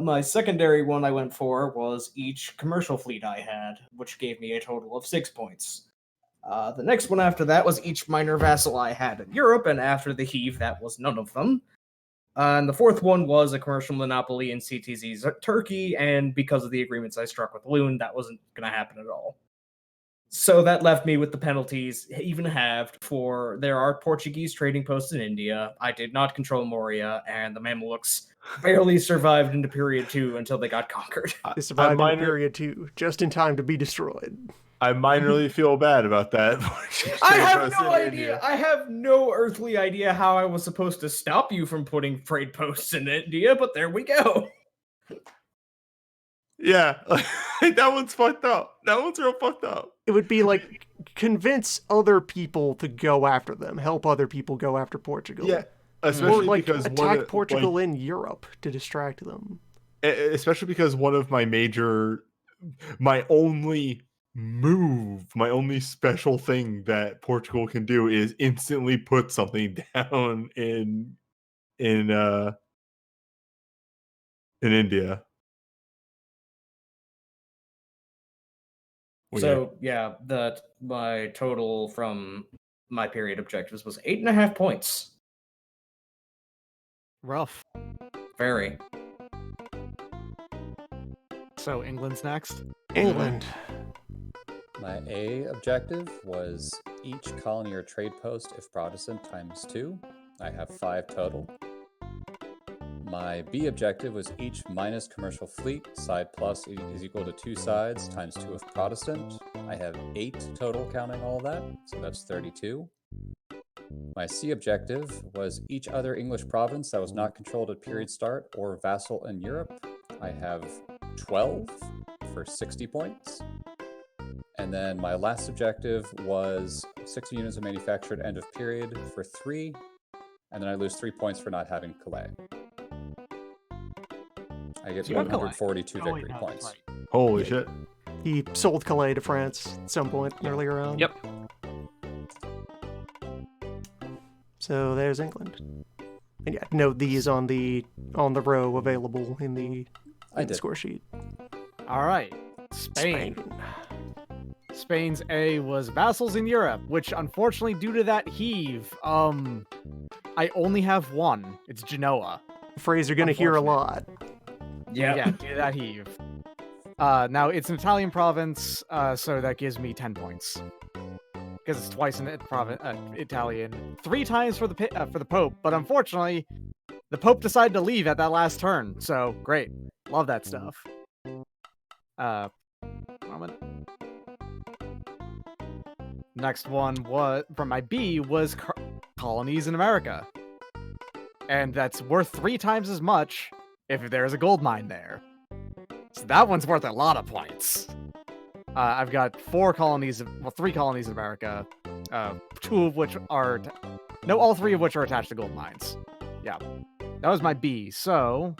My secondary one I went for was each commercial fleet I had, which gave me a total of 6 points. The next one after that was each minor vassal I had in Europe, and after the heave, that was none of them. And the fourth one was a commercial monopoly in CTZ's Turkey, and because of the agreements I struck with Loon, that wasn't going to happen at all. So that left me with the penalties, even halved, for there are Portuguese trading posts in India, I did not control Moria, and the Mamelukes barely survived into period 2 until they got conquered.
They survived in period 2, just in time to be destroyed.
I minorly feel bad about that.
I have no idea. I have no earthly idea how I was supposed to stop you from putting trade posts in India, but there we go.
Yeah, that one's fucked up. That one's real fucked up.
It would be like convince other people to go after them, help other people go after Portugal.
Yeah,
or
especially
like
because
attack Portugal in Europe to distract them.
Especially because one of my only move, my only special thing that Portugal can do is instantly put something down in India.
So yeah, my total from my period objectives was 8.5 points.
Rough.
Very.
So England's next.
England.
My A objective was each colony or trade post, if Protestant, times 2. I have 5 total. My B objective was each minus commercial fleet, side plus is equal to 2 sides, times 2 if Protestant. I have 8 total counting all that, so that's 32. My C objective was each other English province that was not controlled at period start or vassal in Europe. I have 12 for 60 points. And then my last objective was 60 units of manufactured end of period for 3. And then I lose 3 points for not having Calais. I get 142 victory points.
Right.
Holy shit.
He sold Calais to France at some point earlier on.
Yep.
So there's England. And yeah, note these on the row available in the score sheet.
All right. Spain. Spain's A was vassals in Europe, which unfortunately, due to that heave, I only have one. It's Genoa.
A phrase you're gonna hear a lot.
Yeah.
Due to that heave. Now it's an Italian province, so that gives me 10 points because it's twice in Italian, 3 times for the Pope. But unfortunately, the Pope decided to leave at that last turn. So great, love that stuff. Moment. Next one was from my B was colonies in America, and that's worth 3 times as much if there's a gold mine there. So that one's worth a lot of points. I've got 3 colonies in America, 2 of which are all 3 of which are attached to gold mines. Yeah, that was my B. So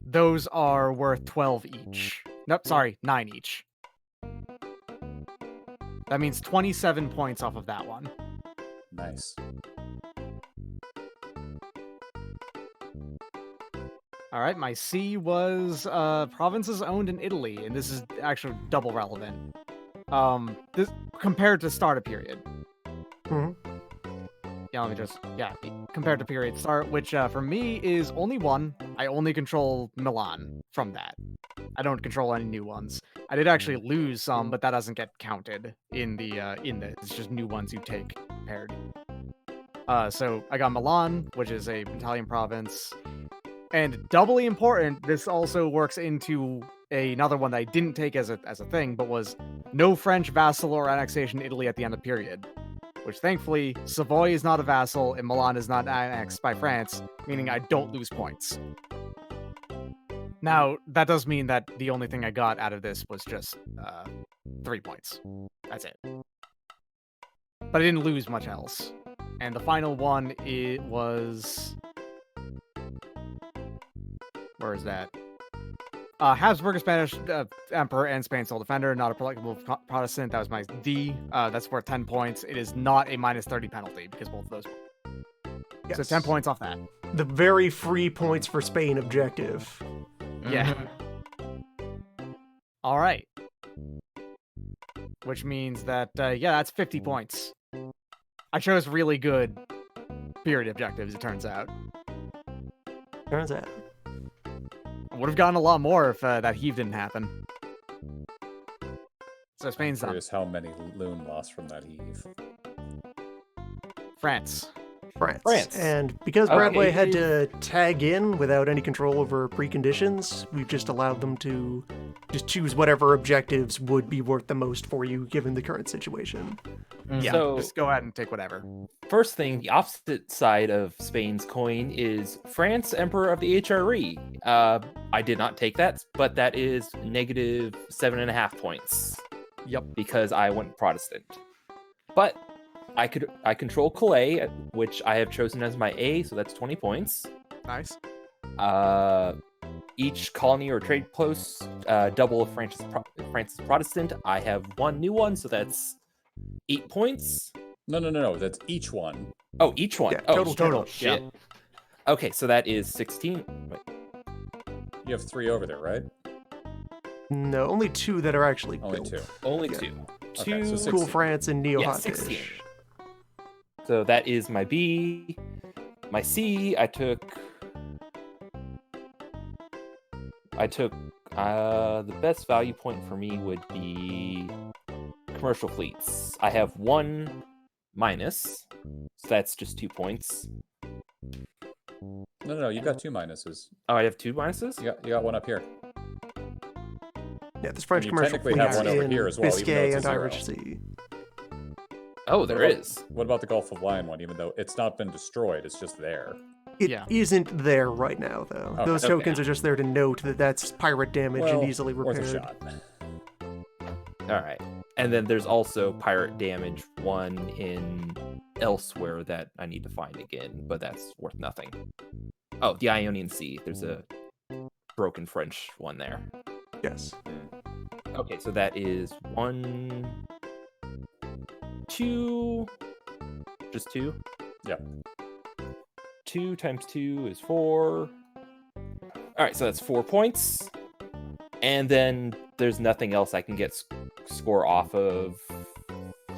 those are worth 12 each. Nope, sorry, 9 each. That means 27 points off of that one.
Nice.
All right, my C was provinces owned in Italy, and this is actually double relevant. This compared to start a period.
Mm-hmm.
Yeah, let me just compared to period start, which for me is only 1. I only control Milan from that. I don't control any new ones. I did actually lose some, but that doesn't get counted in the it's just new ones you take compared. So I got Milan, which is a Italian province. And doubly important, this also works into another one that I didn't take as a thing, but was no French vassal or annexation Italy at the end of the period. Which thankfully, Savoy is not a vassal and Milan is not annexed by France, meaning I don't lose points. Now, that does mean that the only thing I got out of this was just 3 points. That's it. But I didn't lose much else. And the final one, it was... Where is that? Habsburg Spanish Emperor and Spain sole defender, not a applicable Protestant. That was my D. That's worth 10 points. It is not a minus 30 penalty because both of those. So 10 points off that.
The very free points for Spain objective.
Yeah. All right. Which means that, yeah, that's 50 points. I chose really good period objectives, it turns out.
Turns out.
Would have gotten a lot more if that heave didn't happen. So Spain's done.
Curious how many loon lost from that heave.
France.
France. And because Bradway had to tag in without any control over preconditions, we've just allowed them to just choose whatever objectives would be worth the most for you given the current situation.
Yeah,
So-
just go ahead and take whatever.
First thing, the opposite side of Spain's coin is France, Emperor of the HRE. I did not take that, but that is negative 7.5 points.
Yep.
Because I went Protestant. But I control Calais, which I have chosen as my A, so that's 20 points.
Nice.
Each colony or trade post, double of France's Protestant. I have one new one, so that's 8 points.
No. That's each one.
Oh, each one.
Yeah,
Oh,
total.
shit. Okay, so that is 16. Wait.
You have 3 over there, right?
No, only 2 that are actually
Only
built.
2.
Only
Yeah.
2.
Okay, so 16.
Cool France and Neo
Yeah,
Hot
16.
Dish.
So that is my B. My C, I took the best value point for me would be commercial fleets. I have 1 minus, so that's just 2 points.
No, you've got 2 minuses.
Oh, I have 2 minuses?
You got one up here.
Yeah, there's French
You
commercial
technically have
fleets
one over
in
here as well, even though
Biscay
it's a
and
0.
Irish Sea.
Oh, there is.
What about the Gulf of Lion one? Even though it's not been destroyed, it's just there.
It
Yeah.
not there right now, though.
Okay.
Those
Okay.
tokens are just there to note that that's pirate damage
Well,
and easily
worth a
repaired.
shot.
All right. And then there's also pirate damage 1 in elsewhere that I need to find again, but that's worth nothing. Oh, the Ionian Sea. There's a broken French one there.
Yes.
Okay, so that is 1, 2, just 2.
Yeah.
2 times 2 is 4. All right, so that's 4 points. And then there's nothing else I can get score off of.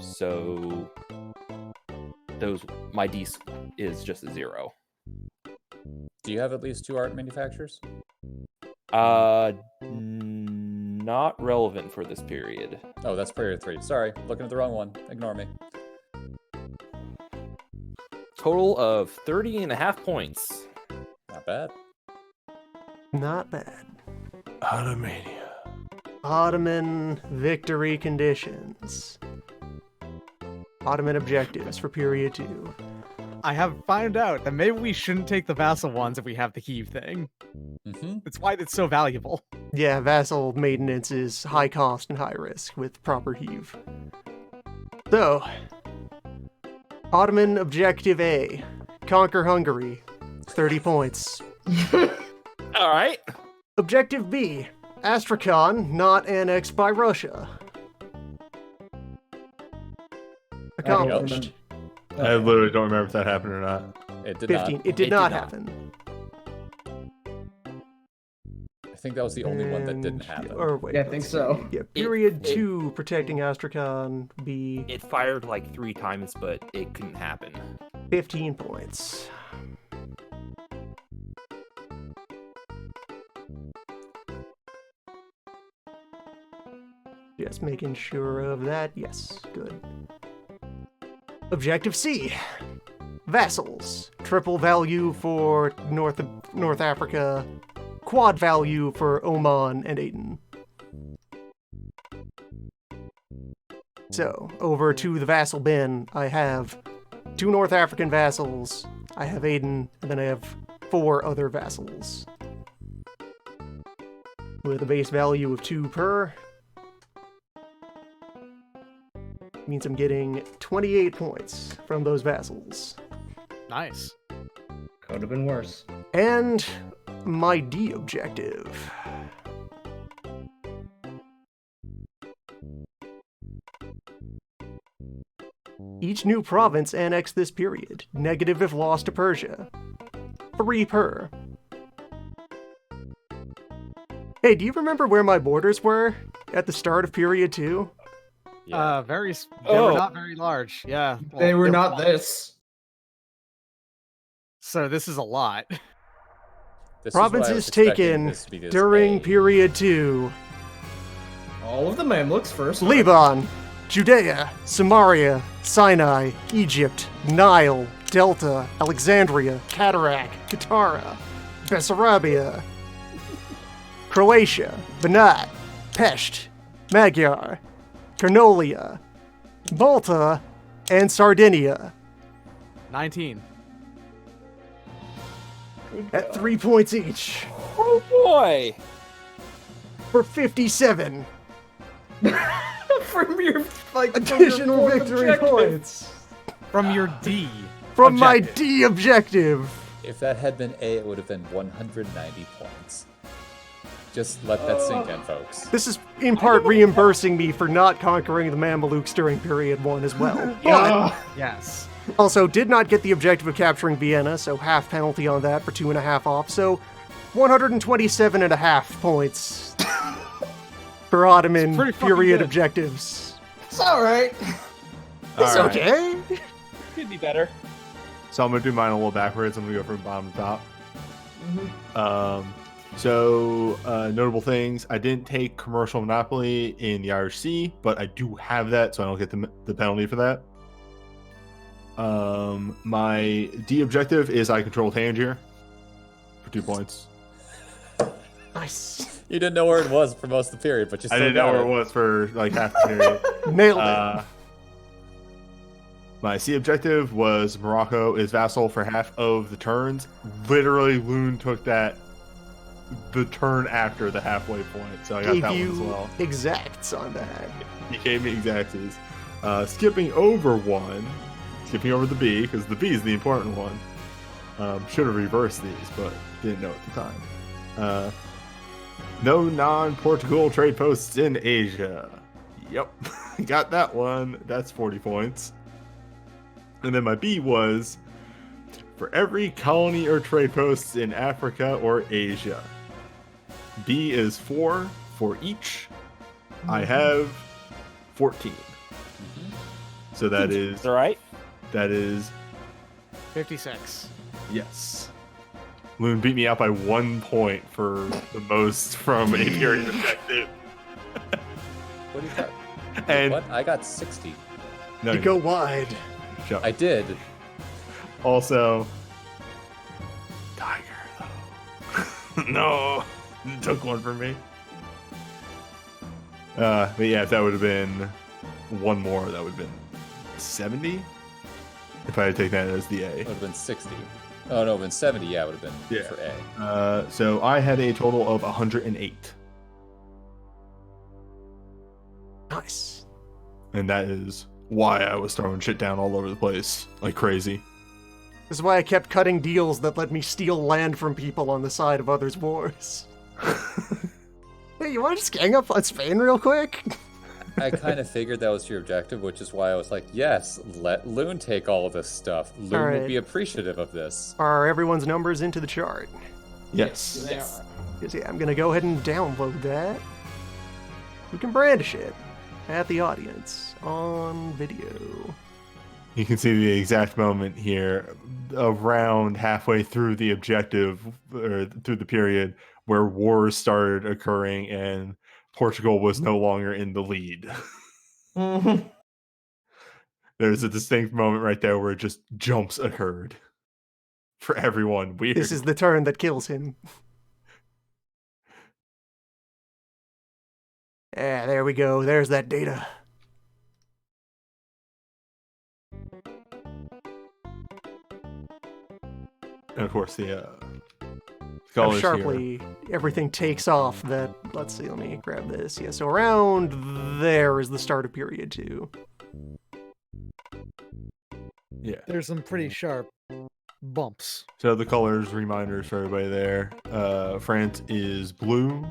So my D is just a 0.
Do you have at least 2 art manufacturers?
Not relevant for this period.
Oh, that's period 3. Sorry, looking at the wrong one. Ignore me.
Total of 30.5 points.
Not bad.
Not bad.
Automania.
Ottoman victory conditions. Ottoman objectives for period 2.
I have found out that maybe we shouldn't take the vassal ones if we have the heave thing.
Mm-hmm.
It's why it's so valuable.
Yeah, vassal maintenance is high cost and high risk with proper heave. So, Ottoman objective A, conquer Hungary, 30 points.
All right.
Objective B, Astrakhan not annexed by Russia. Accomplished.
I literally don't remember if that happened or not.
It did
15.
not.
It did
It
not
did not.
happen.
I think that was the only one that didn't
And-
happen.
Or wait,
Yeah, I think
let's
so.
see. Yeah, period
it-
2, protecting Astrakhan, B,
It fired like 3 times, but it couldn't happen.
15 points. Just making sure of that. Yes, good. Objective C. Vassals. Triple value for North Africa. Quad value for Oman and Aden. So, over to the vassal bin, I have 2 North African vassals, I have Aden, and then I have 4 other vassals. With a base value of 2 per. Means I'm getting 28 points from those vassals.
Nice.
Could have been worse.
And my D objective. Each new province annexed this period. Negative if lost to Persia. 3 per. Hey, do you remember where my borders were at the start of period 2?
Yeah.
They were
Oh.
not very large. Yeah.
They were
they're
not
fine.
this.
So this is a lot.
This is what I was
Provinces
expecting
taken
this to be this
during
A.
period 2.
All of the Mamluks first.
Liban, Judea, Samaria, Sinai, Egypt, Nile, Delta, Alexandria, Cataract, Katara, Bessarabia, Croatia, Banat, Pest, Magyar, Carnolia, Malta, and Sardinia.
19.
At 3 points each
Oh boy!
for 57
From your
additional victory points
From your D.
from my
objective.
D objective.
If that had been A, it would have been 190 points. Just let that sink in, folks.
This is in part reimbursing me for not conquering the Mamelukes during period 1 as well. But
Ugh.
Yes.
also did not get the objective of capturing Vienna, so half penalty on that for 2.5 off. So 127.5 points for Ottoman
pretty fucking
period
good.
objectives.
It's alright.
It's
All right.
okay.
Could be better.
So I'm gonna do mine a little backwards. I'm gonna go from bottom to top. So notable things. I didn't take commercial monopoly in the Irish Sea, but I do have that, so I don't get the penalty for that. My D objective is I control Tangier for 2 points.
Nice.
You didn't know where it was for most of the period, but you
I
still
didn't know
got
where
it.
it was for like half the period.
Nailed it.
My C objective was Morocco is vassal for half of the turns. Literally, Loon took the turn after the halfway point, so I got
Gave
that one as
you
well.
exacts on that.
He gave me exacties. Skipping over the B, because the B is the important one. Should have reversed these, but didn't know at the time. No non-Portugal trade posts in Asia. Yep, got that one. That's 40 points. And then my B was, for every colony or trade posts in Africa or Asia. B is 4 for each. I have 14. So that is,
All right.
56.
yes. Loon beat me out by 1 point for the most from a period objective.
What do you got?
And
What? I got 60.
no,
You go wide.
shut
I did.
Also, Tiger, though. No, it took one from me. But yeah, if that would have been one more, that would have been 70. If I had taken that as the
It
A.
would have been 60. Oh, no, it would have been 70. Yeah, it would have been
Yeah.
for A.
So I had a total of 108.
Nice.
And that is why I was throwing shit down all over the place like crazy.
This is why I kept cutting deals that let me steal land from people on the side of others' wars. Hey, you want to just gang up on Spain real quick?
I kind of figured that was your objective, which is why I was like, yes, let Loon take all of this stuff. Loon will
Alright.
be appreciative of this.
Are everyone's numbers into the chart?
Yes.
They are.
Yes, yeah, I'm gonna go ahead and download that. We can brandish it at the audience on video.
You can see the exact moment here, around halfway through the objective, or through the period, where wars started occurring and Portugal was no longer in the lead.
Mhm.
There's a distinct moment right there where just jumps occurred for everyone. Weird.
This is the turn that kills him. Yeah, there we go. There's that data.
And of course, the
How
colors
sharply everything takes off. That, let's see, let me grab this. Yeah, so around there is the start of period 2.
here. Yeah.
There's some pretty sharp bumps.
So the colors, reminders for everybody there. France is blue.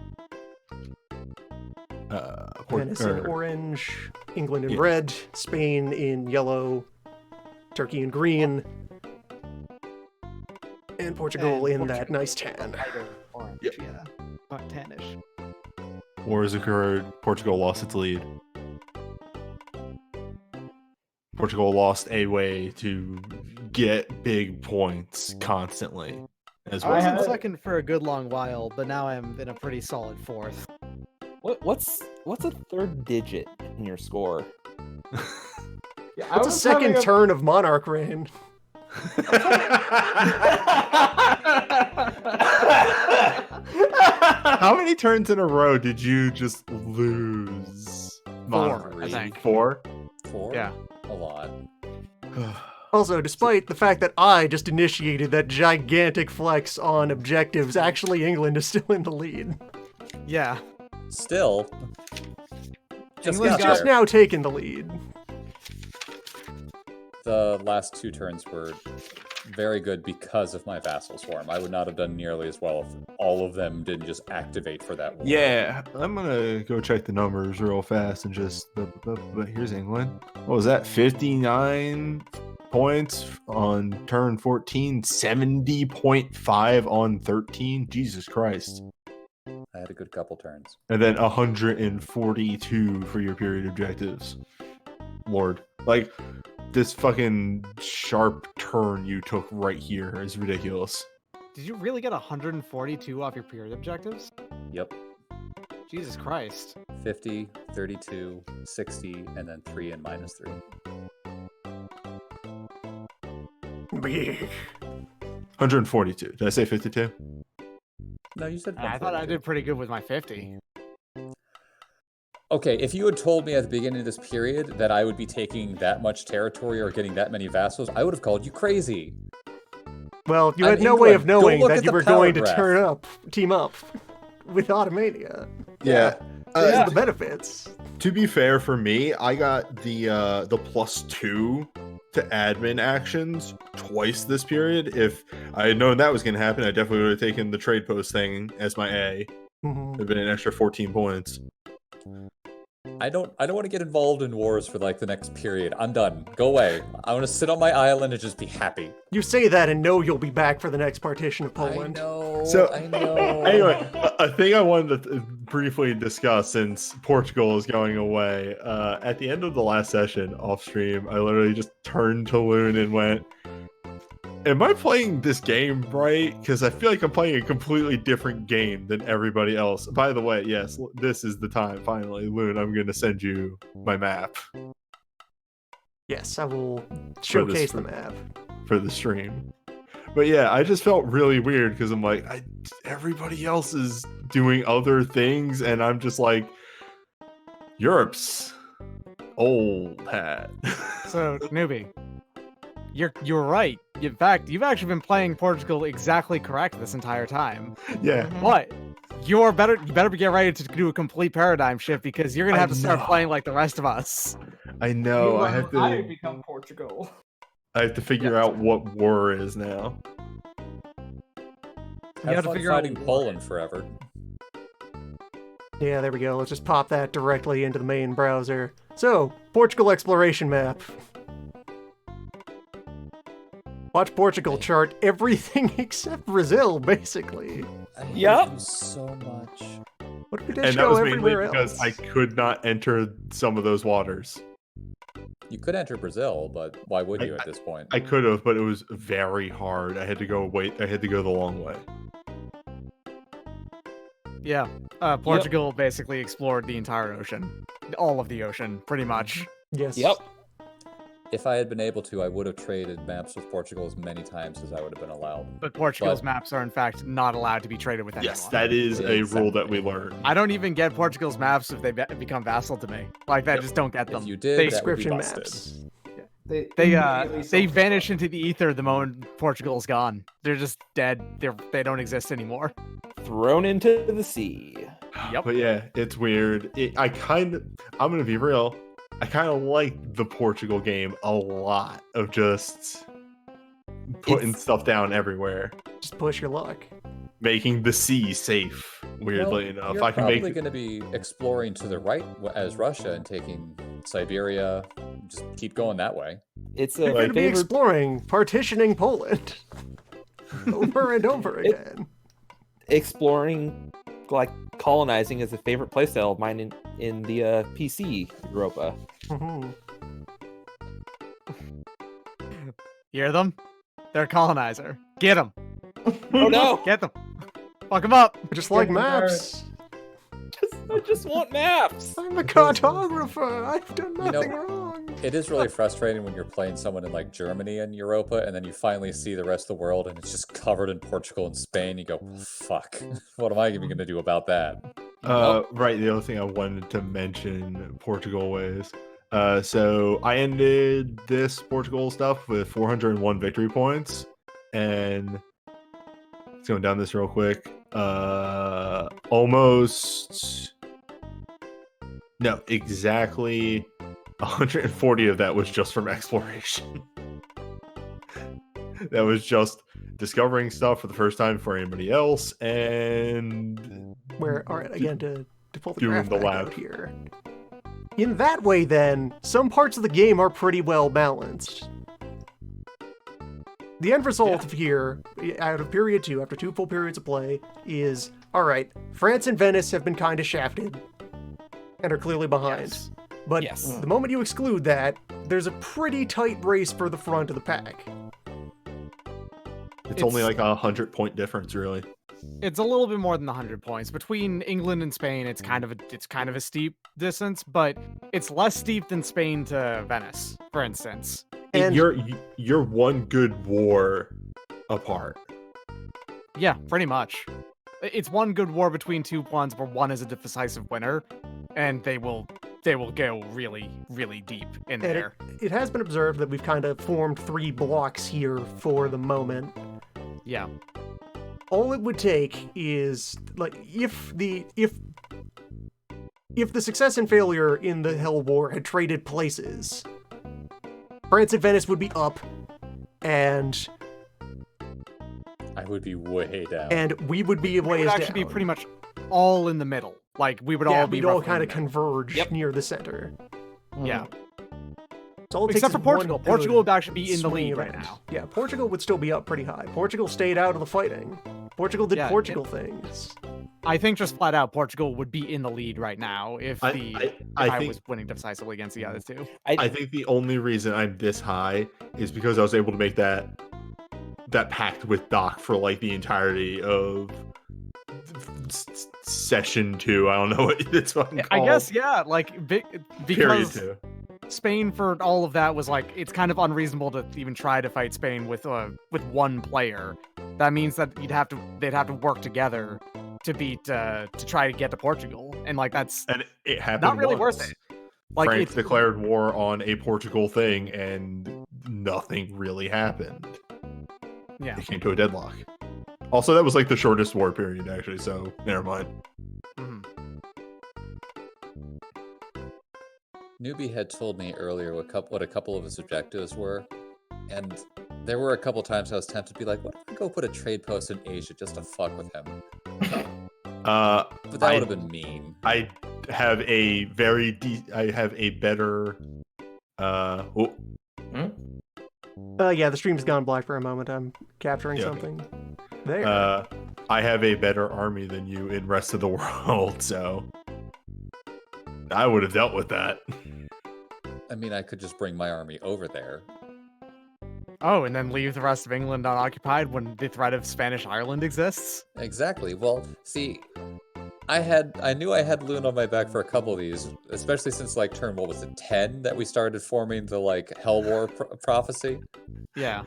Venice in orange, England in red, Spain in yellow, Turkey in green, and Portugal in that nice tan.
Lighter orange,
Yep.
yeah. Not tannish.
Wars occurred. Portugal lost its lead. Portugal lost a way to get big points constantly. As
I
well.
was in
had-
second for a good long while, but now I'm in a pretty solid fourth.
What's a third digit in your score?
Yeah, I
What's a
was
second
having
turn of monarch reign?
How many turns in a row did you just lose?
Four,
Monarch?
I think.
4?
4?
Yeah.
A lot.
Also, despite the fact that I just initiated that gigantic flex on objectives, actually England is still in the lead.
Yeah.
Still. Just
England
got
Just
there.
now taking the lead.
The last 2 turns were very good because of my vassal swarm. I would not have done nearly as well if all of them didn't just activate for that war.
Yeah, I'm gonna go check the numbers real fast and just. But here's England. What was that? 59 points on turn 14, 70.5 on 13. Jesus Christ.
I had a good couple turns.
And then 142 for your period objectives. Lord. Like, this fucking sharp turn you took right here is ridiculous.
Did you really get 142 off your period objectives?
Yep.
Jesus Christ.
50, 32, 60, and then 3 and -3.
Big.
142. Did I say 52?
No, you said
I thought I
142.
did pretty good with my 50.
Okay, if you had told me at the beginning of this period that I would be taking that much territory or getting that many vassals, I would have called you crazy.
Well, you
I'm
had no way of
England. Go
knowing
look
that
at
you
the
were going to
power
team up with Automania.
Yeah.
These are the benefits.
To be fair for me, I got the +2 to admin actions twice this period. If I had known that was going to happen, I definitely would have taken the trade post thing as my A.
Mhm.
It'd been an extra 14 points.
I don't want to get involved in wars for like the next period. I'm done. Go away. I want to sit on my island and just be happy.
You say that and know you'll be back for the next partition of Poland.
I know.
So-
I know.
Anyway, a thing I wanted to briefly discuss since Portugal is going away. At the end of the last session off stream, I literally just turned to Loon and went, am I playing this game right? Because I feel like I'm playing a completely different game than everybody else. By the way, yes, this is the time, finally. Loon, I'm going to send you my map
Yes, I will showcase the map.
for the stream. But yeah, I just felt really weird because I'm like, everybody else is doing other things, and I'm just like, Europe's old hat.
So, newbie, you're right. In fact, you've actually been playing Portugal exactly correct this entire time.
Yeah.
But you better get ready to do a complete paradigm shift because you're gonna
I
have to start
know.
playing like the rest of us.
I know. I have to.
become Portugal.
I have to figure out what war is now.
You have to
fun
figure out
fighting
what-
Poland forever.
Yeah, there we go. Let's just pop that directly into the main browser. So, Portugal exploration map. Watch Portugal chart everything except Brazil, basically.
I hate
Yep.
you so much.
What did it
And that
show
was mainly
everywhere
because
else?
I could not enter some of those waters.
You could enter Brazil, but why would you at this point?
I could have, but it was very hard. I had to go I had to go the long way.
Yeah, Portugal basically explored the entire ocean, all of the ocean, pretty much.
Yes.
Yep.
if I had been able to, I would have traded maps with Portugal as many times as I would have been allowed.
But Portugal's
But-
maps are in fact not allowed to be traded with anyone.
Yes, that is a rule that we
Exactly.
learned.
I don't even get Portugal's maps if they become vassal to me. Like, I
Yep.
just don't get them.
If you did,
They-
that would be
Description
busted.
maps.
They
immediately
they vanish
self-destruct.
into the ether the moment Portugal's gone. They're just dead. They don't exist anymore.
Thrown into the sea.
Yep.
But yeah, it's weird. I'm gonna be real. I kind of like the Portugal game a lot of just putting
It's-
stuff down everywhere,
Just push your luck.
making the sea safe. Weirdly
Well,
enough,
you're
I can
probably
make
going to be exploring to the right as Russia and taking Siberia. Just keep going that way.
It's
You're
a
going to be
favorite.
exploring, partitioning Poland over and over
It-
again.
Exploring, like colonizing, is a favorite playstyle of mine in the PC Europa.
Mhm.
Hear them? They're a colonizer. Get them.
Oh no!
Get them. Fuck them up.
Just like
Yeah, they're-
maps.
I just want maps.
I'm a cartographer. I've done
You know-
nothing wrong.
It is really frustrating when you're playing someone in like Germany and Europa, and then you finally see the rest of the world, and it's just covered in Portugal and Spain. You go, fuck. What am I even going to do about that?
Right, the other thing I wanted to mention Portugal was so I ended this Portugal stuff with 401 victory points, and it's going down this real quick. Exactly 140 of that was just from exploration. That was just discovering stuff for the first time for anybody else, and
All right, again, to pull the
Doing
graph
the
back
lab.
out here. In that way, then, some parts of the game are pretty well balanced. The end result of here, out of period 2, after 2 full periods of play, is, alright, France and Venice have been kind of shafted, and are clearly behind.
Yes.
But
Yes.
the moment you exclude that, there's a pretty tight race for the front of the pack.
it's only like 100-point difference, really.
It's a little bit more than 100 points between England and Spain. It's kind of a steep distance, but it's less steep than Spain to Venice, for instance.
And
You're one good war apart.
Yeah, pretty much. It's one good war between two ones where one is a decisive winner, and they will go really, really deep in
And
there.
it has been observed that we've kind of formed 3 blocks here for the moment.
Yeah.
All it would take is, like, if the success and failure in the Hell War had traded places, France and Venice would be up, and
I would be way down.
we would be
It
ways
would
down.
actually be pretty much all in the middle. Like, we would
Yeah,
all be
we'd all
roughly
kind
in
of
the middle.
converge
Yep.
near the center.
Yeah.
So all it takes
Except for
is one
Portugal.
good
Portugal would actually be in the
swing
lead right
event.
now.
Yeah, Portugal would still be up pretty high. Portugal stayed out of the fighting. Portugal did
Yeah,
Portugal things.
I think just flat out Portugal would be in the lead right now if
I
I
think
was winning decisively against the other two.
I think the only reason I'm this high is because I was able to make that pact with Doc for like the entirety of session 2. I don't know what it's fucking
I
called.
guess, yeah, like
Period
because
2.
Spain for all of that was like it's kind of unreasonable to even try to fight Spain with one player. That means that they'd have to work together to beat to try to get to Portugal, and like that's
And it happened.
not really
once.
worth it. Like
France
it's
declared war on a Portugal thing, and nothing really happened.
yeah.
It came to a deadlock. Also, that was like the shortest war period, actually. So never mind.
Mhm.
Newbie had told me earlier what a couple of his objectives were, and there were a couple times I was tempted to be like, what if I go put a trade post in Asia just to fuck with him? But that
I-
would have been mean.
I have a I have a better. Oh,
Yeah, the stream's gone black for a moment. I'm capturing
Yeah.
something. There.
I have a better army than you in rest of the world, so I would have dealt with that.
I mean, I could just bring my army over there.
Oh, and then leave the rest of England unoccupied when the threat of Spanish Ireland exists.
Exactly. Well, see, I knew I had Loon on my back for a couple of these, especially since like turn, what was it, 10 that we started forming the like Hell War prophecy.
Yeah.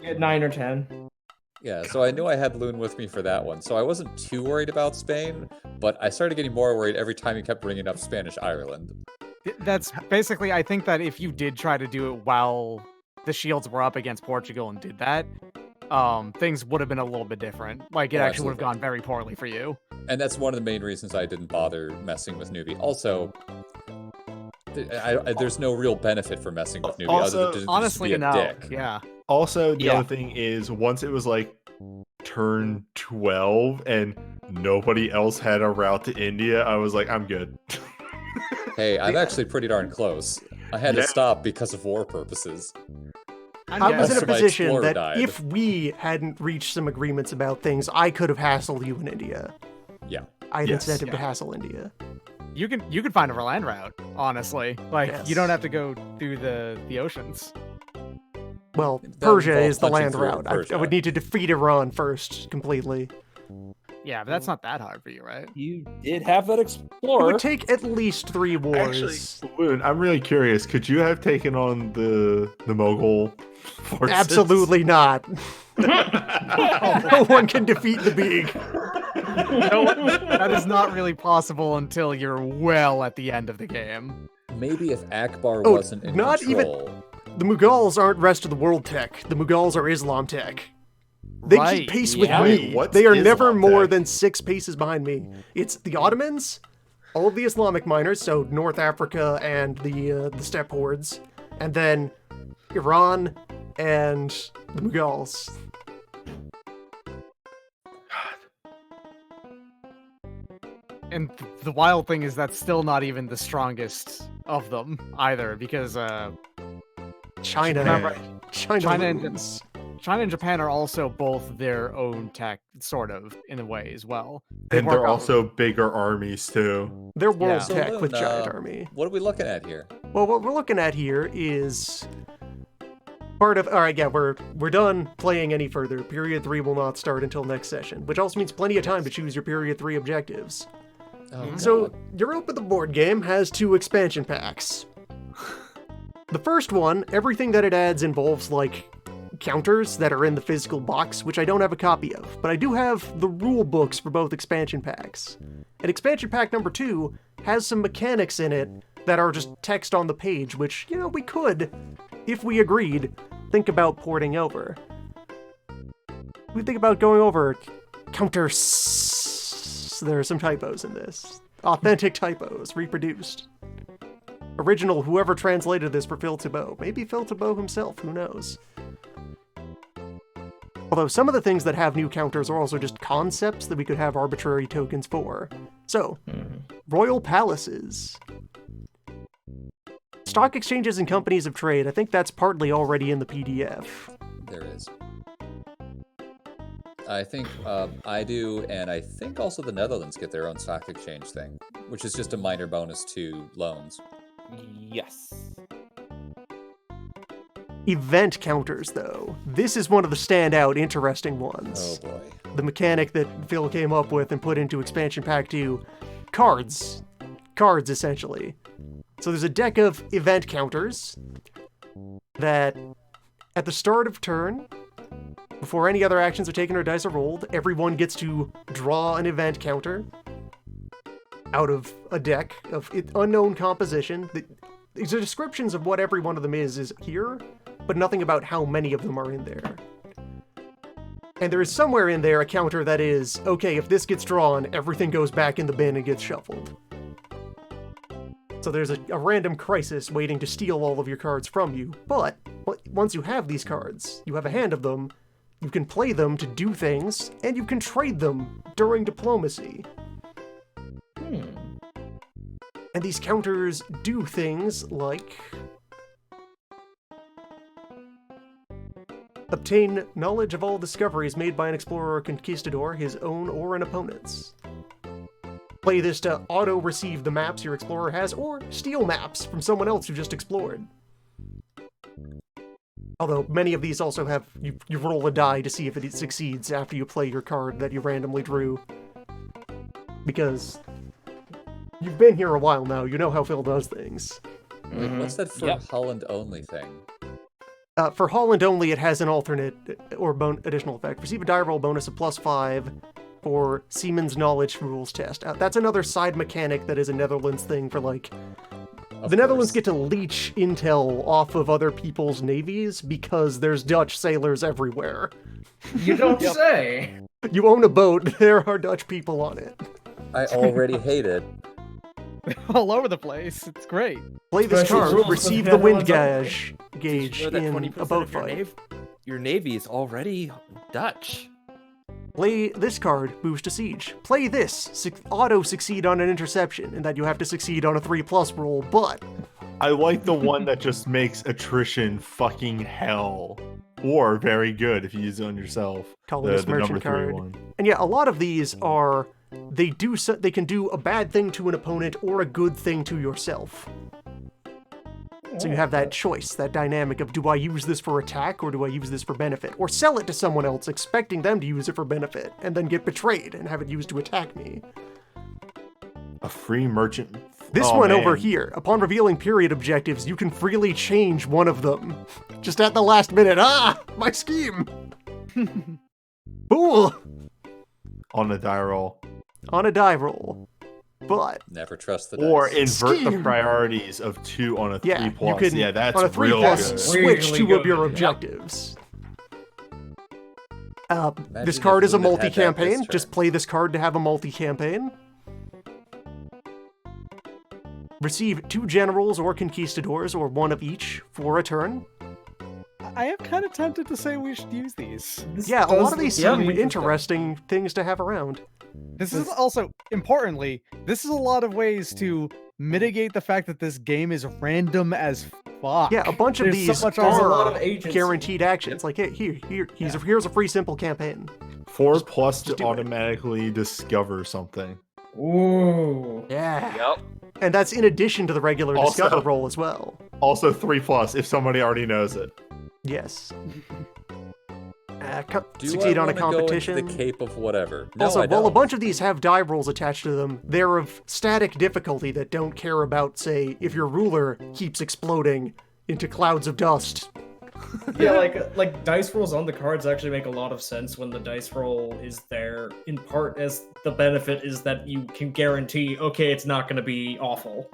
At 9 or 10.
Yeah, so I knew I had Loon with me for that one, so I wasn't too worried about Spain, but I started getting more worried every time he kept bringing up Spanish Ireland.
That's basically, I think that if you did try to do it while the shields were up against Portugal and did that, things would have been a little bit different. Like, it
Oh,
actually would have
absolutely.
gone very poorly for you.
And that's one of the main reasons I didn't bother messing with Newbie. Also, there's no real benefit for messing with Newbie
Also,
other than just
Honestly,
be a
no.
dick.
Yeah.
Also, the
Yeah.
other thing is, once it was like turn 12 and nobody else had a route to India, I was like, I'm good.
Hey, I'm actually pretty darn close. I had
Yeah.
to stop because of war purposes.
I was in
Also,
a
my
position
explorer
that
died.
if we hadn't reached some agreements about things, I could have hassled you in India.
Yeah.
I had
Yes.
incentive to hassle India.
You can find a land route, honestly. Like,
Yes.
you don't have to go through the oceans.
Well,
That
Persia
involves
is the
punching
land
through
route. I
Persia.
would need to defeat Iran first, completely.
Yeah, but that's not that hard for you, right?
You did have that
It
explorer.
would take at least 3 wars.
Actually, Loon, I'm really curious. Could you have taken on the Mughal forces?
Absolutely not. No one can defeat the Big.
That is not really possible until you're well at the end of the game.
Maybe if Akbar
Oh,
wasn't in
not even-
control.
The Mughals aren't rest of the world tech. The Mughals are Islam tech. They
Right,
keep pace
yeah.
with
Wait,
me.
what's
They are
Islam
never more
tech?
than 6 paces behind me. It's the Ottomans, all of the Islamic miners, so North Africa and the steppe hordes, and then Iran and the Mughals.
And the wild thing is that's still not even the strongest of them either, because
China.
Remember,
China
China and-
lose.
China and Japan are also both their own tech, sort of, in a way as well. They
And
work
they're
off of-
also bigger armies too.
They're world
Yeah.
So,
tech with
Loon,
giant army.
What are we looking at here?
Well, what we're looking at here is part of. All right, yeah, we're done playing any further. Period 3 will not start until next session, which also means plenty of time to choose your Period 3 objectives.
Oh,
So,
God.
Europa the board game has 2 expansion packs. The first one, everything that it adds involves like counters that are in the physical box, which I don't have a copy of, but I do have the rule books for both expansion packs. And expansion pack number 2 has some mechanics in it that are just text on the page, which, you know, we could, if we agreed, think about porting over. We think about going over counters. There are some typos in this. Authentic typos, reproduced. Original, whoever translated this for Phil Thibault. Maybe Phil Thibault himself, who knows? Although some of the things that have new counters are also just concepts that we could have arbitrary tokens for. So, royal palaces. Stock exchanges and companies of trade, I think that's partly already in the PDF.
There is. I think I do, and I think also the Netherlands get their own stock exchange thing, which is just a minor bonus to loans.
Yes.
Event counters, though. This is one of the standout, interesting ones.
Oh boy.
The mechanic that Phil came up with and put into expansion pack 2. Cards. Cards, essentially. So there's a deck of event counters that, at the start of turn, before any other actions are taken or dice are rolled, everyone gets to draw an event counter out of a deck of unknown composition. These are descriptions of what every one of them is here, but nothing about how many of them are in there. And there is somewhere in there a counter that is, okay, if this gets drawn, everything goes back in the bin and gets shuffled. So there's a random crisis waiting to steal all of your cards from you, but once you have these cards, you have a hand of them, you can play them to do things, and you can trade them during diplomacy. And these counters do things like obtain knowledge of all discoveries made by an explorer or conquistador, his own or an opponent's. Play this to auto-receive the maps your explorer has, or steal maps from someone else who just explored. Although many of these also have, you roll a die to see if it succeeds after you play your card that you randomly drew. because you've been here a while now. You know how Phil does things.
Wait, what's that for
Yep.
Holland only thing?
For Holland only, it has an alternate or additional effect. Receive a die roll bonus of +5 for Seaman's Knowledge Rules test. That's another side mechanic that is a Netherlands thing for, like... The Netherlands get to leech intel off of other people's navies because there's Dutch sailors everywhere.
You don't say.
You own a boat, there are Dutch people on it.
I already hate it.
All over the place. It's great.
Play this
Special
card,
rules for
receive
the
the wind
Netherlands
gauge
You know that
in
20%
a boat
of your
fight.
Your navy is already Dutch.
Play this card, boost a siege. Play this, auto-succeed on an interception, and that you have to succeed on a 3+ roll, but...
I like the one that just makes attrition fucking hell. Or very good if you use it on yourself.
Colonist
The number
Merchant
3
card.
one.
And yeah, a lot of these are... They can do a bad thing to an opponent or a good thing to yourself. So you have that choice, that dynamic of, do I use this for attack or do I use this for benefit? Or sell it to someone else, expecting them to use it for benefit, and then get betrayed and have it used to attack me.
A free merchant.
This
Oh,
one over
man.
here, upon revealing period objectives, you can freely change one of them. Just at the last minute. Ah! My scheme! Fool!
On the die roll.
On a die roll. But,
Never trust the
Or
dice.
invert the
Scheme.
priorities of 2 on a 3+.
yeah, you can,
yeah, that's
on a 3+,
real good.
switch
Really
2 of
good.
your
Yep.
objectives. This
Imagine
card
if
is a
Luna had that
multi-campaign.
this
Just
turn.
play this card to have a multi-campaign. Receive 2 generals or conquistadors, or 1 of each, for a turn.
I am kind of tempted to say we should use these.
This
Yeah, a
does
lot of these
look
seem
really
interesting things to have around.
This is also, importantly, this is a lot of ways to mitigate the fact that this game is random as fuck.
Yeah, a bunch of
There's
these
so much- there's a lot
are
of agency.
guaranteed actions. Like, hey, here's a free simple campaign.
4+
just
to
do it.
automatically discover something.
Ooh.
Yeah.
Yep.
And that's in addition to the regular
Also-
discover roll as well.
Also 3+ if somebody already knows it.
Yes.
Do
Succeed
I
on a
wanna go into
competition.
the Cape of whatever? No,
Also,
I
while a
don't.
bunch of these have die rolls attached to them, they're of static difficulty that don't care about, say, if your ruler keeps exploding into clouds of dust.
Yeah, like dice rolls on the cards actually make a lot of sense when the dice roll is there, in part as the benefit is that you can guarantee, okay, it's not going to be awful.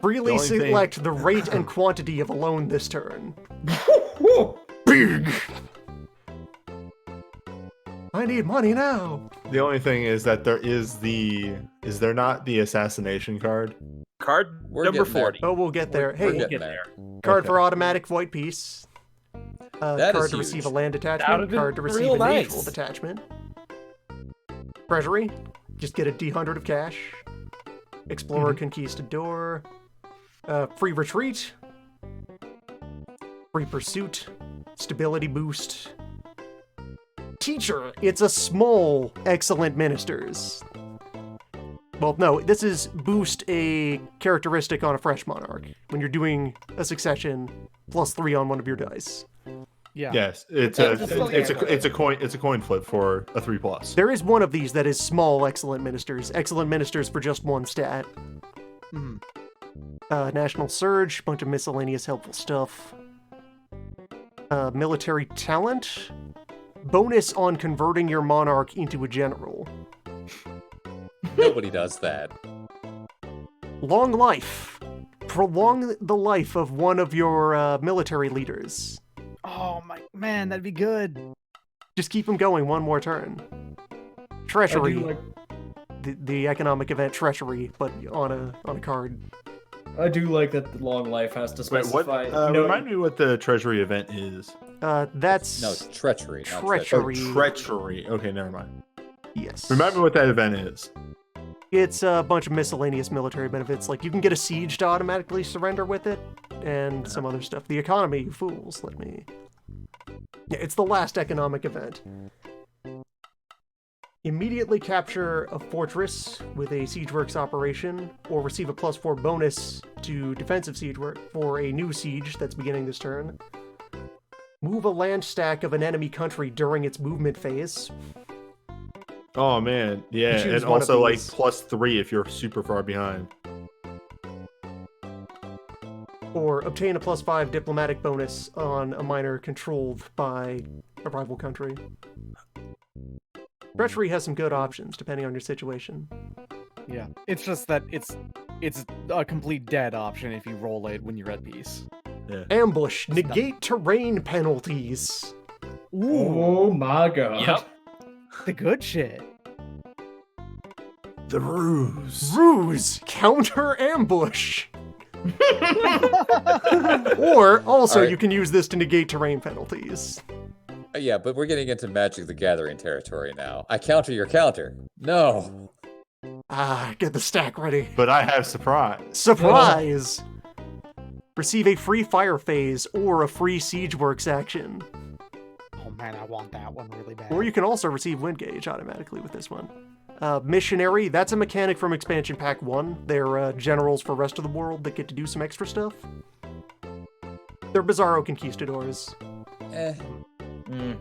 Freely
only thing-
select the rate and quantity of a loan this turn.
Woo!
Big! I need money now.
The only thing is that is there not the assassination card?
Card
We're
number
getting there.
40.
Oh, we'll get there.
We're
Hey,
getting
get
there.
card
Okay.
for automatic void piece.
That
Card
is
to receive a
huge.
land detachment.
Sounded
Card to receive
real
a naval
nice.
detachment. Treasury. Just get a D100 of cash. Explorer Conquistador. Free retreat. Free pursuit. Stability boost. Teacher. It's a small excellent ministers. Well, no, this is boost a characteristic on a fresh monarch. When you're doing a succession, +3 on one of your dice.
Yeah.
Yes, it's
That's just still
a coin flip for a 3+.
There is one of these that is small excellent ministers. Excellent ministers for just 1 stat.
Mhm.
National surge, bunch of miscellaneous helpful stuff. Military talent. Bonus on converting your monarch into a general.
Nobody does that.
Long life. Prolong the life of one of your military leaders.
Oh my man, that'd be good.
Just keep them going one more turn.
I
Treasury.
do like
The economic event treasury, but on a card.
that the long life has to
Wait, what?
specify. you know,
Remind me what the treasury event is.
That's
No, it's treachery. Not
Treachery.
Oh, treachery. Okay, never mind.
yes.
Remind me what that event is.
It's a bunch of miscellaneous military benefits. Like, you can get a siege to automatically surrender with it, and some other stuff. The economy, you fools. Let me... Yeah, it's the last economic event. Immediately capture a fortress with a siege works operation, or receive a +4 bonus to defensive siege work for a new siege that's beginning this turn. Move a land stack of an enemy country during its movement phase.
Oh man, yeah,
choose
and
one of
also like
these.
+3 if you're super far behind.
Or obtain a +5 diplomatic bonus on a minor controlled by a rival country. Treachery has some good options depending on your situation.
Yeah. It's just that it's a complete dead option if you roll it when you're at peace.
Ambush, negate terrain penalties.
Oh my god.
Yep.
The good shit.
The ruse.
Ruse, counter ambush. Or also
Alright.
you can use this to negate terrain penalties.
Yeah, but we're getting into Magic the Gathering territory now. I counter your counter. No.
Get the stack ready.
But I have surprise.
Surprise! Receive a free fire phase or a free siege works action.
Oh man, I want that one really bad.
Or you can also receive wind gauge automatically with this one. Missionary, that's a mechanic from expansion pack 1. They're generals for rest of the world that get to do some extra stuff. They're Bizarro Conquistadors.
Eh.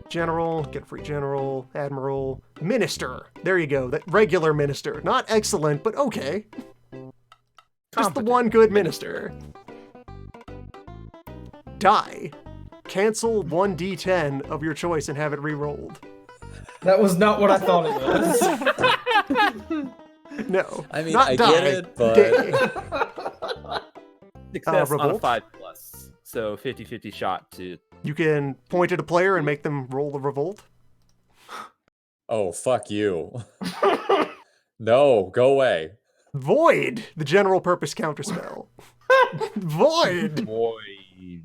General, get a free general, admiral, minister. There you go, that regular minister. Not excellent, but okay. Just the one good minister. Die. Cancel 1d10 of your choice and have it re-rolled.
That was not what I thought it was.
No.
I mean,
not
I
die.
get it, but
Day.
Success on a
Revolt?
5+. So 50-50 shot to.
You can point at a player and make them roll the revolt.
oh, fuck you. No, go away.
Void, the general purpose counterspell. Void.
Void.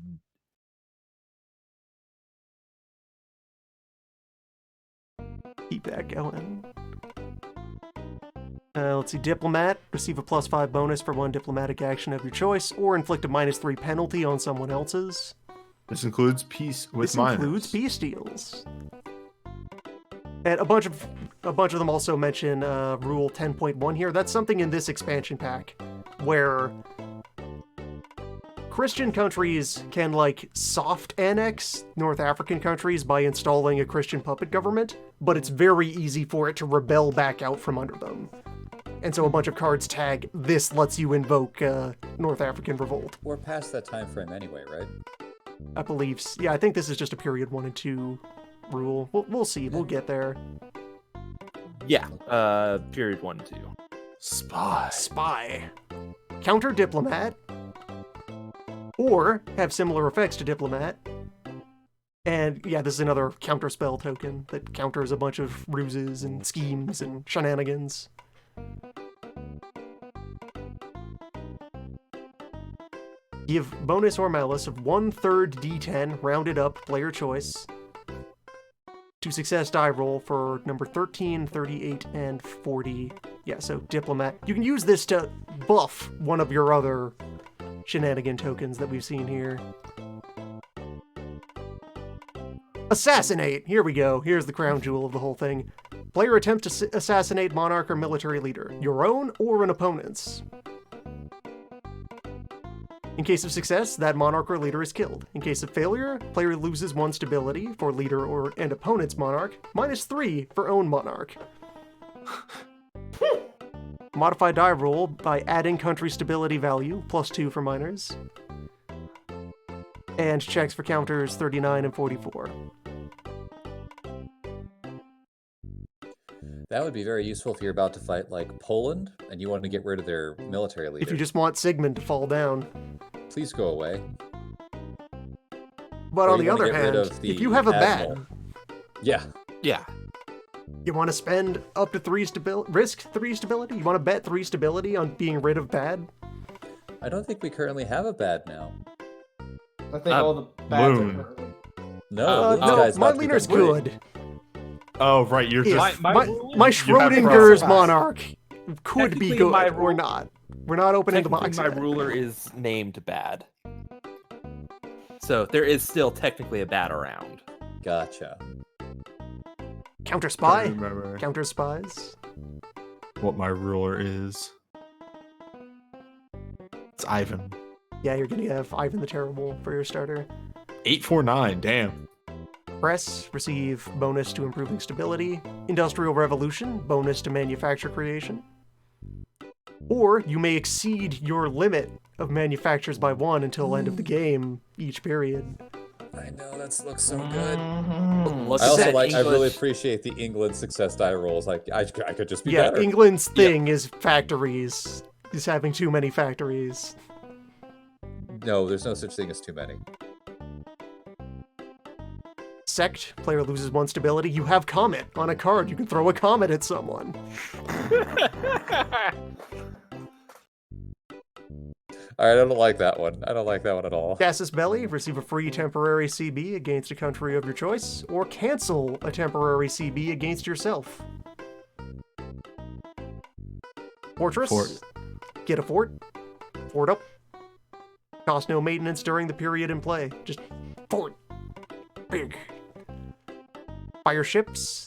Keep that going. Let's see, diplomat. Receive a +5 bonus for one diplomatic action of your choice, or inflict a -3 penalty on someone else's.
This includes peace with
This
minors.
includes peace deals. And a bunch of them also mention Rule 10.1 here. That's something in this expansion pack where Christian countries can like soft annex North African countries by installing a Christian puppet government, but it's very easy for it to rebel back out from under them. And so a bunch of cards tag, this lets you invoke North African revolt.
We're past that time frame anyway, right?
I believe, yeah, I think this is just a period 1 and 2 rule. We'll see, we'll get there.
Yeah. Period 1 and 2.
Spy.
Spy. Counter diplomat. Or have similar effects to diplomat. And yeah, this is another counterspell token that counters a bunch of ruses and schemes and shenanigans. Give bonus or malus of 1/3 d10, rounded up, player choice, to success die roll for number 13, 38, and 40. Yeah, so diplomat. You can use this to buff one of your other shenanigan tokens that we've seen here. Assassinate! Here we go. Here's the crown jewel of the whole thing. Player attempts to assassinate monarch or military leader, your own or an opponent's. In case of success, that monarch or leader is killed. In case of failure, player loses 1 stability for leader or and opponent's monarch, -3 for own monarch. Modify die roll by adding country stability value, +2 for minors. And checks for counters 39 and 44.
That would be very useful if you're about to fight like Poland and you want to get rid of their military leader.
If you just want Sigmund to fall down.
Please go away.
But
Or
on
you
the
wanna
other
get rid
hand,
of the
if you have a
admiral.
bad,
Yeah.
Yeah.
you want to spend up to 3 stability, risk 3 stability? You want to bet 3 stability on being rid of bad?
I don't think we currently have a bad now.
I think all the bads
Loon.
are currently.
No, this
No,
guy's
my
about to
leader's
become great.
good.
Oh, right, you're
If
just...
My
my
ruler-
Schrodinger's
problems.
monarch could be
Technically,
good
my
or
rule-
not. We're not opening the box
Technically, my
yet.
ruler is named bad. So there is still technically a bad around.
Gotcha.
Counter
I
spy?
remember
Counter spies?
what my ruler is. It's Ivan.
Yeah, you're gonna have Ivan the Terrible for your starter.
849, damn.
Press, receive bonus to improving stability. Industrial Revolution, bonus to manufacture creation. Or you may exceed your limit of manufactures by 1 until end of the game each period.
I know that looks so good.
Look
I
at
also
that
like. I really
English-
appreciate the England success die rolls. Like I could just be
Yeah,
better.
England's thing is factories. Is having too many factories.
No, there's no such thing as too many.
Sect, player loses 1 stability. You have Comet on a card. You can throw a Comet at someone.
All right, I don't like that one. I don't like that one at all.
Casus Belli, receive a free temporary CB against a country of your choice, or cancel a temporary CB against yourself. Fortress,
Fort.
get a fort. Fort up. Cost no maintenance during the period in play. Just fort. Big. Fire ships.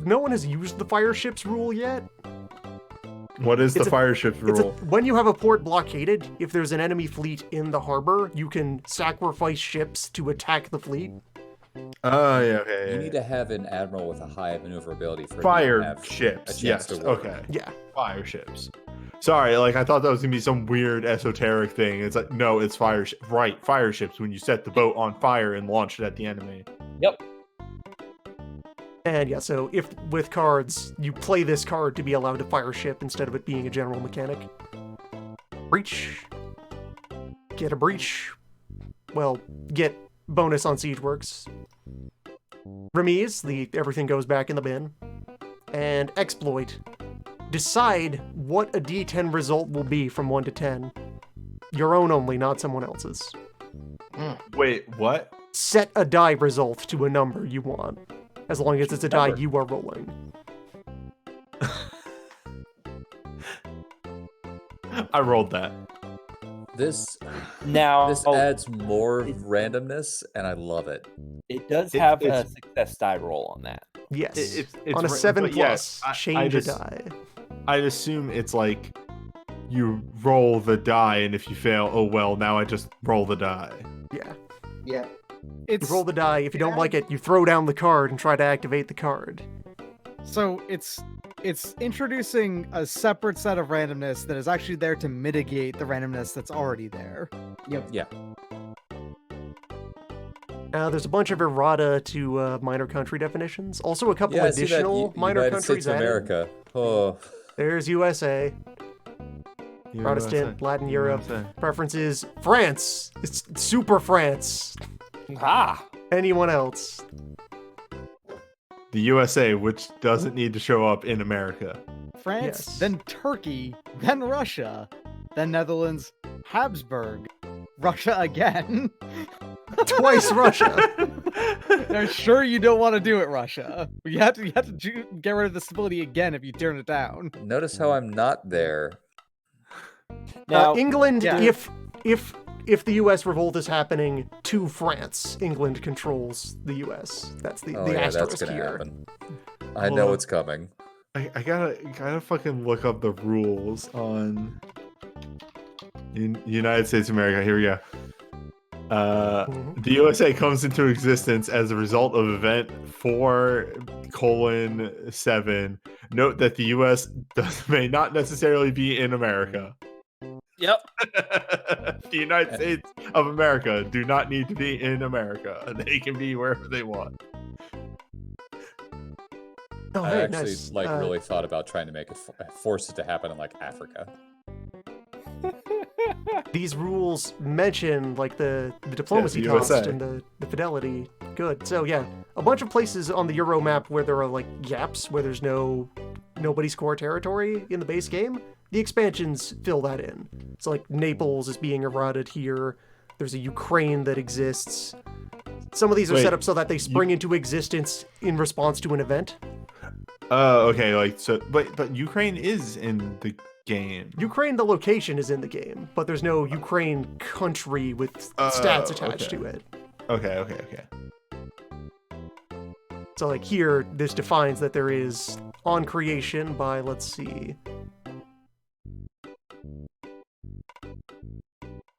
No one has used the fire ships rule yet.
What is the
It's a-
fire ship rule?
When you have a port blockaded, if there's an enemy fleet in the harbor, you can sacrifice ships to attack the fleet.
Oh, yeah, okay.
You need to have an admiral with a high maneuverability for him to
Fire
have
ships.
a chance
Yes.
to work.
Okay.
Yeah.
Fire ships. Sorry, like I thought that was gonna be some weird esoteric thing. It's like no, it's fire right, fire ships when you set the boat on fire and launch it at the enemy.
Yep.
And yeah, so if with cards, you play this card to be allowed to fire ship instead of it being a general mechanic. Breach. Get a breach. Well, get bonus on siege works. Remise, the everything goes back in the bin. And exploit. Decide what a D10 result will be from 1 to 10. Your own only, not someone else's.
Wait, what?
Set a die result to a number you want, as long as it's a die you are rolling.
I rolled that.
This
Now,
adds more randomness, and I love it.
it does
It-
have a
it's-
success die roll on that.
Yes.
It's
On a
ra-
7
but
plus,
yeah,
change a die.
I'd assume it's like you roll the die, and if you fail, oh well, now I just roll the die.
Yeah.
Yeah.
You
It's
roll the die. If you don't like it, you throw down the card and try to activate the card.
so it's introducing a separate set of randomness that is actually there to mitigate the randomness that's already there.
Yeah.
There's a bunch of errata to minor country definitions. Also, a couple
Yeah, I see that.
additional minor
United
countries
States of
added.
America. Oh,
There's USA, Protestant, Latin Europe. Preferences, France. It's super France.
Ah!
Anyone else?
The USA, which doesn't need to show up in America.
France,
Yes.
then Turkey, then Russia, then Netherlands, Habsburg, Russia again.
Twice Russia.
I'm sure you don't want to do it, Russia. You have to get rid of the stability again if you turn it down.
notice how I'm not there.
Now,
England,
yeah.
if the U.S. revolt is happening to France, England controls the U.S. That's the,
Oh
the
yeah, that's
asterisk
gonna
here.
happen. I
Hold
know
on.
it's coming.
I gotta fucking look up the rules on United States of America. Here we go.
Mhm.
The USA comes into existence as a result of event 4:7. Note that the US may not necessarily be in America.
yep.
The United States of America do not need to be in America. They can be wherever they want.
Oh,
I
hey,
actually
nice.
really thought about trying to make it force it to happen in like Africa.
These rules mention like the diplomacy
the
cost
USA.
and the fidelity. Good. So yeah, a bunch of places on the Euro map where there are like gaps where there's nobody's core territory in the base game. The expansions fill that in. So like Naples is being eroded here. There's a Ukraine that exists. Some of these are
Wait,
set up so that they spring into existence in response to an event.
Oh, okay. Like so, but Ukraine is in the game.
Ukraine, the location is in the game, but there's no Ukraine country with stats attached
okay.
to it.
Okay.
So like here, this defines that there is on creation by, let's see.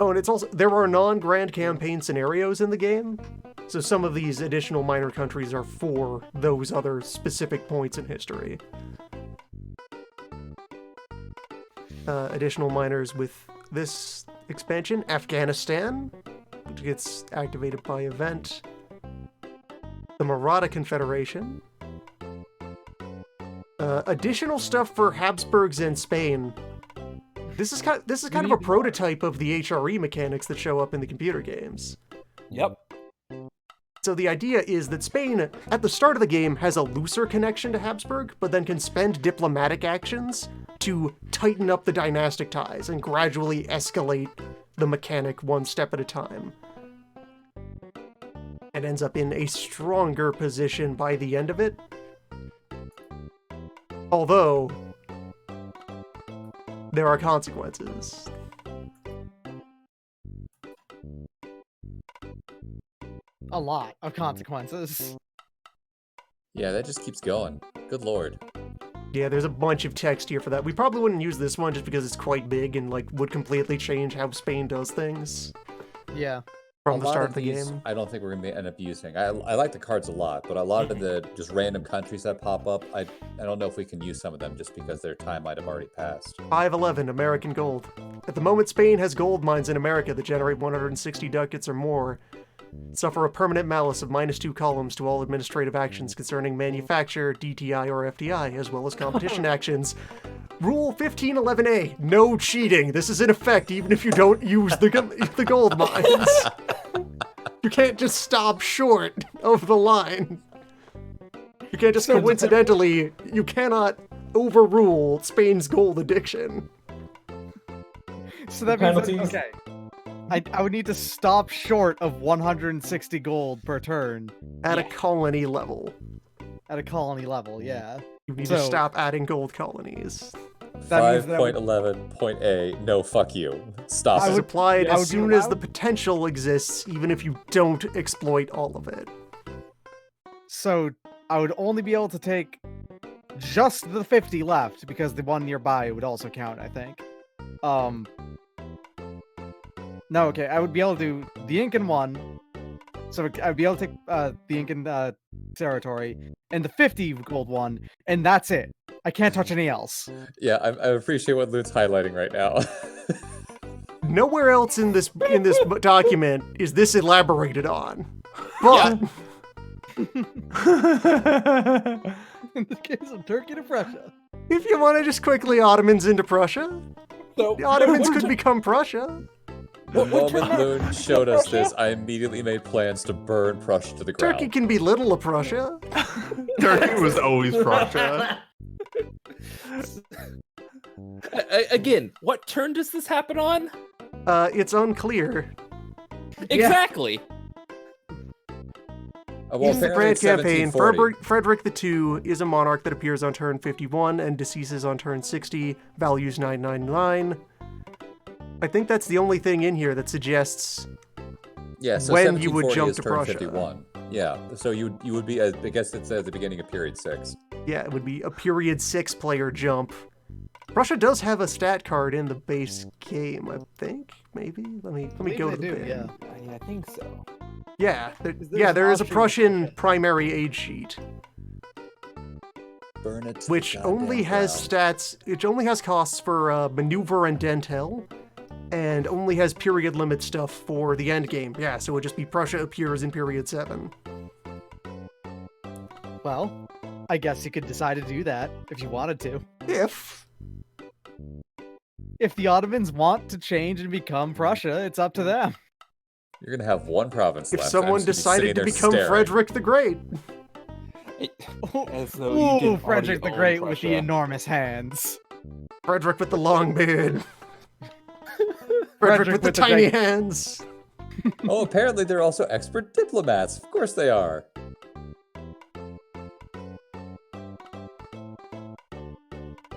Oh, and it's also, there are non-grand campaign scenarios in the game. So some of these additional minor countries are for those other specific points in history. Additional minors with this expansion: Afghanistan, which gets activated by event. The Maratha Confederation. Additional stuff for Habsburgs and Spain. This is kind of a prototype of the HRE mechanics that show up in the computer games.
Yep.
So the idea is that Spain, at the start of the game, has a looser connection to Habsburg, but then can spend diplomatic actions to tighten up the dynastic ties and gradually escalate the mechanic one step at a time. And ends up in a stronger position by the end of it. Although, there are consequences.
A lot of consequences.
Yeah, that just keeps going. Good lord.
Yeah, there's a bunch of text here for that. We probably wouldn't use this one just because it's quite big and like would completely change how Spain does things
Yeah.
from
A
the
lot
start of the
these,
game.
I don't think we're gonna end up using. I like the cards a lot, but a lot of the just random countries that pop up, I don't know if we can use some of them just because their time might have already passed.
511, American gold. At the moment, Spain has gold mines in America that generate 160 ducats or more. Suffer a permanent malus of -2 columns to all administrative actions concerning manufacture, DTI, or FDI, as well as competition actions. Rule 1511A, no cheating. This is in effect even if you don't use the gold mines. You can't just stop short of the line. You can't just coincidentally, you cannot overrule Spain's gold addiction.
So that means
Penalties.
okay. I would need to stop short of 160 gold per turn
At a colony level.
at a colony level, yeah.
You need to
So-
stop adding gold colonies.
That means that
5.11.A, no fuck you. Stop
This
it.
is applied
I
as
would be
soon as the
allowed-
potential exists, even if you don't exploit all of it.
So I would only be able to take just the 50 left because the one nearby would also count, I think. No, okay, I would be able to do the Incan one. So I'd be able to take the Incan territory and the 50 gold one, and that's it. I can't touch any else.
Yeah, I appreciate what Lute's highlighting right now.
Nowhere else in this document is this elaborated on. But
In the case of Turkey to Prussia.
if you want to just quickly Ottomans into Prussia,
So,
the Ottomans could become Prussia.
The moment Loon showed us this, I immediately made plans to burn Prussia to the ground.
Turkey can be little of Prussia.
Turkey was always Prussia.
Again, what turn does this happen on?
It's unclear.
Exactly.
Well,
In the
apparently
Grand
it's
Campaign,
1740.
Frederick II is a monarch that appears on turn 51 and deceases on turn 60, values 999. I think that's the only thing in here that suggests
Yeah, so
when you would
1740
jump
is
to
turn
Prussia.
51. Yeah, so you would be, I guess it's at the beginning of period 6.
Yeah, it would be a period 6 player jump. Prussia does have a stat card in the base game, I think. Maybe. Let me go to the bin.
yeah.
I think so.
Yeah,
there's
there is a
options.
Prussian primary age sheet,
Burn it. to the
which only
goddamn
has
ground.
stats. It only has costs for maneuver and dentel, and only has period limit stuff for the end game. Yeah, so it would just be Prussia appears in period 7.
Well, I guess you could decide to do that if you wanted to. If the Ottomans want to change and become Prussia, it's up to them.
You're gonna have one province
If
left.
someone
I'm just gonna
decided
be sitting
to
there
become
staring.
Frederick the Great.
As though you
Ooh,
didn't
Frederick the
already own
Great with the
Prussia.
enormous hands.
Frederick with the long beard. Frederick with the tiny
big-
hands.
Oh, apparently they're also expert diplomats. Of course they are.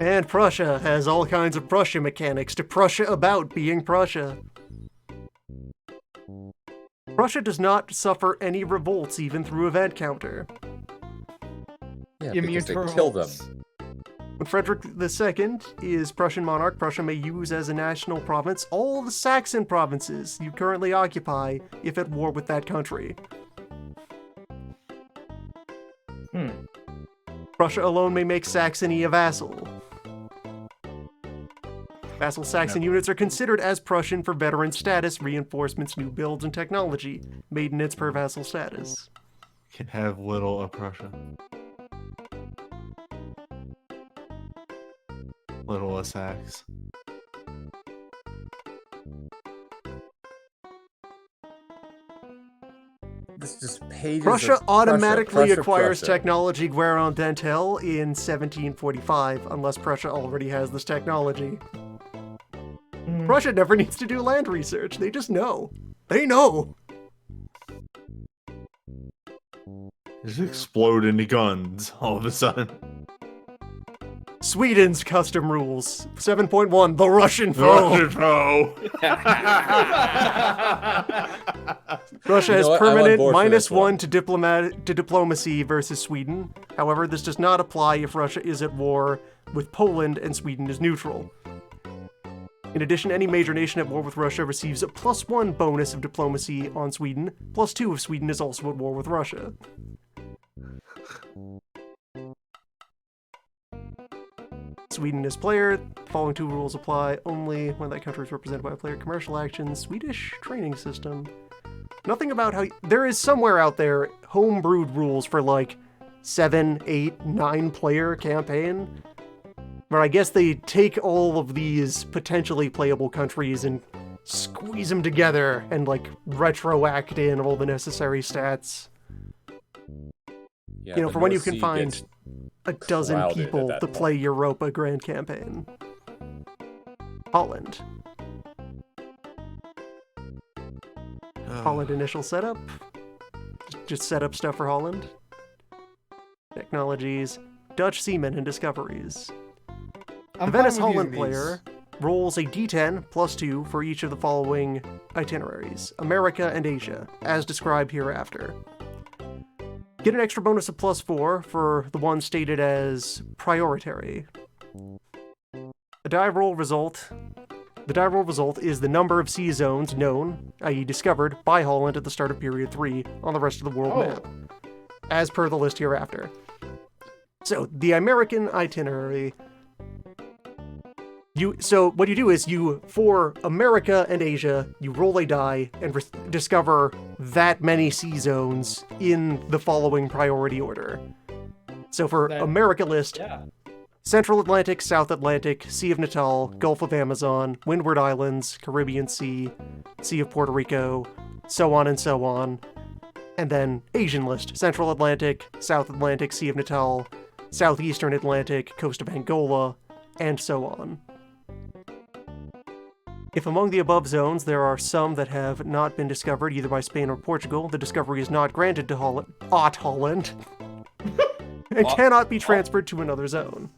And Prussia has all kinds of Prussia mechanics to Prussia about being Prussia. Prussia does not suffer any revolts even through event counter.
Yeah,
Immune
because they
to
kill them.
revolts.
When Frederick II is Prussian monarch, Prussia may use as a national province all the Saxon provinces you currently occupy if at war with that country. Prussia alone may make Saxony a vassal. Vassal Saxon units are considered as Prussian for veteran status, reinforcements, new builds, and technology. Maintenance per vassal status.
Can have little of Prussia. Little of Sax.
This just pages
Prussia
of
automatically
Prussia,
acquires
Prussia.
technology Guerin Dentel in 1745, unless Prussia already has this technology. Prussia never needs to do land research. They just know. They know.
Just explode into guns all of a sudden.
Sweden's custom rules. 7.1, the Russian foe.
Russian foe.
Russia
You
has
know what? I'm on
permanent
board for this
-1
one.
to diplomacy versus Sweden. However, this does not apply if Russia is at war with Poland and Sweden is neutral. In addition, any major nation at war with Russia receives a +1 bonus of diplomacy on Sweden, +2 if Sweden is also at war with Russia. Sweden is player. The following 2 rules apply only when that country is represented by a player. Commercial actions, Swedish training system. Nothing about how... There is somewhere out there homebrewed rules for like 7, 8, 9 player campaign. But I guess they take all of these potentially playable countries and squeeze them together and like retroact in all the necessary stats.
Yeah,
You know,
the
for when you
North
can
Sea
find
gets
a dozen
crowded at
people
that
to
point.
play Europa Grand Campaign. Holland. Holland initial setup. Just set up stuff for Holland. Technologies. Dutch seamen and discoveries. The Venice Holland player rolls a d10 +2 for each of the following itineraries. America and Asia, as described hereafter. Get an extra bonus of +4 for the one stated as prioritary. The die roll result is the number of sea zones known, i.e. discovered, by Holland at the start of period 3 on the rest of the world map, as per the list hereafter. So, the American itinerary... So what you do is for America and Asia, you roll a die and discover that many sea zones in the following priority order. So for America list, Central Atlantic, South Atlantic, Sea of Natal, Gulf of Amazon, Windward Islands, Caribbean Sea, Sea of Puerto Rico, so on and so on. And then Asian list, Central Atlantic, South Atlantic, Sea of Natal, Southeastern Atlantic, Coast of Angola, and so on. If among the above zones there are some that have not been discovered either by Spain or Portugal, the discovery is not granted to Holland, and cannot be transferred to another zone.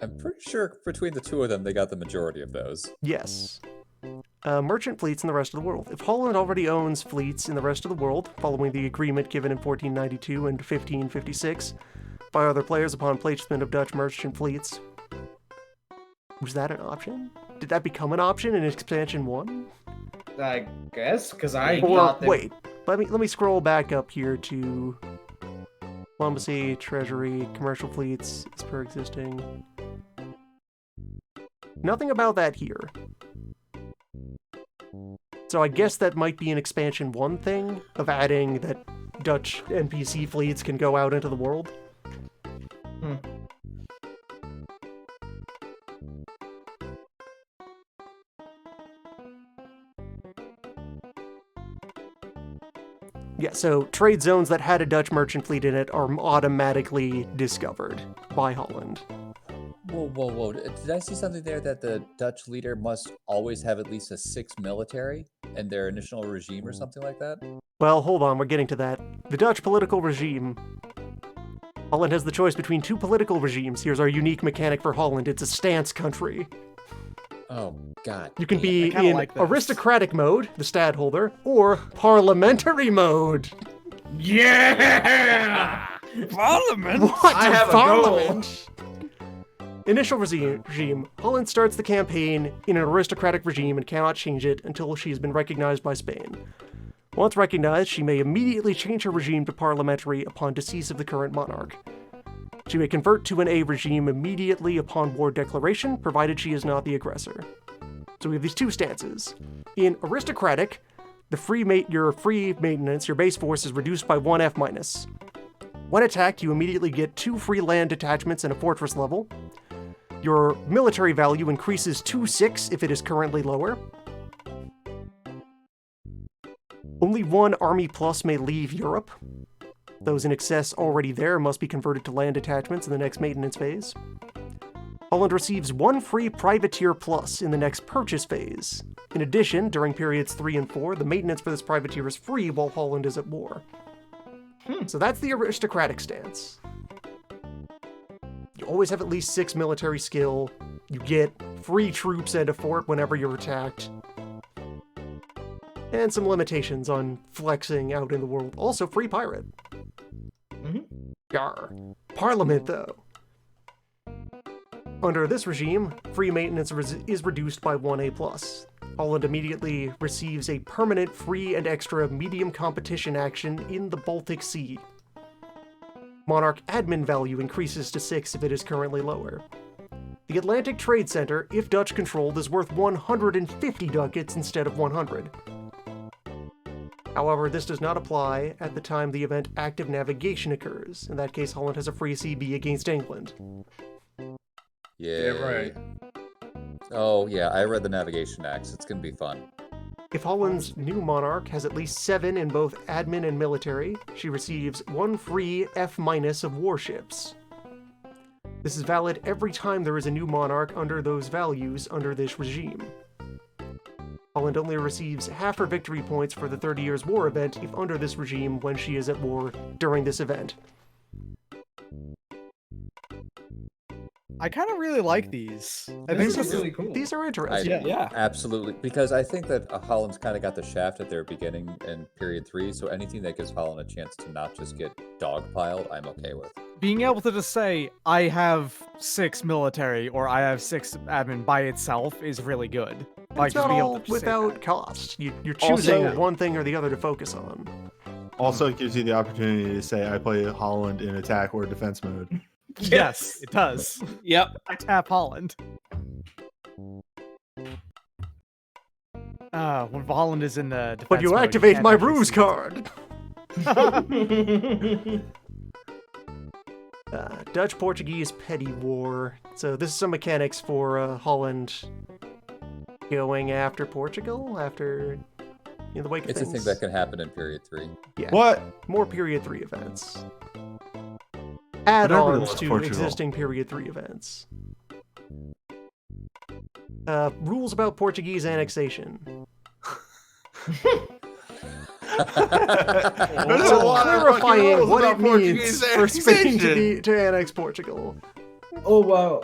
I'm pretty sure between the 2 of them, they got the majority of those.
Yes. Merchant fleets in the rest of the world. If Holland already owns fleets in the rest of the world, following the agreement given in 1492 and 1556 by other players upon placement of Dutch merchant fleets, was that an option? Did that become an option in expansion 1?
I guess, because I
Or
thought that...
wait, let me scroll back up here to diplomacy, treasury, commercial fleets as per existing. Nothing about that here. So I guess that might be an expansion 1 thing of adding that Dutch NPC fleets can go out into the world. Yeah, so trade zones that had a Dutch merchant fleet in it are automatically discovered by Holland.
Whoa. Did I see something there that the Dutch leader must always have at least a 6 military in their initial regime or something like that?
Well, hold on, we're getting to that. The Dutch political regime. Holland has the choice between 2 political regimes. Here's our unique mechanic for Holland. It's a stance country.
Oh, God.
You can
damn.
be
kinda
in
like this.
aristocratic mode, the stadtholder, or parliamentary mode.
Yeah!
Parliament?
What?
I have a
Parliament? Initial regime. Holland starts the campaign in an aristocratic regime and cannot change it until she has been recognized by Spain. Once recognized, she may immediately change her regime to parliamentary upon decease of the current monarch. She may convert to an A regime immediately upon war declaration, provided she is not the aggressor. So we have these two stances. In aristocratic, your free maintenance, your base force is reduced by 1 F-. When attacked, you immediately get 2 free land detachments and a fortress level. Your military value increases to 6 if it is currently lower. Only 1 army plus may leave Europe. Those in excess already there must be converted to land detachments in the next maintenance phase. Holland receives 1 free privateer plus in the next purchase phase. In addition, during periods 3 and 4, the maintenance for this privateer is free while Holland is at war. So that's the aristocratic stance. You always have at least 6 military skill. You get free troops and a fort whenever you're attacked. And some limitations on flexing out in the world. Also, free pirate. Yarr. Parliament, though. Under this regime, free maintenance is reduced by 1A+. Holland immediately receives a permanent free and extra medium competition action in the Baltic Sea. Monarch admin value increases to 6 if it is currently lower. The Atlantic Trade Center, if Dutch controlled, is worth 150 ducats instead of 100. However, this does not apply at the time the event active navigation occurs. In that case, Holland has a free CB against England.
Yeah,
right.
Oh, yeah, I read the Navigation Acts. It's going to be fun.
If Holland's new monarch has at least 7 in both admin and military, she receives 1 free F- of warships. This is valid every time there is a new monarch under those values under this regime. Holland only receives half her victory points for the 30 Years' War event if under this regime when she is at war during this event.
I kind of really like these. I think
These
this
are
is
really cool.
These are interesting.
Yeah.
Absolutely. Because I think that Holland's kind of got the shaft at their beginning in period 3, so anything that gives Holland a chance to not just get dogpiled, I'm okay with.
being able to just say I have 6 military or I have 6 admin by itself is really good. Like
It's
just
not
being
all
able to say
without
that.
cost. You're choosing
Also-
one thing or the other to focus on.
Also, it gives you the opportunity to say, I play Holland in attack or defense mode.
Yes, it does.
Yep.
I tap Holland. When Holland is in the defense
But you
mode,
activate
can't
my
actually
ruse
see-
card! Dutch-Portuguese petty war. So this is some mechanics for Holland going after Portugal after the wake of
It's a
things.
thing that can happen in period 3.
Yeah.
What?
More period 3 events.
Whatever
Add-ons
was
to
Portugal.
existing period 3 events. Rules about Portuguese annexation.
There's
So
a lot of
clarifying
fucking rules
what
about
it means
Portuguese
for Spain
annexation.
to annex Portugal.
Oh wow.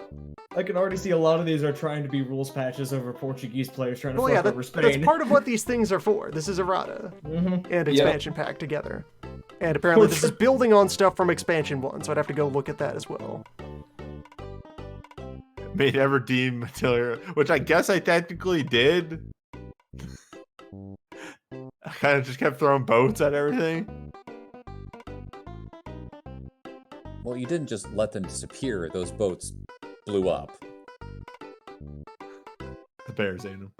I can already see a lot of these are trying to be rules patches over Portuguese players trying to
Well, yeah,
fuck over
that's
Spain.
part of what these things are for. This is errata
Mhm.
and expansion pack together. And apparently this is building on stuff from expansion 1, so I'd have to go look at that as well.
May never deem material, which I guess I technically did. I kind of just kept throwing boats at everything.
Well, you didn't just let them disappear. Those boats blew up.
The bears ate them.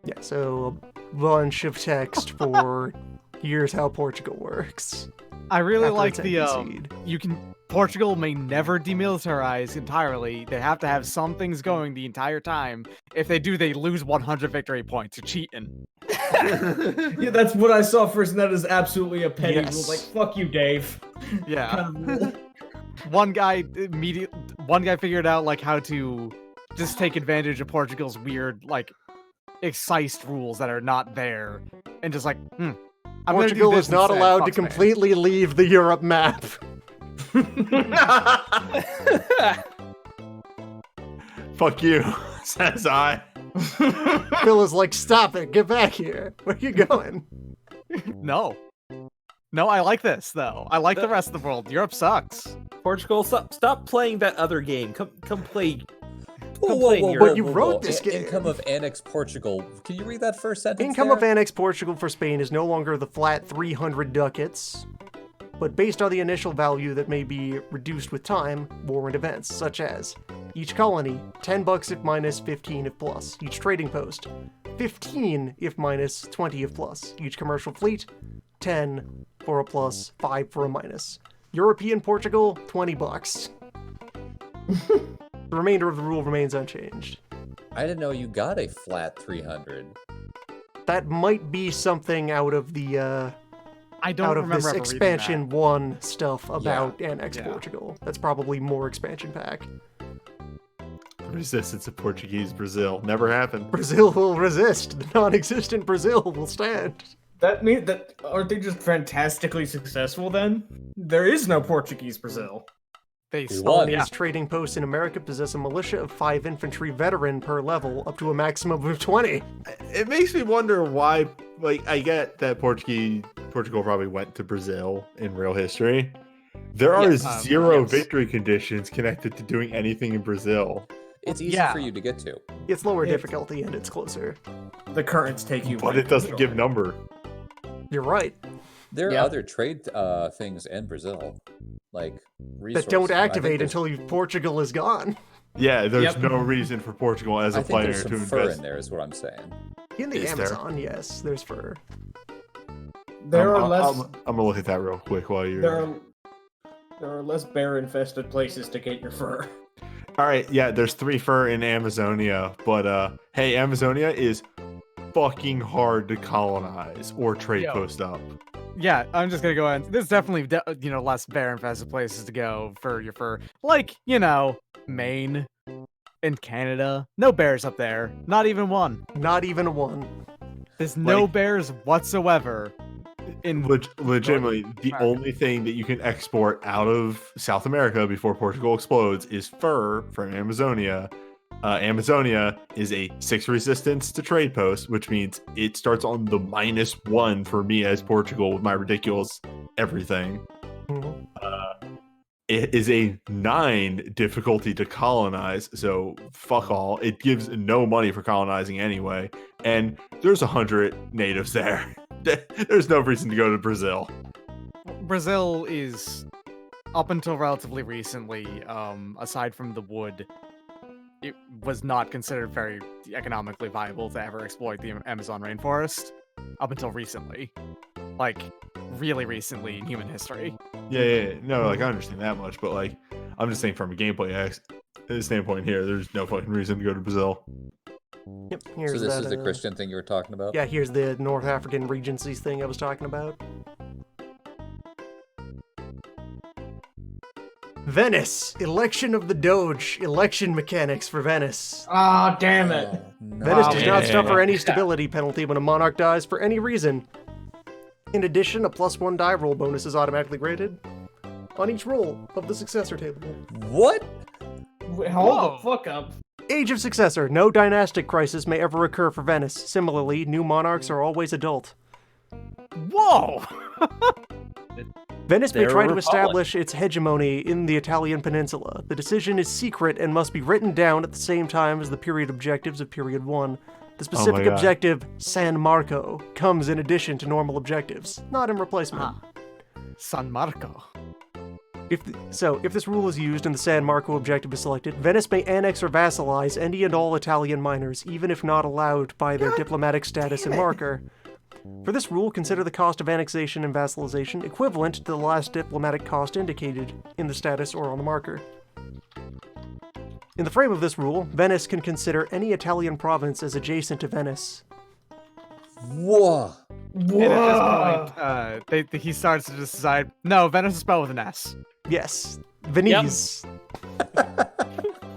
Yeah, so a bunch of text for here's how Portugal works.
I really
after
like
it's
the
NPC'd.
Portugal may never demilitarize entirely. They have to have some things going the entire time. If they do, they lose 100 victory points. You're cheating.
Yeah, that's what I saw first, and that is absolutely a petty
Yes.
rule. Like, fuck you, Dave.
Yeah.
Kind of rule.
One guy figured out like how to just take advantage of Portugal's weird like excised rules that are not there, and just like, I'm gonna do
Portugal
this
is not
instead.
allowed to
Fuck Spain.
completely leave the Europe map.
Fuck you, says I.
Phil is like, stop it, get back here. Where are you going?
No, I like this though. I like the rest of the world. Europe sucks.
Portugal, stop playing that other game. Come play.
Whoa,
Come
whoa,
play in
whoa,
Europe.
But you
whoa,
wrote
whoa.
this game.
Income of Annex Portugal. Can you read that first sentence
Income
there?
of annex Portugal for Spain is no longer the flat 300 ducats. but based on the initial value that may be reduced with time, warrant events, such as each colony, $10 if minus, 15 if plus. Each trading post, 15 if minus, 20 if plus. Each commercial fleet, 10 for a plus, 5 for a minus. European Portugal, $20. The remainder of the rule remains unchanged.
I didn't know you got a flat 300.
That might be something out of the
I don't
out of
remember
this
ever reading
expansion
that.
1 stuff about Annex
Yeah.
Portugal. That's probably more expansion pack.
Resistance of Portuguese Brazil. Never happened.
Brazil will resist. The non-existent Brazil will stand.
That mean that aren't they just fantastically successful then? There is no Portuguese Brazil.
They
We
stole
won.
These
yeah.
trading posts in America possess a militia of 5 infantry veteran per level, up to a maximum of 20.
It makes me wonder why. Like, I get that Portugal probably went to Brazil in real history. There are zero
yes.
victory conditions connected to doing anything in Brazil.
It's easy
Yeah.
for you to get to.
It's lower
It's-
difficulty and it's closer.
The currents take you.
But
right
it doesn't
to
give
shore.
number.
You're right.
There are
Yeah.
other trade things in Brazil, like resources.
That don't
I think
activate
there's-
until Portugal is gone.
Yeah, there's
Yep.
no reason for Portugal as
I
a
think
player
there's
to
some fur
invest.
in there, is what I'm saying.
In the
Is there?
Amazon, yes, there's fur.
There are less.
I'm gonna look at that real quick while you're.
There are less bear-infested places to get your fur.
All right, yeah, there's 3 fur in Amazonia, but hey, Amazonia is fucking hard to colonize or trade
Yo.
post up.
Yeah, I'm just gonna go on. There's definitely, less bear-infested places to go for your fur. Like, Maine and Canada. No bears up there. Not even one.
Not even one.
There's no
Like-
bears whatsoever. In
Legitimately, the
America.
only thing that you can export out of South America before Portugal explodes is fur from Amazonia. Amazonia is a 6 resistance to trade post, which means it starts on the -1 for me as Portugal with my ridiculous everything.
Mhm.
It is a 9 difficulty to colonize, so fuck all. It gives no money for colonizing anyway, and there's 100 natives there. There's no reason to go to Brazil.
Brazil is, up until relatively recently, aside from the wood, it was not considered very economically viable to ever exploit the Amazon rainforest. Up until recently. Like, really recently in human history.
Yeah. No, like I understand that much, but like I'm just saying from a gameplay standpoint here, there's no fucking reason to go to Brazil.
Yep, here's
So this
that,
is the Christian thing you were talking about?
Yeah, here's the North African Regencies thing I was talking about. Venice, election of the Doge, election mechanics for Venice.
Ah, damn it!
Oh, no.
Venice does not
Yeah.
suffer any stability penalty when a monarch dies for any reason. In addition, a +1 die roll bonus is automatically graded on each roll of the successor table.
What?
Wait, hold
Whoa.
the fuck up.
Age of successor. No dynastic crisis may ever occur for Venice. Similarly, new monarchs are always adult.
Whoa!
Venice may
They're a
try to
republic.
establish its hegemony in the Italian peninsula. The decision is secret and must be written down at the same time as the period objectives of Period 1. The specific
God.
objective, San Marco, comes in addition to normal objectives, not in replacement.
Ah. San Marco.
If this rule is used and the San Marco objective is selected, Venice may annex or vassalize any and all Italian minors, even if not allowed by their diplomatic status and marker. For this rule, consider the cost of annexation and vassalization equivalent to the last diplomatic cost indicated in the status or on the marker. In the frame of this rule, Venice can consider any Italian province as adjacent to Venice.
Whoa.
And at this point, he starts to decide, no, Venice is spelled with an S.
Yes, Venise.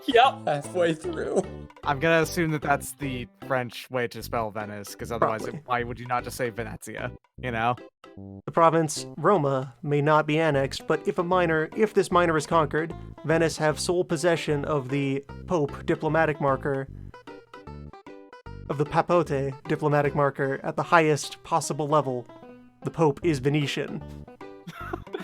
Yep.
Halfway through.
I'm gonna assume that that's the French way to spell Venice, because otherwise,
Probably.
why would you not just say Venezia? You know?
The province, Roma, may not be annexed, but if this minor is conquered, Venice have sole possession of the Pope diplomatic marker, of the Papote diplomatic marker at the highest possible level. The Pope is Venetian.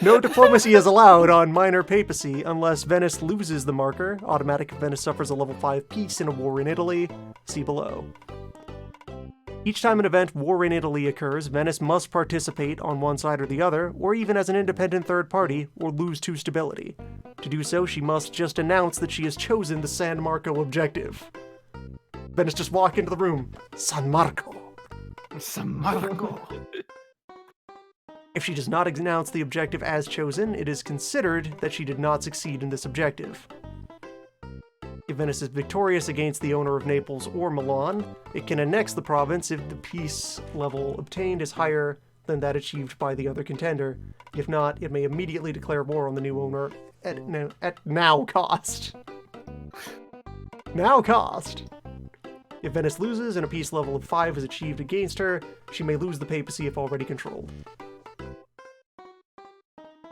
No diplomacy is allowed on minor papacy unless Venice loses the marker. Automatic if Venice suffers a level 5 peace in a war in Italy. See below. Each time an event War in Italy occurs, Venice must participate on one side or the other, or even as an independent third party, or lose to stability. To do so, she must just announce that she has chosen the San Marco objective. Venice just walk into the room. San Marco.
San Marco.
If she does not announce the objective as chosen, it is considered that she did not succeed in this objective. If Venice is victorious against the owner of Naples or Milan, it can annex the province if the peace level obtained is higher than that achieved by the other contender. If not, it may immediately declare war on the new owner at now cost. Now cost! If Venice loses and a peace level of 5 is achieved against her, she may lose the papacy if already controlled.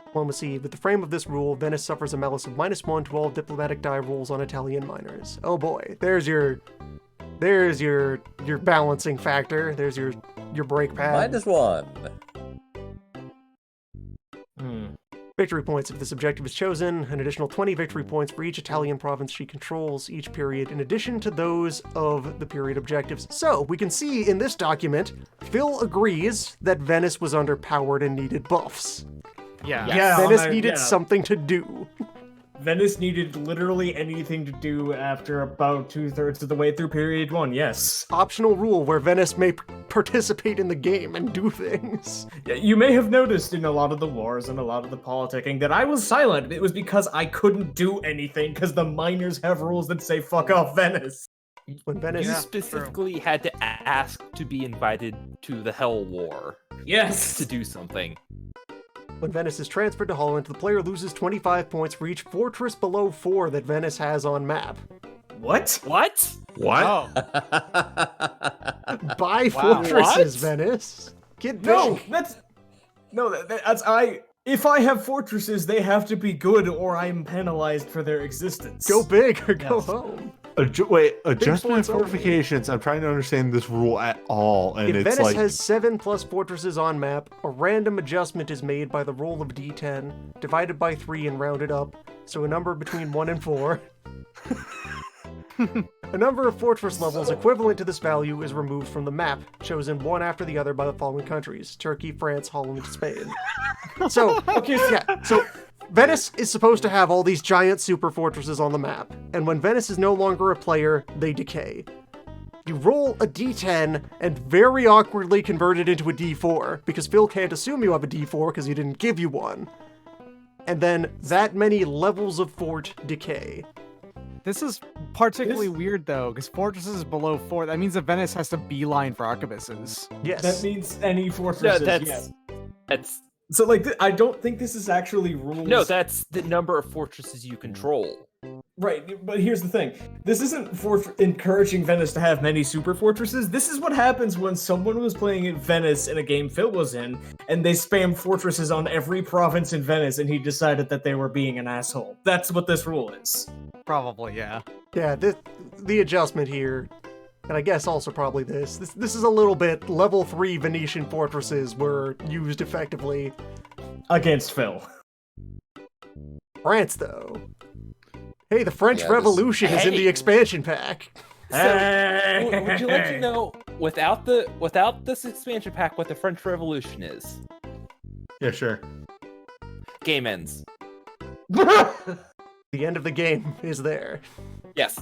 Diplomacy. With the frame of this rule, Venice suffers a malus of -1 to all diplomatic die rolls on Italian minors. Oh boy, there's your balancing factor. There's your break pad.
-1.
Victory points. If this objective is chosen, an additional 20 victory points for each Italian province she controls each period, in addition to those of the period objectives. So, we can see in this document, Phil agrees that Venice was underpowered and needed buffs.
Yeah.
Venice needed something to do.
Venice needed literally anything to do after about 2/3 of the way through period 1, yes.
Optional rule where Venice may participate in the game and do things.
You may have noticed in a lot of the wars and a lot of the politicking that I was silent. It was because I couldn't do anything because the miners have rules that say fuck off Venice.
When Venice
You specifically had to ask to be invited to the Hell War
Yes.
to do something.
When Venice is transferred to Holland, the player loses 25 points for each fortress below 4 that Venice has on map.
What?
What?
What?
Oh.
Buy
Wow.
fortresses,
What?
Venice. Get
No,
big.
that's if I have fortresses, they have to be good or I'm penalized for their existence.
Go big or go
Yes.
home.
Wait, adjustment
points only.
fortifications. I'm trying to understand this rule at all, and
If
it's
Venice
like
has 7 plus fortresses on map, a random adjustment is made by the roll of d10, divided by 3 and rounded up, so a number between 1 and 4. A number of fortress levels equivalent to this value is removed from the map, chosen one after the other by the following countries: Turkey, France, Holland, and Spain. So, so Venice is supposed to have all these giant super fortresses on the map, and when Venice is no longer a player, they decay. You roll a d10 and very awkwardly convert it into a d4, because Phil can't assume you have a d4 because he didn't give you one. And then that many levels of fort decay.
This is particularly weird, though, because fortresses below 4, that means that Venice has to beeline for arquebuses.
Yes.
That means any
No,
fortresses.
that's that's
So like, I don't think this is actually rules.
no, that's the number of fortresses you control.
Right, but here's the thing. This isn't for encouraging Venice to have many super fortresses. This is what happens when someone was playing in Venice in a game Phil was in, and they spammed fortresses on every province in Venice, and he decided that they were being an asshole. That's what this rule is.
Probably, yeah.
Yeah, the adjustment here, and I guess also probably this is a little bit level 3 Venetian fortresses were used effectively.
Against Phil.
France, though. Hey, the French
Yeah,
Revolution is in the
Hey.
expansion pack.
So, would you like to know without this expansion pack what the French Revolution is?
yeah, sure.
Game ends.
The end of the game is there.
Yes.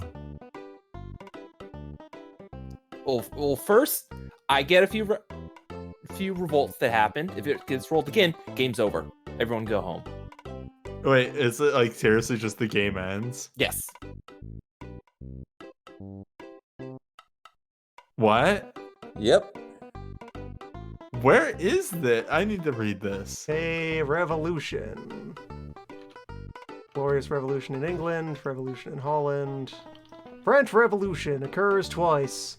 Well, first I get a few revolts that happen. If it gets rolled again, game's over. Everyone go home.
Wait, is it like seriously just the game ends?
Yes.
What?
Yep.
Where is this? I need to read this.
A revolution. Glorious Revolution in England, Revolution in Holland. French Revolution occurs twice.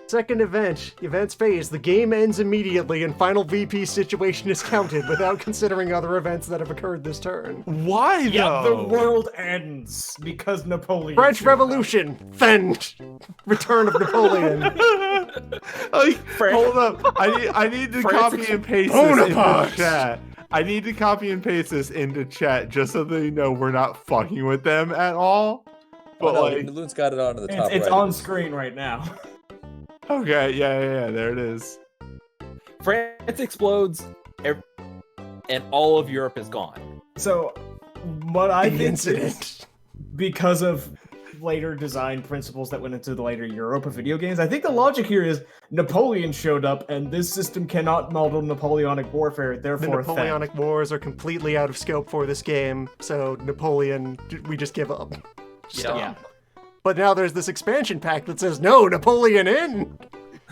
Second event, events phase, the game ends immediately and final VP situation is counted without considering other events that have occurred this turn.
Why
Yeah,
though?
the world ends because Napoleon.
French
showed up.
Revolution, Fend, Return of Napoleon.
Like, hold up. I need to
France
copy and paste this
Bonaparte.
into chat. I need to copy and paste this into chat just so they know we're not fucking with them at all. But
no,
like,
Loon's got it on the top
It's
right.
on screen right now.
okay, yeah, there it is.
France explodes, and all of Europe is gone.
So, what I
The
think
incident.
is because of later design principles that went into the later Europa video games, I think the logic here is Napoleon showed up, and this system cannot model Napoleonic warfare.
The
Therefore,
Napoleonic Wars are completely out of scope for this game, so Napoleon, we just give up. Stop.
Yeah.
But now there's this expansion pack that says, no, Napoleon in!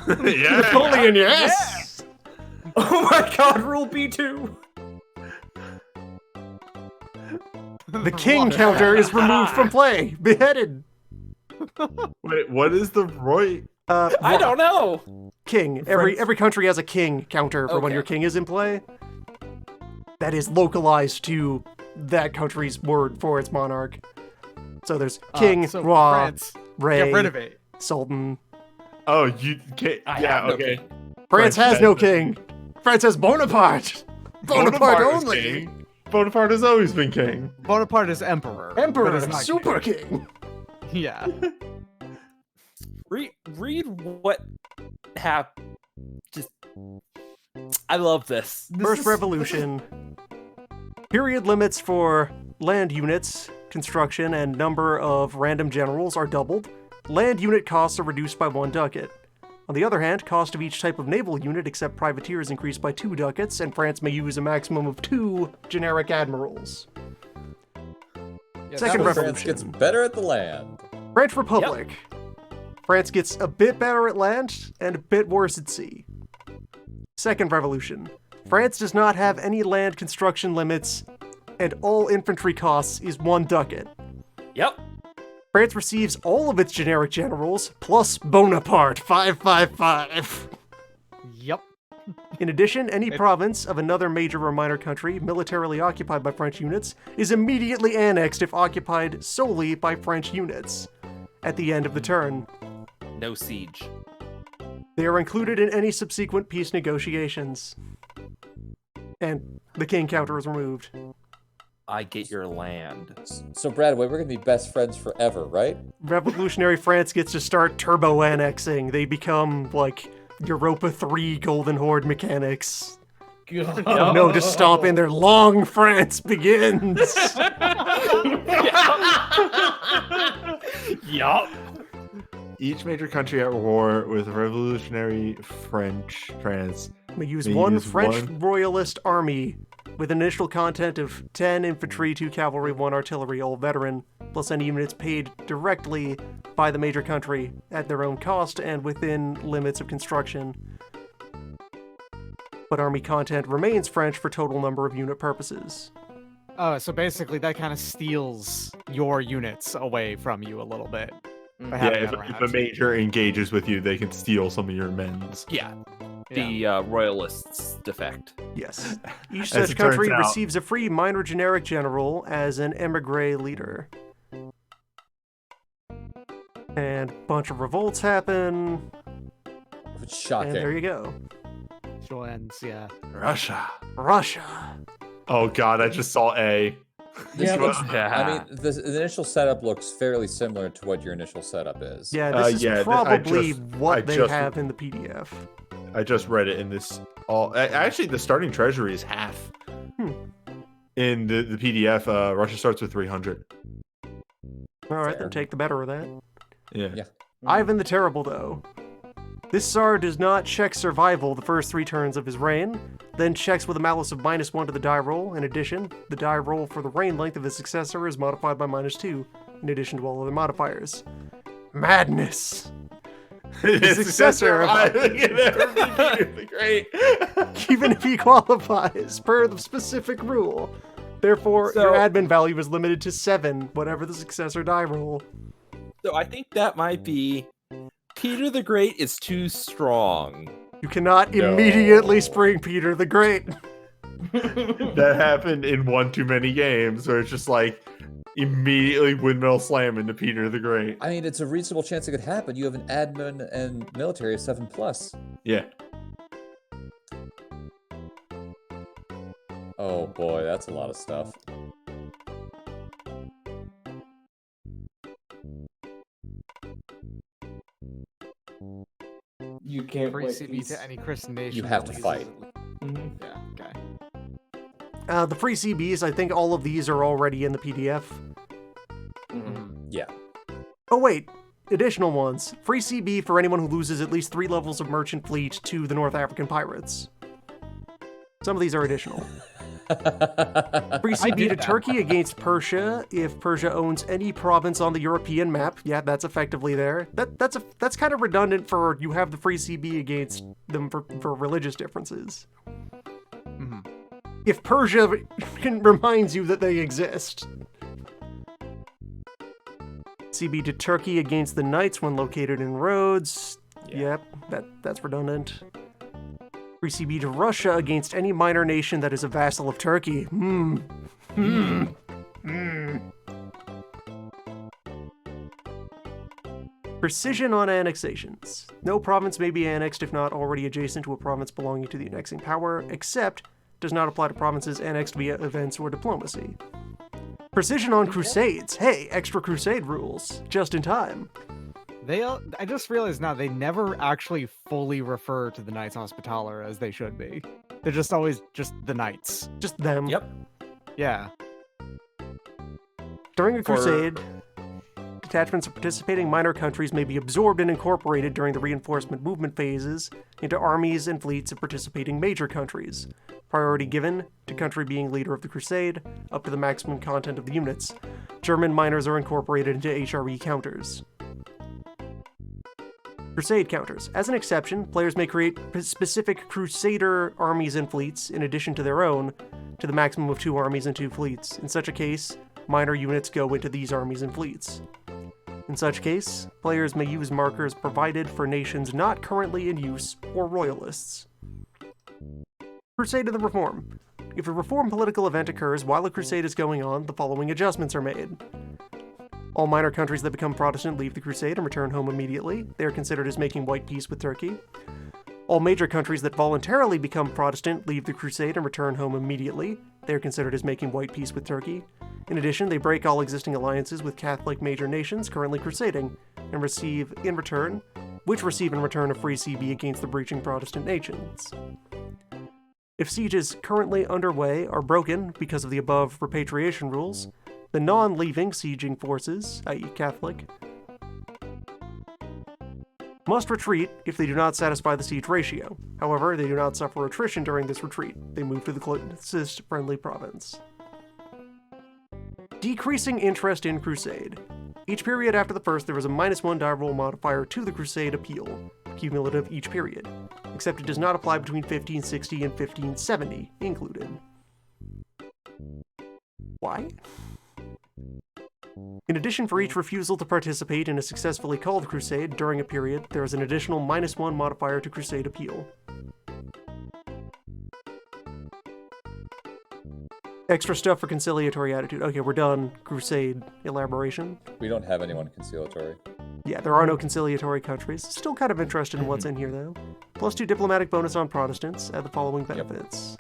Yeah.
Napoleon, yes!
Oh my god, rule B2!
The king counter is removed from play. Beheaded.
Wait, what is the Roy?
I don't know.
King. Every country has a king counter for when
Okay.
your king is in play. That is localized to that country's word for its monarch. So there's king,
so
roi,
France,
rey,
get rid of it.
sultan.
Oh, you can't.
I
Yeah,
have no
okay.
king.
France has
has
no
the-
king. France has Bonaparte. Bonaparte
is
only.
king. Bonaparte has always been king.
Bonaparte is emperor. but
Emperor,
is not
super
king.
king.
Yeah.
Read what happened. Just, I love this.
First revolution. Period limits for land units, construction, and number of random generals are doubled. Land unit costs are reduced by 1 ducat. On the other hand, cost of each type of naval unit except privateer is increased by 2 ducats, and France may use a maximum of 2 generic admirals.
Yeah,
Second
that was-
France gets better at the land.
French Republic. France gets a bit better at land and a bit worse at sea. Second revolution. France does not have any land construction limits, and all infantry costs is 1 ducat.
Yep.
France receives all of its generic generals, plus Bonaparte, 555.
Yep.
In addition, any province of another major or minor country militarily occupied by French units is immediately annexed if occupied solely by French units at the end of the turn.
No siege.
They are included in any subsequent peace negotiations. And the king counter is removed.
I get your land.
So, Bradway, we're gonna be best friends forever, right?
Revolutionary France gets to start turbo annexing. They become like Europa 3 Golden Horde mechanics. No to stop in their long France begins.
Yup.
Each major country at war with revolutionary French France.
We use
They
one
use
French
one-
royalist army with an initial content of 10 infantry, 2 cavalry, 1 artillery, all veteran, plus any units paid directly by the major country at their own cost and within limits of construction. But army content remains French for total number of unit purposes.
Oh, so basically that kind of steals your units away from you a little bit. by
Yeah,
having
if,
that
if a
around.
major engages with you, they can steal some of your men's.
Yeah.
Yeah.
The royalists defect.
Yes. Each
As
such
it turns
country
out.
receives a free minor generic general as an emigre leader. And a bunch of revolts happen,
It's shocking.
and there you go.
Sure ends, yeah.
Russia.
Russia.
Oh god, I just saw A.
This
Yeah,
looks,
Yeah.
I mean, the initial setup looks fairly similar to what your initial setup is.
Yeah, this is
yeah, I
probably
just-
what
I
they
just-
have in the PDF.
I just read it in this. Actually, the starting treasury is half.
Hmm.
In the PDF, Russia starts with 300.
All right,
Fair.
then take the better of that.
Yeah.
Yeah.
Ivan the Terrible, though. This Tsar does not check survival the first 3 turns of his reign, then checks with a malice of -1 to the die roll. In addition, the die roll for the reign length of his successor is modified by -2, in addition to all other modifiers. Madness!
His
successor-
Great.
Even if he qualifies, per the specific rule. Therefore,
So-
your admin value is limited to 7, whatever the successor die roll.
So I think that might be Peter the Great is too strong.
You cannot
No.
immediately spring Peter the Great.
That happened in one too many games where it's just like immediately windmill slam into Peter the Great.
I mean, it's a reasonable chance it could happen. You have an admin and military of 7+.
Yeah.
Oh boy, that's a lot of stuff.
You can't
Free
wait.
CB to any Christian nation.
You have
that
to
leases-
fight.
Yeah. Okay.
The free CBs, I think all of these are already in the PDF.
Yeah.
Oh wait, additional ones. Free CB for anyone who loses at least 3 levels of merchant fleet to the North African pirates. Some of these are additional. Free CB
did
to
that.
Turkey against Persia if Persia owns any province on the European map. Yeah, that's effectively there. That's kind of redundant for you have the free CB against them for religious differences. If Persia reminds you that they exist. CB to Turkey against the Knights when located in Rhodes.
Yeah.
Yep, that's redundant. Free CB to Russia against any minor nation that is a vassal of Turkey. Precision on annexations. No province may be annexed if not already adjacent to a province belonging to the annexing power, except does not apply to provinces annexed via events or diplomacy. Precision on crusades. Hey, extra crusade rules. Just in time.
I just realized now they never actually fully refer to the Knights Hospitaller as they should be. They're just always just the Knights.
Just them.
Yep.
Yeah.
During a crusade, detachments of participating minor countries may be absorbed and incorporated during the reinforcement movement phases into armies and fleets of participating major countries. Priority given to country being leader of the crusade, up to the maximum content of the units. German minors are incorporated into HRE counters. Crusade counters. As an exception, players may create specific Crusader armies and fleets in addition to their own, to the maximum of 2 armies and 2 fleets. In such a case, minor units go into these armies and fleets. In such case, players may use markers provided for nations not currently in use or royalists. Crusade of the Reform. If a reform political event occurs while a crusade is going on, the following adjustments are made. All minor countries that become Protestant leave the crusade and return home immediately. They are considered as making white peace with Turkey. All major countries that voluntarily become Protestant leave the crusade and return home immediately. They are considered as making white peace with Turkey. In addition, they break all existing alliances with Catholic major nations currently crusading and receive in return a free CB against the breaching Protestant nations. If sieges currently underway are broken because of the above repatriation rules, the non-leaving sieging forces, i.e. Catholic, must retreat if they do not satisfy the siege ratio. However, they do not suffer attrition during this retreat. They move to the closest friendly province. Decreasing interest in crusade. Each period after the first, there is a -1 die roll modifier to the crusade appeal, cumulative each period, except it does not apply between 1560 and 1570 included. Why? In addition, for each refusal to participate in a successfully called crusade during a period, there is an additional -1 modifier to crusade appeal. Extra stuff for conciliatory attitude. Okay, we're done. Crusade elaboration.
We don't have anyone conciliatory.
Yeah, there are no conciliatory countries. Still kind of interested in what's in here, though. +2 diplomatic bonus on Protestants. Add the following benefits.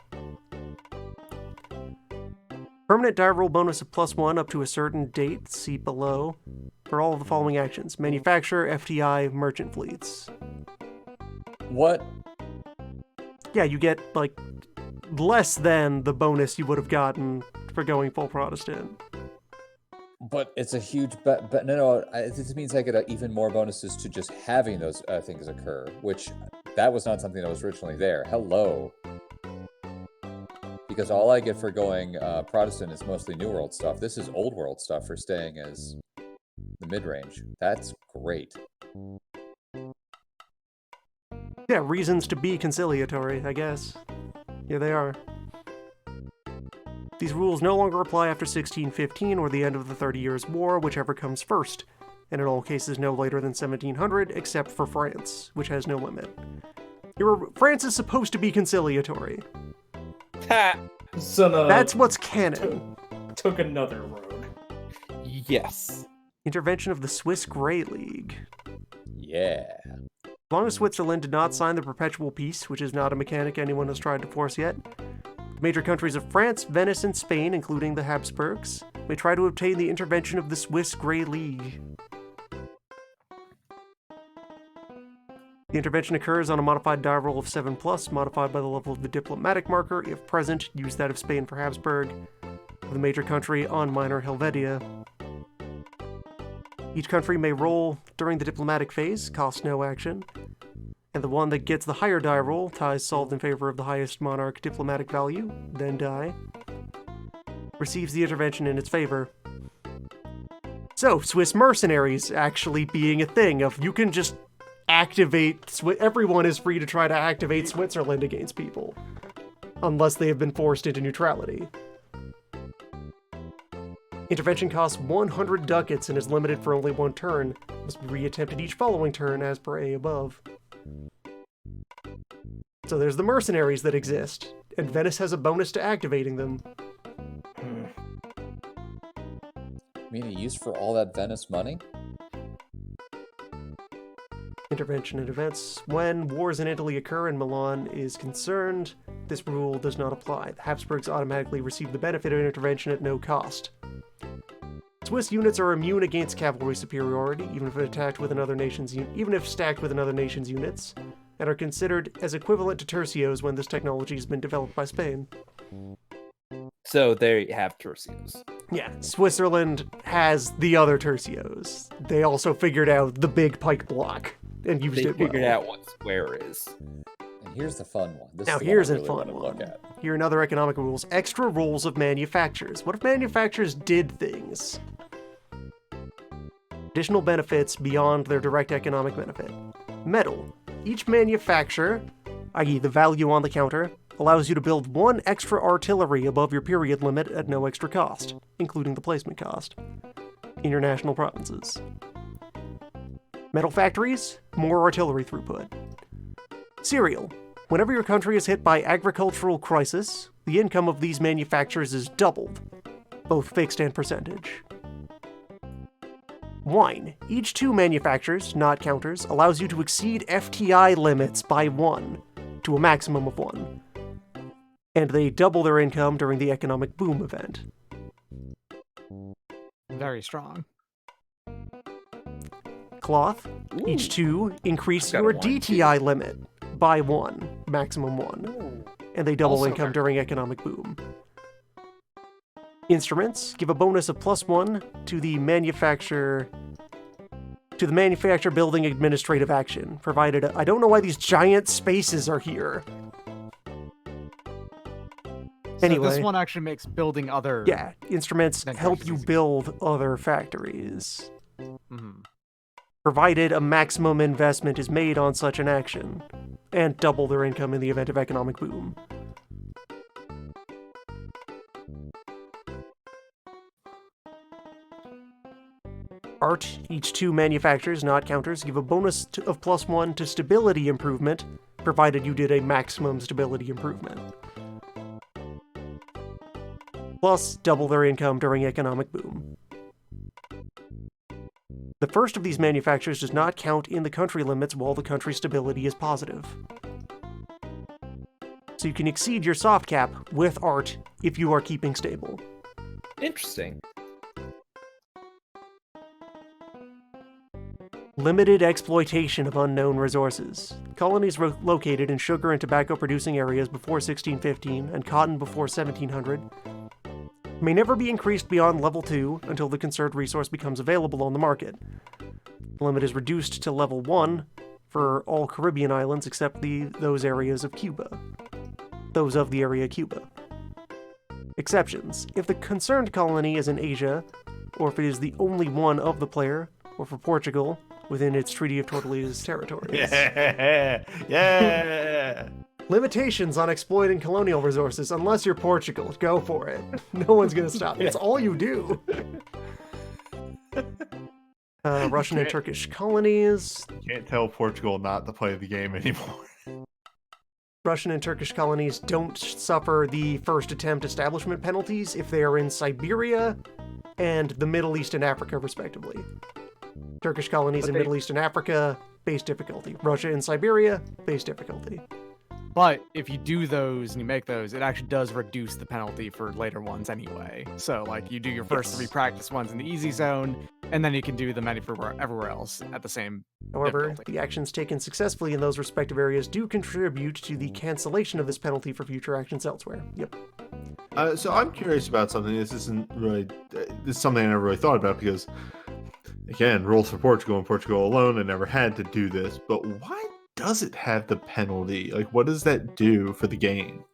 Permanent die roll bonus of +1 up to a certain date, see below, for all of the following actions. Manufacture, FTI, merchant fleets.
What?
Yeah, you get, like, less than the bonus you would have gotten for going full Protestant.
But it's a huge this means I get even more bonuses to just having those things occur, which that was not something that was originally there. Hello. Because all I get for going Protestant is mostly New World stuff. This is Old World stuff for staying as the mid-range. That's great.
Yeah, reasons to be conciliatory, I guess. Yeah, they are. These rules no longer apply after 1615 or the end of the 30 Years' War, whichever comes first, and in all cases no later than 1700, except for France, which has no limit. France is supposed to be conciliatory. That's what's canon.
Took another road.
Yes.
Intervention of the Swiss Grey League.
Yeah.
As long as Switzerland did not sign the Perpetual Peace, which is not a mechanic anyone has tried to force yet, the major countries of France, Venice, and Spain, including the Habsburgs, may try to obtain the intervention of the Swiss Grey League. The intervention occurs on a modified die roll of 7+, modified by the level of the diplomatic marker. If present, use that of Spain for Habsburg. For the major country, on minor Helvetia. Each country may roll during the diplomatic phase, costs no action. And the one that gets the higher die roll, ties solved in favor of the highest monarch diplomatic value, then die, receives the intervention in its favor. So, Swiss mercenaries actually being a thing of you can just activate, everyone is free to try to activate Switzerland against people, unless they have been forced into neutrality. Intervention costs 100 ducats and is limited for only one turn. Must be re-attempted each following turn as per A above. So there's the mercenaries that exist, and Venice has a bonus to activating them.
I mean, he used for all that Venice money?
Intervention and events. When wars in Italy occur and Milan is concerned, this rule does not apply. The Habsburgs automatically receive the benefit of intervention at no cost. Swiss units are immune against cavalry superiority, even if attacked with another nation's even if stacked with another nation's units, and are considered as equivalent to tercios when this technology has been developed by Spain.
So they have tercios.
Yeah, Switzerland has the other tercios. They also figured out the big pike block and used
They
it well.
figured out what square is.
And here's the fun one. This
Now
is the
here's
one I
a
really
fun
want to
one.
look at.
Here are another economic rules. Extra roles of manufacturers. What if manufacturers did things? Additional benefits beyond their direct economic benefit. Metal. Each manufacturer, i.e. the value on the counter, allows you to build one extra artillery above your period limit at no extra cost, including the placement cost, in your national provinces. Metal factories, more artillery throughput. Cereal. Whenever your country is hit by agricultural crisis, the income of these manufacturers is doubled, both fixed and percentage. Wine. Each 2 manufacturers, not counters, allows you to exceed FTI limits by 1, to a maximum of 1. And they double their income during the economic boom event.
Very strong.
Cloth. Each 2 increase
Got a
your
wine, too.
DTI limit by 1, maximum 1. And they double
Also
income
very-
during economic boom. Instruments give a bonus of +1 to the manufacturer building administrative action, provided I don't know why these giant spaces are here.
So
Anyway,
this one actually makes building other.
yeah, instruments help you
Manufacturers.
build other factories,
Mhm.
provided a maximum investment is made on such an action, and double their income in the event of economic boom. Art. Each 2 manufacturers, not counters, give a bonus of +1 to stability improvement, provided you did a maximum stability improvement. Plus, double their income during economic boom. The first of these manufacturers does not count in the country limits while the country stability is positive. So you can exceed your soft cap with art if you are keeping stable.
Interesting.
Limited exploitation of unknown resources. Colonies located in sugar and tobacco producing areas before 1615 and cotton before 1700 may never be increased beyond level 2 until the concerned resource becomes available on the market. The limit is reduced to level 1 for all Caribbean islands except those areas of Cuba. Those of the area Cuba. Exceptions. If the concerned colony is in Asia, or if it is the only one of the player, or for Portugal, within its Treaty of Tordesillas territories.
Yeah, yeah.
Limitations on exploiting colonial resources, unless you're Portugal. Go for it. No one's gonna stop. It's all you do. Russian and Turkish colonies.
Can't tell Portugal not to play the game anymore.
Russian and Turkish colonies don't suffer the first attempt establishment penalties if they are in Siberia and the Middle East and Africa, respectively. Turkish colonies in Middle East and Africa, base difficulty. Russia and Siberia, base difficulty.
But if you do those and you make those, it actually does reduce the penalty for later ones anyway. So, like, you do your first
Yes.
3 practice ones in the easy zone, And then you can do them everywhere else at the same
However,
difficulty.
the actions taken successfully in those respective areas do contribute to the cancellation of this penalty for future actions elsewhere. Yep.
So I'm curious about something. This is something I never really thought about because, again, rules for Portugal and Portugal alone, I never had to do this. But why does it have the penalty? Like, what does that do for the game?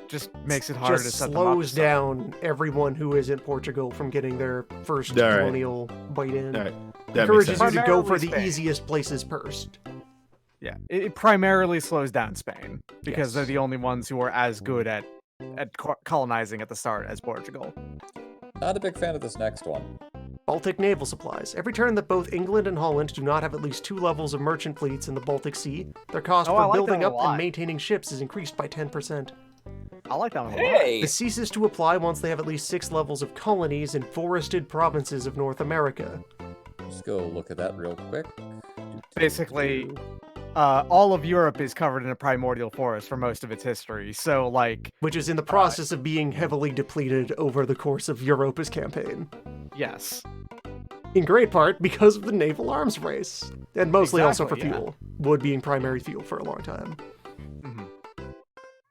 Just makes it harder to
Just
set them up.
slows down everyone who is in Portugal from getting their first
All right.
colonial bite in.
All right, that makes
Encourages
sense.
you to go for the
Primarily Spain.
easiest places first.
Yeah, it primarily slows down Spain because
Yes.
they're the only ones who are as good at colonizing at the start as Portugal.
Not a big fan of this next one.
Baltic naval supplies. Every turn that both England and Holland do not have at least 2 levels of merchant fleets in the Baltic Sea, their cost
Oh, I
for
like
building
that one
up
a lot.
and maintaining ships is increased by 10%.
I like that one a lot.
Hey,
This ceases to apply once they have at least 6 levels of colonies in forested provinces of North America.
Just go look at that real quick.
Basically, all of Europe is covered in a primordial forest for most of its history. So, like,
Which is in the process of being heavily depleted over the course of Europa's campaign.
yes.
In great part because of the naval arms race. And mostly also for
Exactly, yeah.
fuel. Wood being primary fuel for a long time.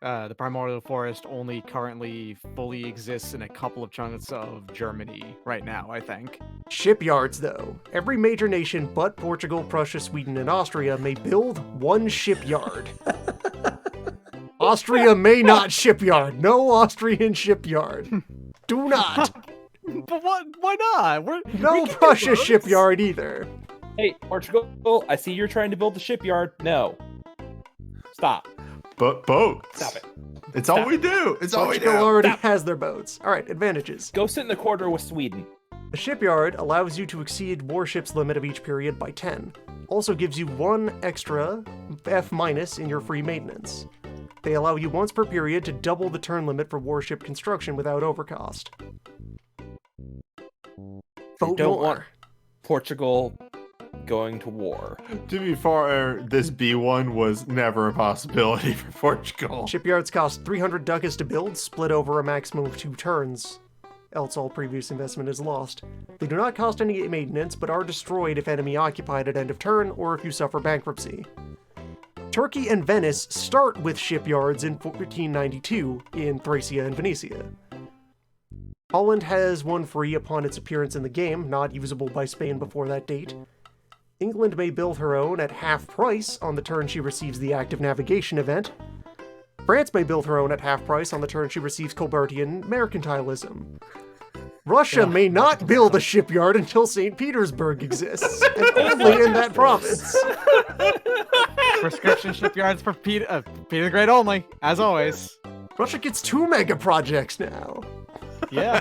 The primordial forest only currently fully exists in a couple of chunks of Germany right now, I think.
Shipyards, though. Every major nation but Portugal, Prussia, Sweden, and Austria may build one shipyard. Austria may not shipyard. No Austrian shipyard. Do not.
But what? Why not?
No Prussia shipyard either.
hey, Portugal, I see you're trying to build the shipyard. No. Stop.
But boats.
Stop it.
It's all we do. It's all we
Portugal
do.
already has their boats. All right, advantages.
Go sit in the corner with Sweden.
A shipyard allows you to exceed warships limit of each period by 10. Also gives you 1 extra F- in your free maintenance. They allow you once per period to double the turn limit for warship construction without overcost. Vote
don't
more.
want Portugal going to war.
To be fair, this B1 was never a possibility for Portugal.
Shipyards cost 300 ducats to build, split over a maximum of 2 turns. Else all previous investment is lost. They do not cost any maintenance, but are destroyed if enemy occupied at end of turn or if you suffer bankruptcy. Turkey and Venice start with shipyards in 1492 in Thracia and Venetia. Holland has one free upon its appearance in the game, not usable by Spain before that date. England may build her own at half price on the turn she receives the active navigation event. France may build her own at half price on the turn she receives Colbertian mercantilism. Russia may not build a shipyard until St. Petersburg exists, and only in that province.
Prescription shipyards for Peter the Great only, as always.
Russia gets 2 mega projects now.
Yeah.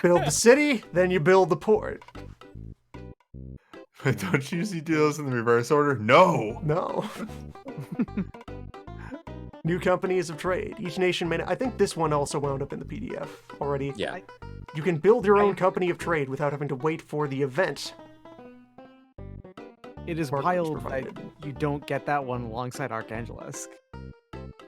Build the city, then you build the port.
Don't you usually do those in the reverse order? No.
No. New companies of trade. Each nation may. I think this one also wound up in the PDF already.
Yeah.
You can build your own company of trade without having to wait for the event.
It is
Markers
wild that
provided.
you don't get that one alongside Archangelisk.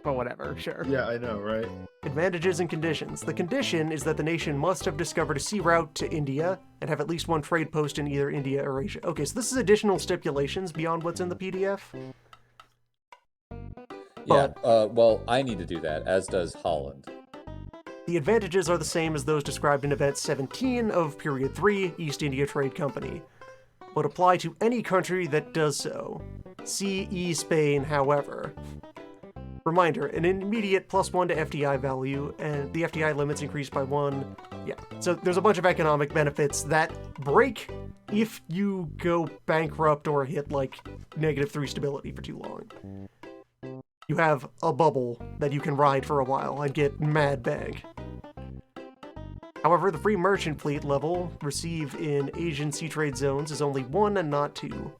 But whatever, sure.
Yeah, I know, right?
Advantages and conditions. The condition is that the nation must have discovered a sea route to India and have at least 1 trade post in either India or Asia. Okay, so this is additional stipulations beyond what's in the PDF.
Yeah. Well, I need to do that, as does Holland.
The advantages are the same as those described in Event 17 of Period 3, East India Trade Company, but apply to any country that does so. See E Spain, however. Reminder, an immediate +1 to FDI value, and the FDI limits increased by 1. Yeah, so there's a bunch of economic benefits that break if you go bankrupt or hit like -3 stability for too long. You have a bubble that you can ride for a while and get mad bank. However, the free merchant fleet level received in Asian sea trade zones is only 1 and not 2.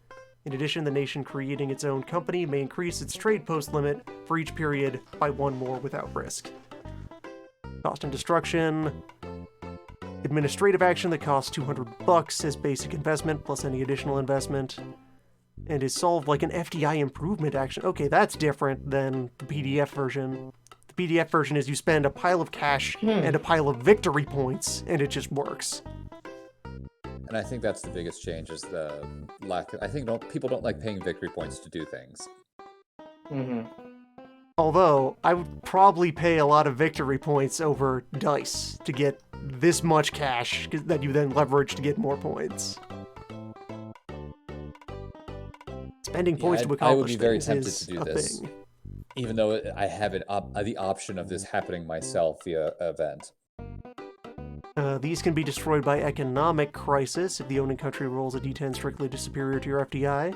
In addition, the nation creating its own company may increase its trade post limit for each period by 1 more without risk. Cost and destruction. Administrative action that costs $200 as basic investment plus any additional investment. And is solved like an FDI improvement action. Okay, that's different than the PDF version. The PDF version is you spend a pile of cash and a pile of victory points, and it just works.
And I think that's the biggest change is the lack of, I think people don't like paying victory points to do things.
Mm-hmm.
Although, I would probably pay a lot of victory points over dice to get this much cash that you then leverage to get more points. Spending points to
I would
accomplish
be very
things
tempted
is
to do
a
this.
thing.
Even though I have the option of this happening myself via event.
These can be destroyed by economic crisis if the owning country rolls a d10 strictly to superior to your FDI.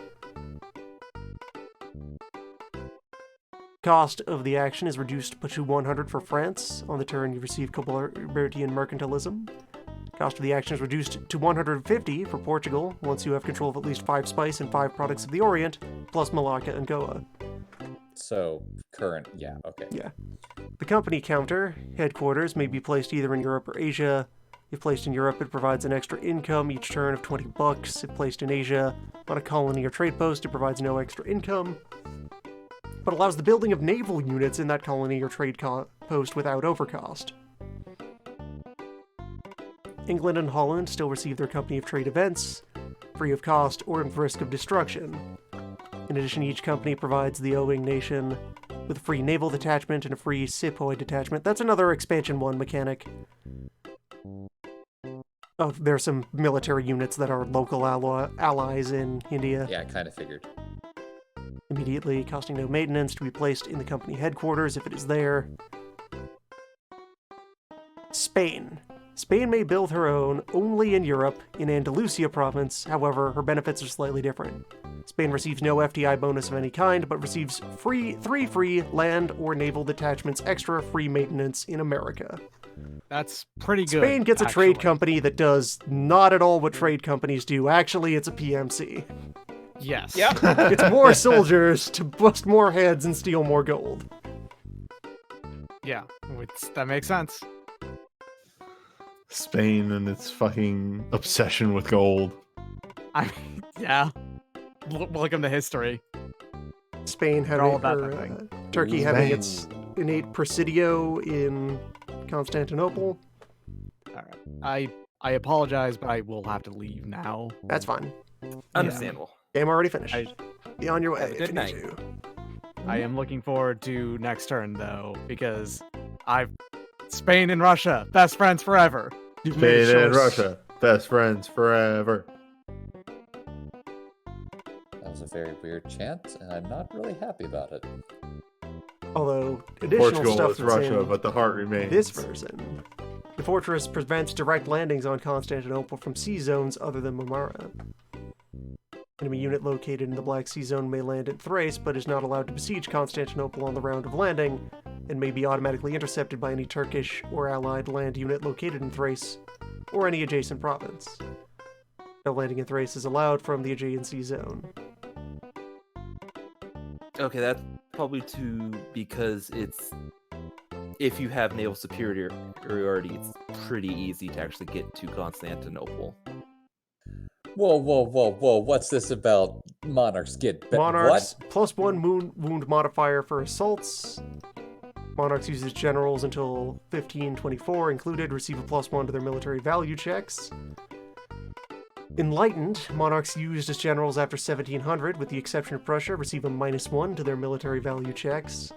Cost of the action is reduced to 100 for France. On the turn, you receive Collaborative Mercantilism. Cost of the action is reduced to 150 for Portugal once you have control of at least 5 spice and 5 products of the Orient, plus Malacca and Goa.
So, current, yeah, okay.
Yeah. The company counter, headquarters, may be placed either in Europe or Asia. If placed in Europe, it provides an extra income each turn of $20. If placed in Asia, on a colony or trade post, it provides no extra income, but allows the building of naval units in that colony or trade post without overcost. England and Holland still receive their company of trade events, free of cost or at risk of destruction. In addition, each company provides the owing nation with a free naval detachment and a free sepoy detachment. That's another expansion 1 mechanic. Oh, there are some military units that are local allies in India.
Yeah, I kind of figured.
Immediately costing no maintenance to be placed in the company headquarters if it is there. Spain. Spain may build her own only in Europe, in Andalusia province. However, her benefits are slightly different. Spain receives no FDI bonus of any kind, but receives three free land or naval detachments, extra free maintenance in America.
That's pretty good.
Spain gets a trade
actually.
company that does not at all what trade companies do. Actually, it's a PMC.
Yes.
Yep.
It's more soldiers to bust more heads and steal more gold.
Yeah. That makes sense.
Spain and its fucking obsession with gold.
I mean, yeah. Welcome to history.
Spain
They're
having
all about
or,
that thing.
Turkey having
Spain.
its innate Presidio in Constantinople.
All right. I apologize, but I will have to leave now.
That's fine.
Understandable.
Game already finished.
I-
Be on your way.
Have a
if
good
you
night.
need to.
I am looking forward to next turn though, because Spain and Russia, best friends forever.
You've made a
Spain and
choice.
Russia, best friends forever.
That was a very weird chant, and I'm not really happy about it.
Although additional
Portugal
stuff
is
that's
Russia,
in
but the heart remains.
this version. The fortress prevents direct landings on Constantinople from sea zones other than Marmara. Enemy unit located in the Black Sea Zone may land at Thrace, but is not allowed to besiege Constantinople on the round of landing, and may be automatically intercepted by any Turkish or allied land unit located in Thrace, or any adjacent province. No landing in Thrace is allowed from the Aegean Sea Zone.
Okay, that's probably because if you have naval superiority, it's pretty easy to actually get to Constantinople.
Whoa, whoa, whoa, whoa, what's this about monarchs get
Monarchs,
what?
+1 wound modifier for assaults. Monarchs uses generals until 1524 included, receive a +1 to their military value checks. Enlightened, monarchs used as generals after 1700, with the exception of Prussia, receive a -1 to their military value checks.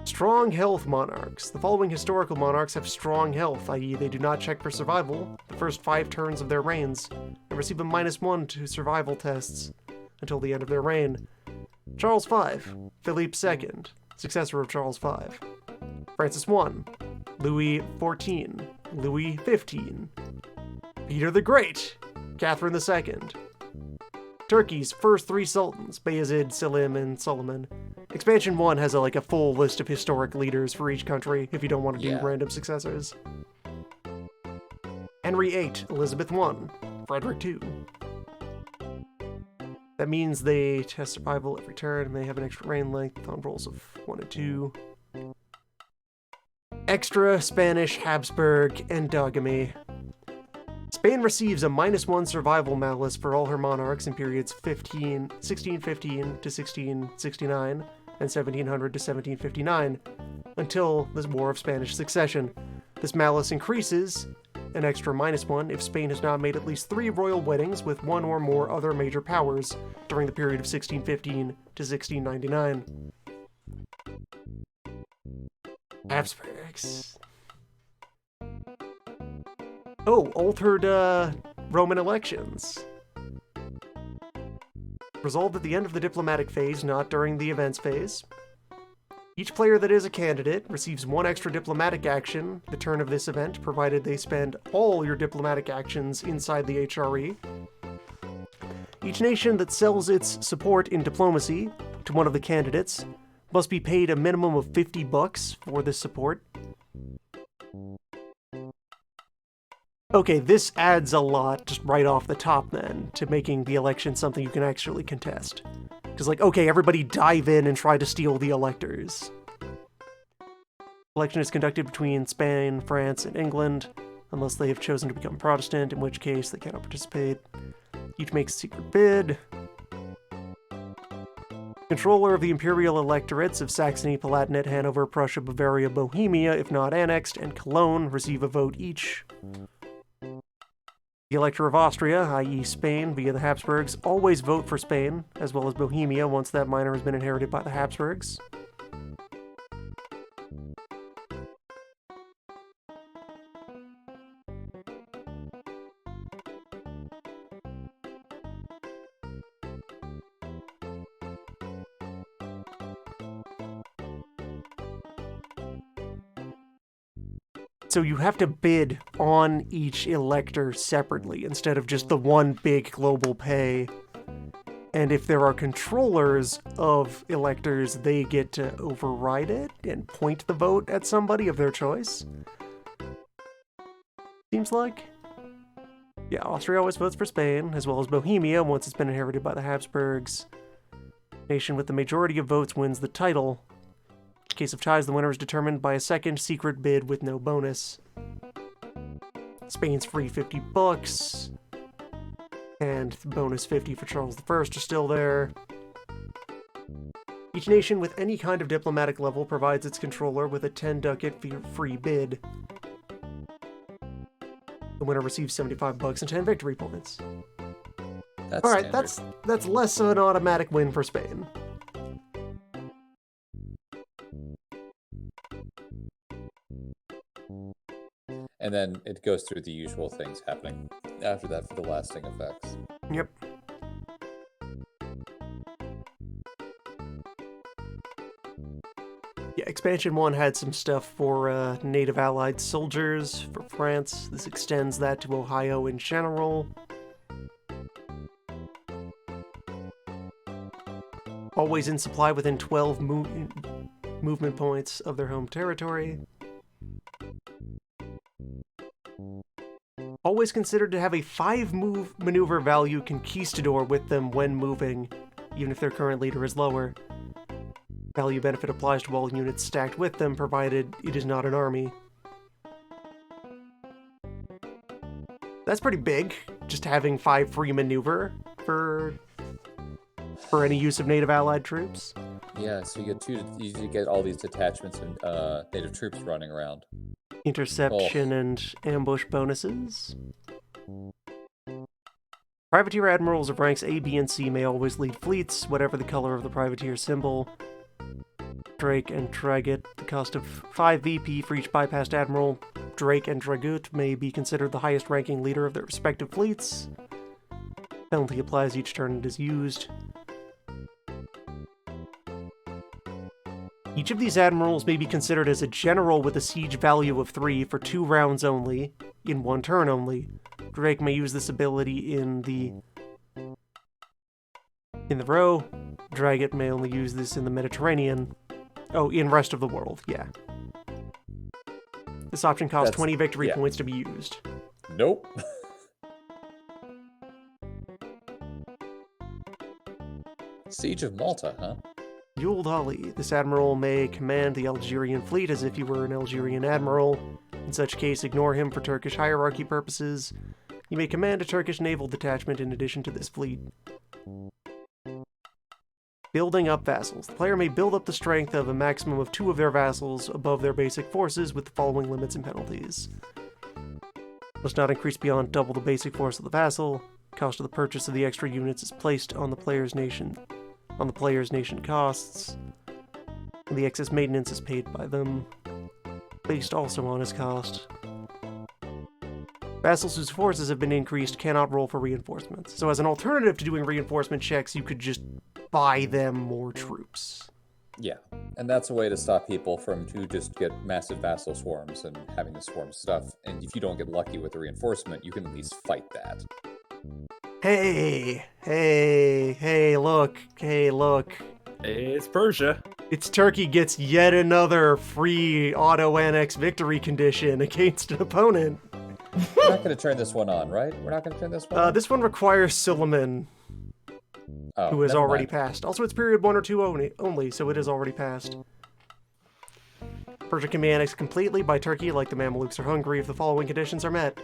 Strong health monarchs. The following historical monarchs have strong health, i.e. they do not check for survival the first 5 turns of their reigns, and receive a -1 to survival tests until the end of their reign. Charles V, Philippe II, successor of Charles V. Francis I, Louis XIV, Louis XV. Peter the Great, Catherine II. Turkey's first 3 sultans, Bayezid, Selim, and Suleiman. Expansion 1 has a full list of historic leaders for each country if you don't want to do
Yeah.
random successors. Henry VIII, Elizabeth I, Frederick II. That means they test survival every turn and they have an extra reign length on rolls of 1 and 2. Extra Spanish, Habsburg, endogamy. Spain receives a -1 survival malus for all her monarchs in periods 1615 to 1669 and 1700 to 1759 until the War of Spanish Succession. This malus increases an extra -1 if Spain has not made at least 3 royal weddings with one or more other major powers during the period of 1615 to 1699. Habsburgs. Oh, altered Roman elections. Resolved at the end of the diplomatic phase, not during the events phase. Each player that is a candidate receives 1 extra diplomatic action the turn of this event, provided they spend all your diplomatic actions inside the HRE. Each nation that sells its support in diplomacy to one of the candidates must be paid a minimum of $50 for this support. Okay, this adds a lot just right off the top then to making the election something you can actually contest. Because, like, okay, everybody dive in and try to steal the electors. Election is conducted between Spain, France, and England, unless they have chosen to become Protestant, in which case they cannot participate. Each makes a secret bid. Controller of the imperial electorates of Saxony, Palatinate, Hanover, Prussia, Bavaria, Bohemia, if not annexed, and Cologne receive a vote each. The Elector of Austria, i.e. Spain, via the Habsburgs, always vote for Spain, as well as Bohemia once that minor has been inherited by the Habsburgs. So you have to bid on each elector separately instead of just the one big global pay. And if there are controllers of electors, they get to override it and point the vote at somebody of their choice. Seems like. Yeah, Austria always votes for Spain, as well as Bohemia once it's been inherited by the Habsburgs. Nation with the majority of votes wins the title. In case of ties, the winner is determined by a second secret bid with no bonus. Spain's free $50, and bonus 50 for Charles I are still there. Each nation with any kind of diplomatic level provides its controller with a 10-ducat free bid. The winner receives $75 and 10 victory points. All right, that's less of an automatic win for Spain.
And then it goes through the usual things happening after that for the lasting effects.
Yep. Yeah, Expansion 1 had some stuff for native allied soldiers for France. This extends that to Ohio in general. Always in supply within 12 movement points of their home territory. Always considered to have a 5-move maneuver value conquistador with them when moving, even if their current leader is lower. Value benefit applies to all units stacked with them, provided it is not an army. That's pretty big, just having 5 free maneuver for any use of native allied troops.
Yeah, so you get all these detachments and native troops running around.
Interception and ambush bonuses. Privateer admirals of ranks A, B, and C may always lead fleets, whatever the color of the privateer symbol. Drake and Dragut, the cost of 5 VP for each bypassed admiral. Drake and Dragut may be considered the highest ranking leader of their respective fleets. Penalty applies each turn it is used. Each of these admirals may be considered as a general with a siege value of 3 for 2 rounds only, in 1 turn only. Drake may use this ability in the row. Dragut may only use this in the Mediterranean. Oh, in rest of the world, yeah. This option costs 20 victory points to be used.
Nope. Siege of Malta, huh?
Yuld Ali. This admiral may command the Algerian fleet as if he were an Algerian admiral. In such case, ignore him for Turkish hierarchy purposes. You may command a Turkish naval detachment in addition to this fleet. Building up vassals. The player may build up the strength of a maximum of 2 of their vassals above their basic forces with the following limits and penalties. Must not increase beyond double the basic force of the vassal. Cost of the purchase of the extra units is placed on the player's nation costs. And the excess maintenance is paid by them, based also on his cost. Vassals whose forces have been increased cannot roll for reinforcements. So as an alternative to doing reinforcement checks, you could just buy them more troops.
Yeah, and that's a way to stop people from to just get massive vassal swarms and having the swarm stuff. And if you don't get lucky with the reinforcement, you can at least fight that.
Hey, look.
It's Persia.
It's Turkey gets yet another free auto-annex victory condition against an opponent.
We're not going to turn this one on, right? We're not going to turn this one on?
This one requires Suleiman, who has
never
already
mind.
passed. Also, it's period 1 or 2 only, so it is already passed. Persia can be annexed completely by Turkey, like the Mamelukes or Hungary, if the following conditions are met.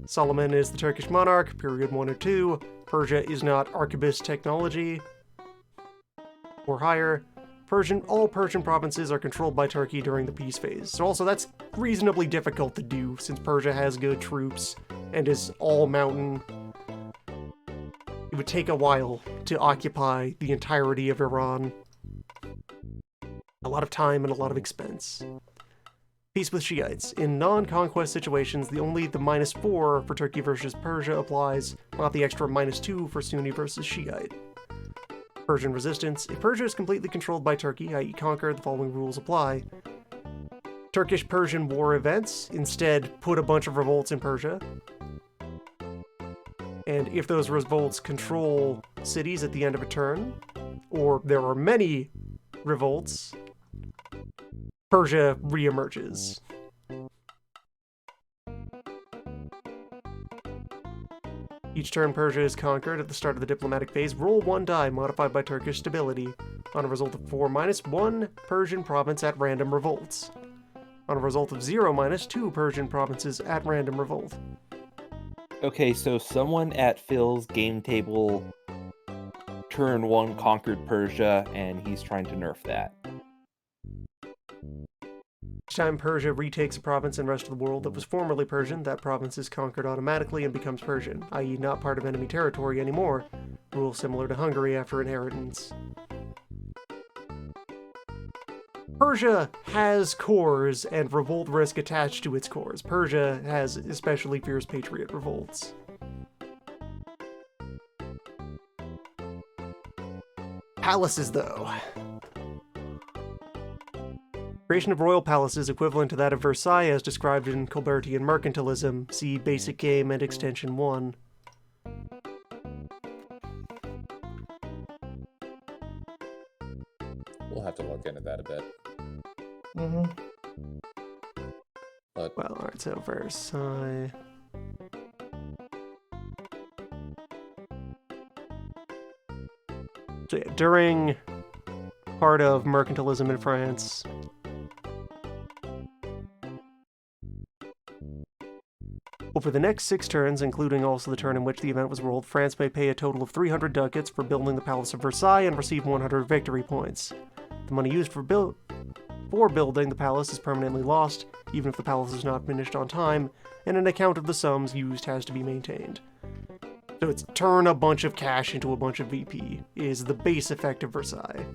Solomon is the Turkish monarch, period 1 or 2. Persia is not arquebus technology or higher. All Persian provinces are controlled by Turkey during the peace phase. So also that's reasonably difficult to do since Persia has good troops and is all mountain. It would take a while to occupy the entirety of Iran. A lot of time and a lot of expense. Peace with Shiites. In non-conquest situations, the -4 for Turkey versus Persia applies, not the extra -2 for Sunni versus Shiite. Persian resistance. If Persia is completely controlled by Turkey, i.e. conquered, the following rules apply. Turkish-Persian war events instead put a bunch of revolts in Persia. And if those revolts control cities at the end of a turn, or there are many revolts, Persia reemerges. Each turn Persia is conquered at the start of the diplomatic phase, roll 1 die modified by Turkish stability. On a result of 4, -1 Persian province at random revolts. On a result of 0, -2 Persian provinces at random revolt.
Okay, so someone at Phil's game table turn 1 conquered Persia, and he's trying to nerf that.
Each time Persia retakes a province in the rest of the world that was formerly Persian, that province is conquered automatically and becomes Persian, i.e. not part of enemy territory anymore. Rule similar to Hungary after inheritance. Persia has cores and revolt risk attached to its cores. Persia has especially fierce patriot revolts. Palaces, though. Creation of royal palaces equivalent to that of Versailles as described in Colbertian Mercantilism. See Basic Game and Extension 1.
We'll have to look into that a bit.
Mm-hmm.
But
Well, alright, so Versailles. So yeah, during part of mercantilism in France, over the next 6 turns, including also the turn in which the event was rolled, France may pay a total of 300 ducats for building the Palace of Versailles and receive 100 victory points. The money used for building the palace is permanently lost, even if the palace is not finished on time, and an account of the sums used has to be maintained. So it's turn a bunch of cash into a bunch of VP, is the base effect of Versailles.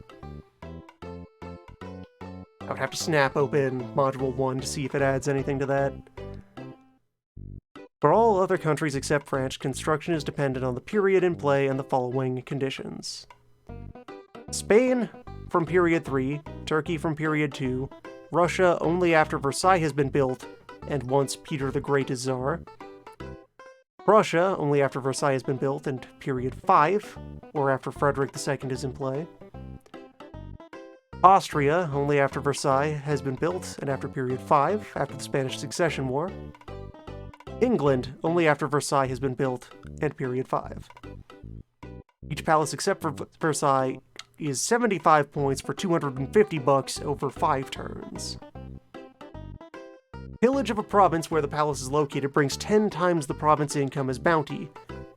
I would have to snap open Module 1 to see if it adds anything to that. For all other countries except France, construction is dependent on the period in play and the following conditions. Spain from period 3, Turkey from period 2, Russia only after Versailles has been built and once Peter the Great is Tsar, Prussia only after Versailles has been built and period 5, or after Frederick II is in play, Austria only after Versailles has been built and after period 5, after the Spanish Succession War, England only after Versailles has been built and period 5. Each palace except for Versailles is 75 points for 250 bucks over 5 turns. Pillage of a province where the palace is located brings 10 times the province income as bounty.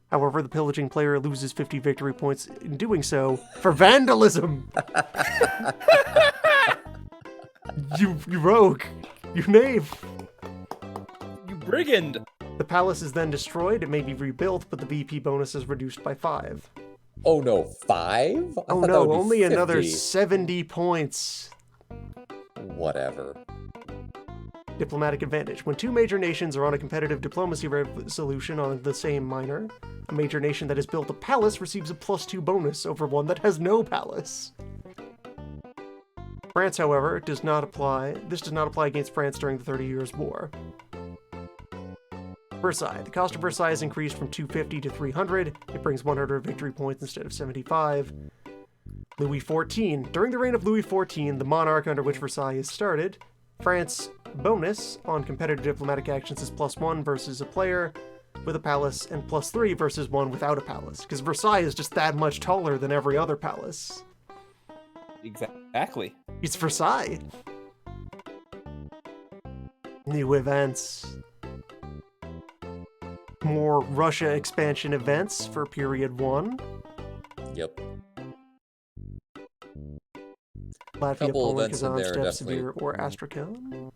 However, the pillaging player loses 50 victory points in doing so for vandalism! You rogue! You knave!
You brigand!
The palace is then destroyed. It may be rebuilt, but the VP bonus is reduced by 5.
Oh no, 5? I
Oh
thought that
no,
would be
only another
50.
70 points.
Whatever.
Diplomatic advantage. When two major nations are on a competitive diplomacy resolution on the same minor, a major nation that has built a palace receives a +2 bonus over one that has no palace. France, however, does not apply. This does not apply against France during the 30 Years' War. Versailles. The cost of Versailles is increased from 250 to 300. It brings 100 victory points instead of 75. Louis XIV. During the reign of Louis XIV, the monarch under which Versailles is started, France bonus on competitive diplomatic actions is +1 versus a player with a palace, and +3 versus one without a palace. Because Versailles is just that much taller than every other palace.
Exactly.
It's Versailles. New events. More Russia expansion events for period 1.
Yep.
Latvia,
Couple
Poland,
events in
Kazan,
there are
Steppe,
definitely-
Sibir, or Astrakhan.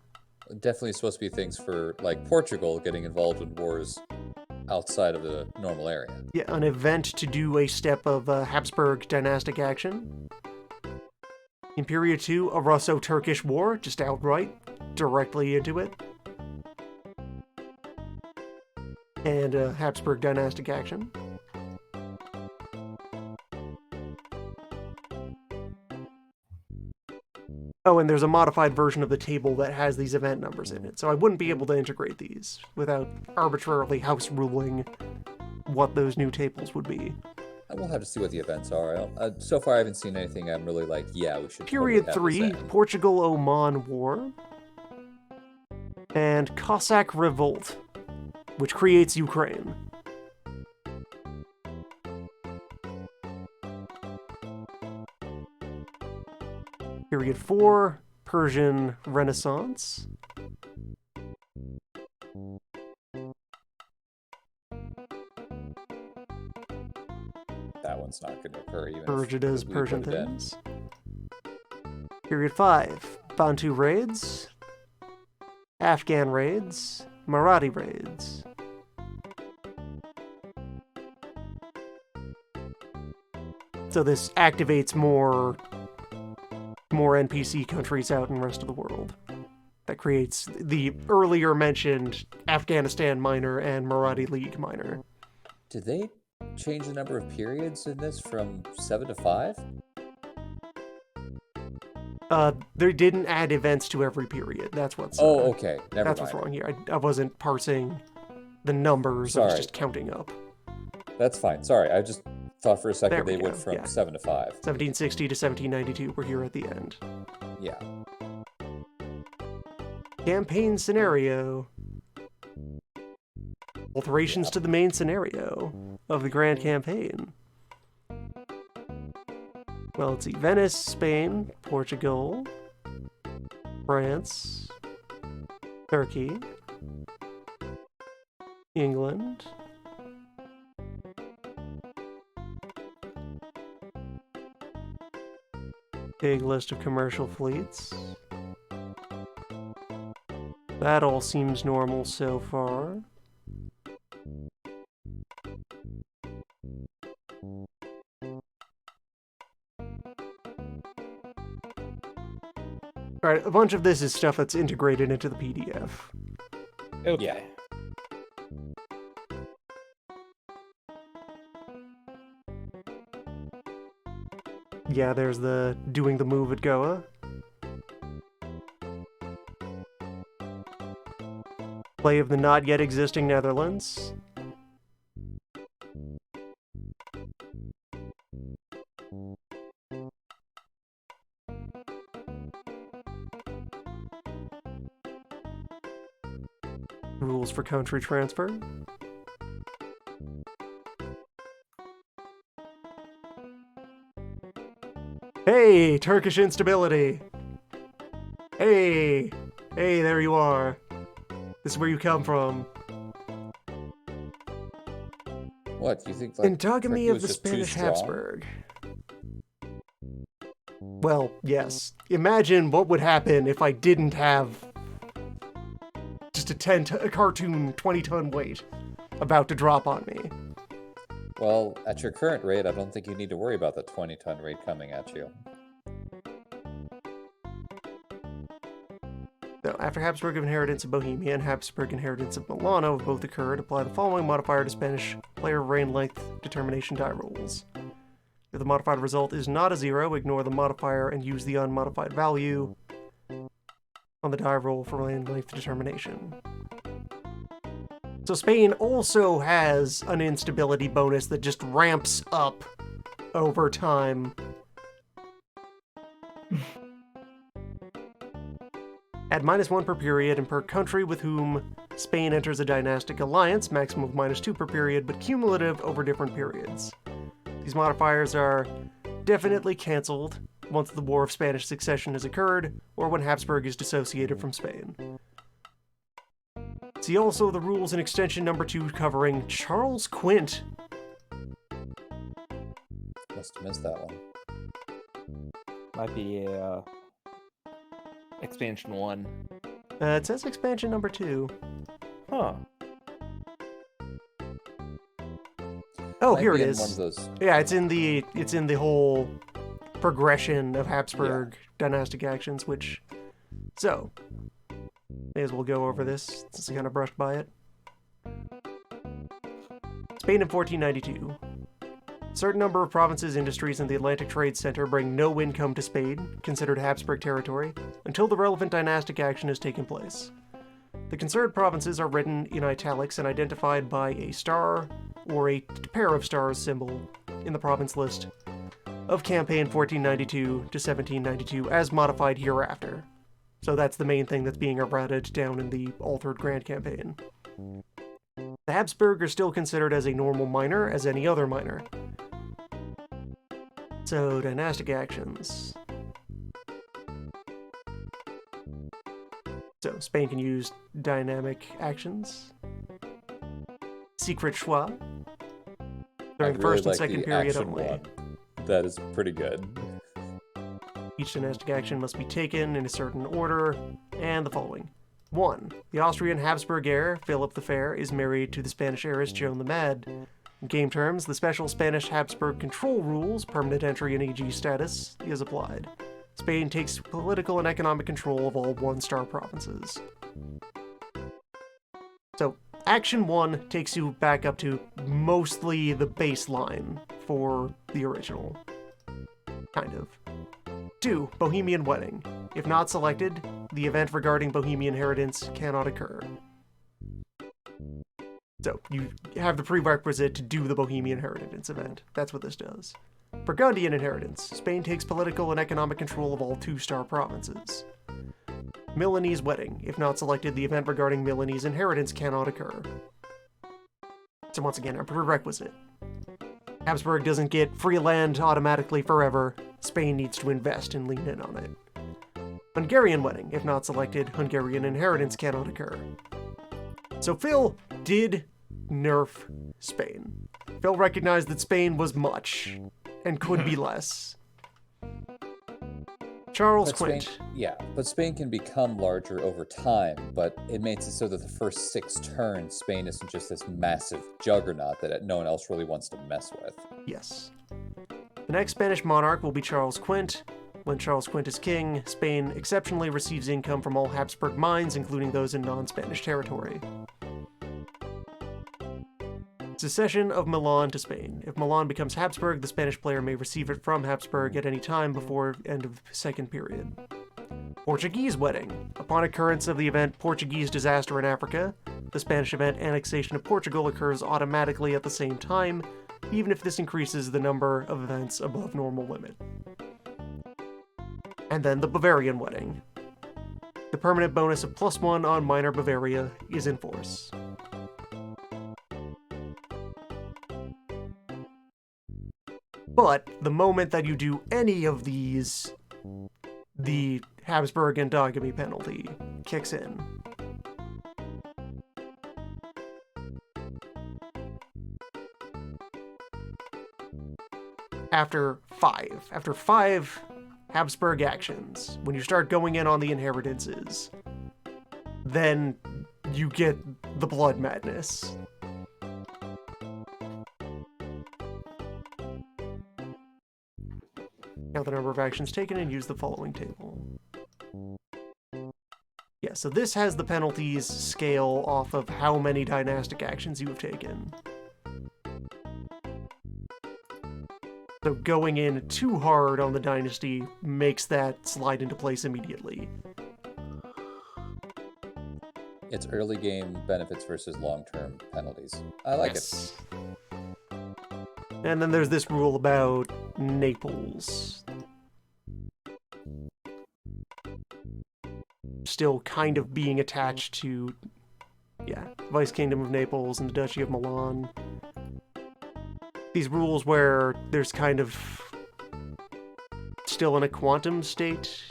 Definitely supposed to be things for, like, Portugal getting involved in wars outside of the normal area.
Yeah, an event to do a step of Habsburg dynastic action. In period 2, a Russo-Turkish war, just outright, directly into it. And a Habsburg dynastic action. Oh, and there's a modified version of the table that has these event numbers in it, so I wouldn't be able to integrate these without arbitrarily house ruling what those new tables would be.
I will have to see what the events are. So far, I haven't seen anything I'm really like, yeah, we should.
Period
totally
3,
have this in.
Portugal-Oman War. And Cossack Revolt, which creates Ukraine. Period 4, Persian Renaissance.
That one's not going to occur even.
Persia does
we
Persian
put it in.
things. Period 5, Bantu raids. Afghan raids. Marathi raids. So this activates more NPC countries out in the rest of the world. That creates the earlier mentioned Afghanistan minor and Marathi League minor.
Did they change the number of periods in this from 7 to 5?
They didn't add events to every period. That's what's.
Oh, okay. Never
That's
mind.
what's wrong here. I wasn't parsing the numbers. I was
Sorry.
just counting up.
That's fine. Sorry, I just thought for a
There
second
we
they went
go,
from
yeah.
7 to 5.
1760 to 1792. We're here at the end.
Yeah.
Campaign scenario. Alterations
Yeah.
to the main scenario of the Grand Campaign. Well, let's see. Venice, Spain, Portugal, France, Turkey, England, big list of commercial fleets. That all seems normal so far. Alright, a bunch of this is stuff that's integrated into the PDF.
Okay.
Yeah.
Yeah, there's the doing the move at Goa. Play of the not yet existing Netherlands. Rules for country transfer. Hey, Turkish instability. Hey, there you are. This is where you come from.
What, you think like
Endogamy
Turkey
of
was
the
just too
Spanish
strong?
Habsburg. Well, yes. Imagine what would happen if I didn't have just a cartoon 20-ton weight about to drop on me.
Well, at your current rate, I don't think you need to worry about the 20-ton rate coming at you.
So, after Habsburg Inheritance of Bohemia and Habsburg Inheritance of Milano have both occurred, apply the following modifier to Spanish player reign length determination die rolls. If the modified result is not a 0, ignore the modifier and use the unmodified value on the die roll for reign length determination. So Spain also has an instability bonus that just ramps up over time. Add -1 per period and per country with whom Spain enters a dynastic alliance, maximum of -2 per period, but cumulative over different periods. These modifiers are definitely cancelled once the War of Spanish Succession has occurred, or when Habsburg is dissociated from Spain. See also the rules in extension number 2 covering Charles Quint.
Must have missed that one.
Might be expansion 1.
It says expansion number 2.
Huh.
Oh,
Might
here it
be in
is.
one of those.
Yeah, it's in the whole progression of Habsburg dynastic actions, which, so, may as well go over this since I kind of brushed by it. Spain in 1492. Certain number of provinces, industries, and the Atlantic Trade Center bring no income to Spain, considered Habsburg territory, until the relevant dynastic action has taken place. The concerned provinces are written in italics and identified by a star or a pair of stars symbol in the province list of campaign 1492 to 1792 as modified hereafter. So that's the main thing that's being errated down in the altered Grand Campaign. The Habsburg are still considered as a normal minor as any other minor. So, dynastic actions. So, Spain can use dynamic actions. Secret choix. During
I
first
really
and
like
second
the
period
action
only.
one. That is pretty good.
Each dynastic action must be taken in a certain order, and the following. 1. The Austrian Habsburg heir, Philip the Fair, is married to the Spanish heiress Joan the Mad. In game terms, the special Spanish Habsburg control rules, permanent entry in AG status, is applied. Spain takes political and economic control of all one-star provinces. So, Action 1 takes you back up to mostly the baseline for the original. Kind of. 2. Bohemian Wedding. If not selected, the event regarding Bohemian inheritance cannot occur. So, you have the prerequisite to do the Bohemian inheritance event. That's what this does. Burgundian inheritance. Spain takes political and economic control of all two-star provinces. Milanese wedding. If not selected, the event regarding Milanese inheritance cannot occur. So once again, a prerequisite. Habsburg doesn't get free land automatically forever. Spain needs to invest and lean in on it. Hungarian wedding. If not selected, Hungarian inheritance cannot occur. So Phil did nerf Spain. Phil recognized that Spain was much and could be less. Charles Quint.
But Spain can become larger over time, but it makes it so that the first 6 turns, Spain isn't just this massive juggernaut that no one else really wants to mess with.
Yes. The next Spanish monarch will be Charles Quint. When Charles Quint is king, Spain exceptionally receives income from all Habsburg mines, including those in non-Spanish territory. Secession of Milan to Spain. If Milan becomes Habsburg, the Spanish player may receive it from Habsburg at any time before end of second period. Portuguese wedding. Upon occurrence of the event Portuguese disaster in Africa, the Spanish event annexation of Portugal occurs automatically at the same time, even if this increases the number of events above normal limit. And then the Bavarian wedding. The permanent bonus of +1 on minor Bavaria is in force. But the moment that you do any of these, the Habsburg endogamy penalty kicks in. After five Habsburg actions, when you start going in on the inheritances, then you get the blood madness. Count the number of actions taken and use the following table. Yeah, so this has the penalties scale off of how many dynastic actions you have taken. So going in too hard on the dynasty makes that slide into place immediately.
It's early game benefits versus long-term penalties. I like it.
And then there's this rule about Naples. Still kind of being attached to, Vice Kingdom of Naples and the Duchy of Milan. These rules where there's kind of still in a quantum state.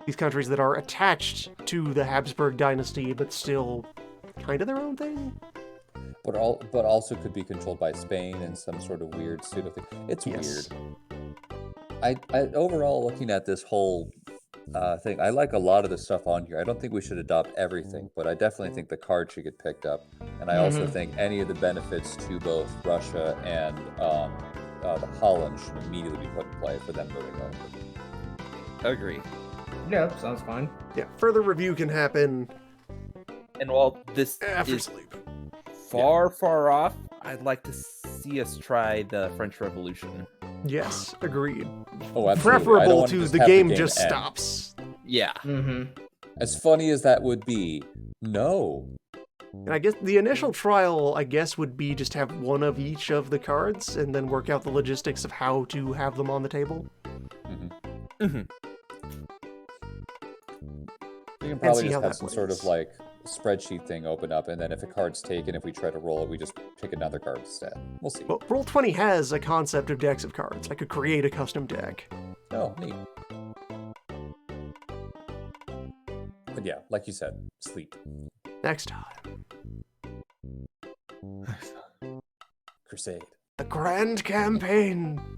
These countries that are attached to the Habsburg dynasty, but still kind of their own thing.
But also could be controlled by Spain and some sort of weird pseudo thing. It's weird. I overall, looking at this whole thing, I like a lot of the stuff on here. I don't think we should adopt everything, but I definitely think the card should get picked up. And I also think any of the benefits to both Russia and the Holland should immediately be put in play for them moving over.
Agree.
Yeah, sounds fine.
Yeah, further review can happen
And while this
after
is
sleep.
far off, I'd like to see us try the French Revolution.
Yes, agreed.
Oh, absolutely. I don't
Preferable
want
to
just
the
have
game just
end.
stops.
Yeah.
As funny as that would be, no.
And I guess the initial trial, would be just have one of each of the cards and then work out the logistics of how to have them on the table.
We can probably
see how
just have
that
some sort of
plays.
like spreadsheet thing open up, and then if a card's taken, if we try to roll it, we just pick another card instead. We'll see.
Well, Roll20 has a concept of decks of cards. I could create a custom deck.
Oh, neat. But yeah, like you said, sleep.
Next time,
Crusade.
the Grand Campaign.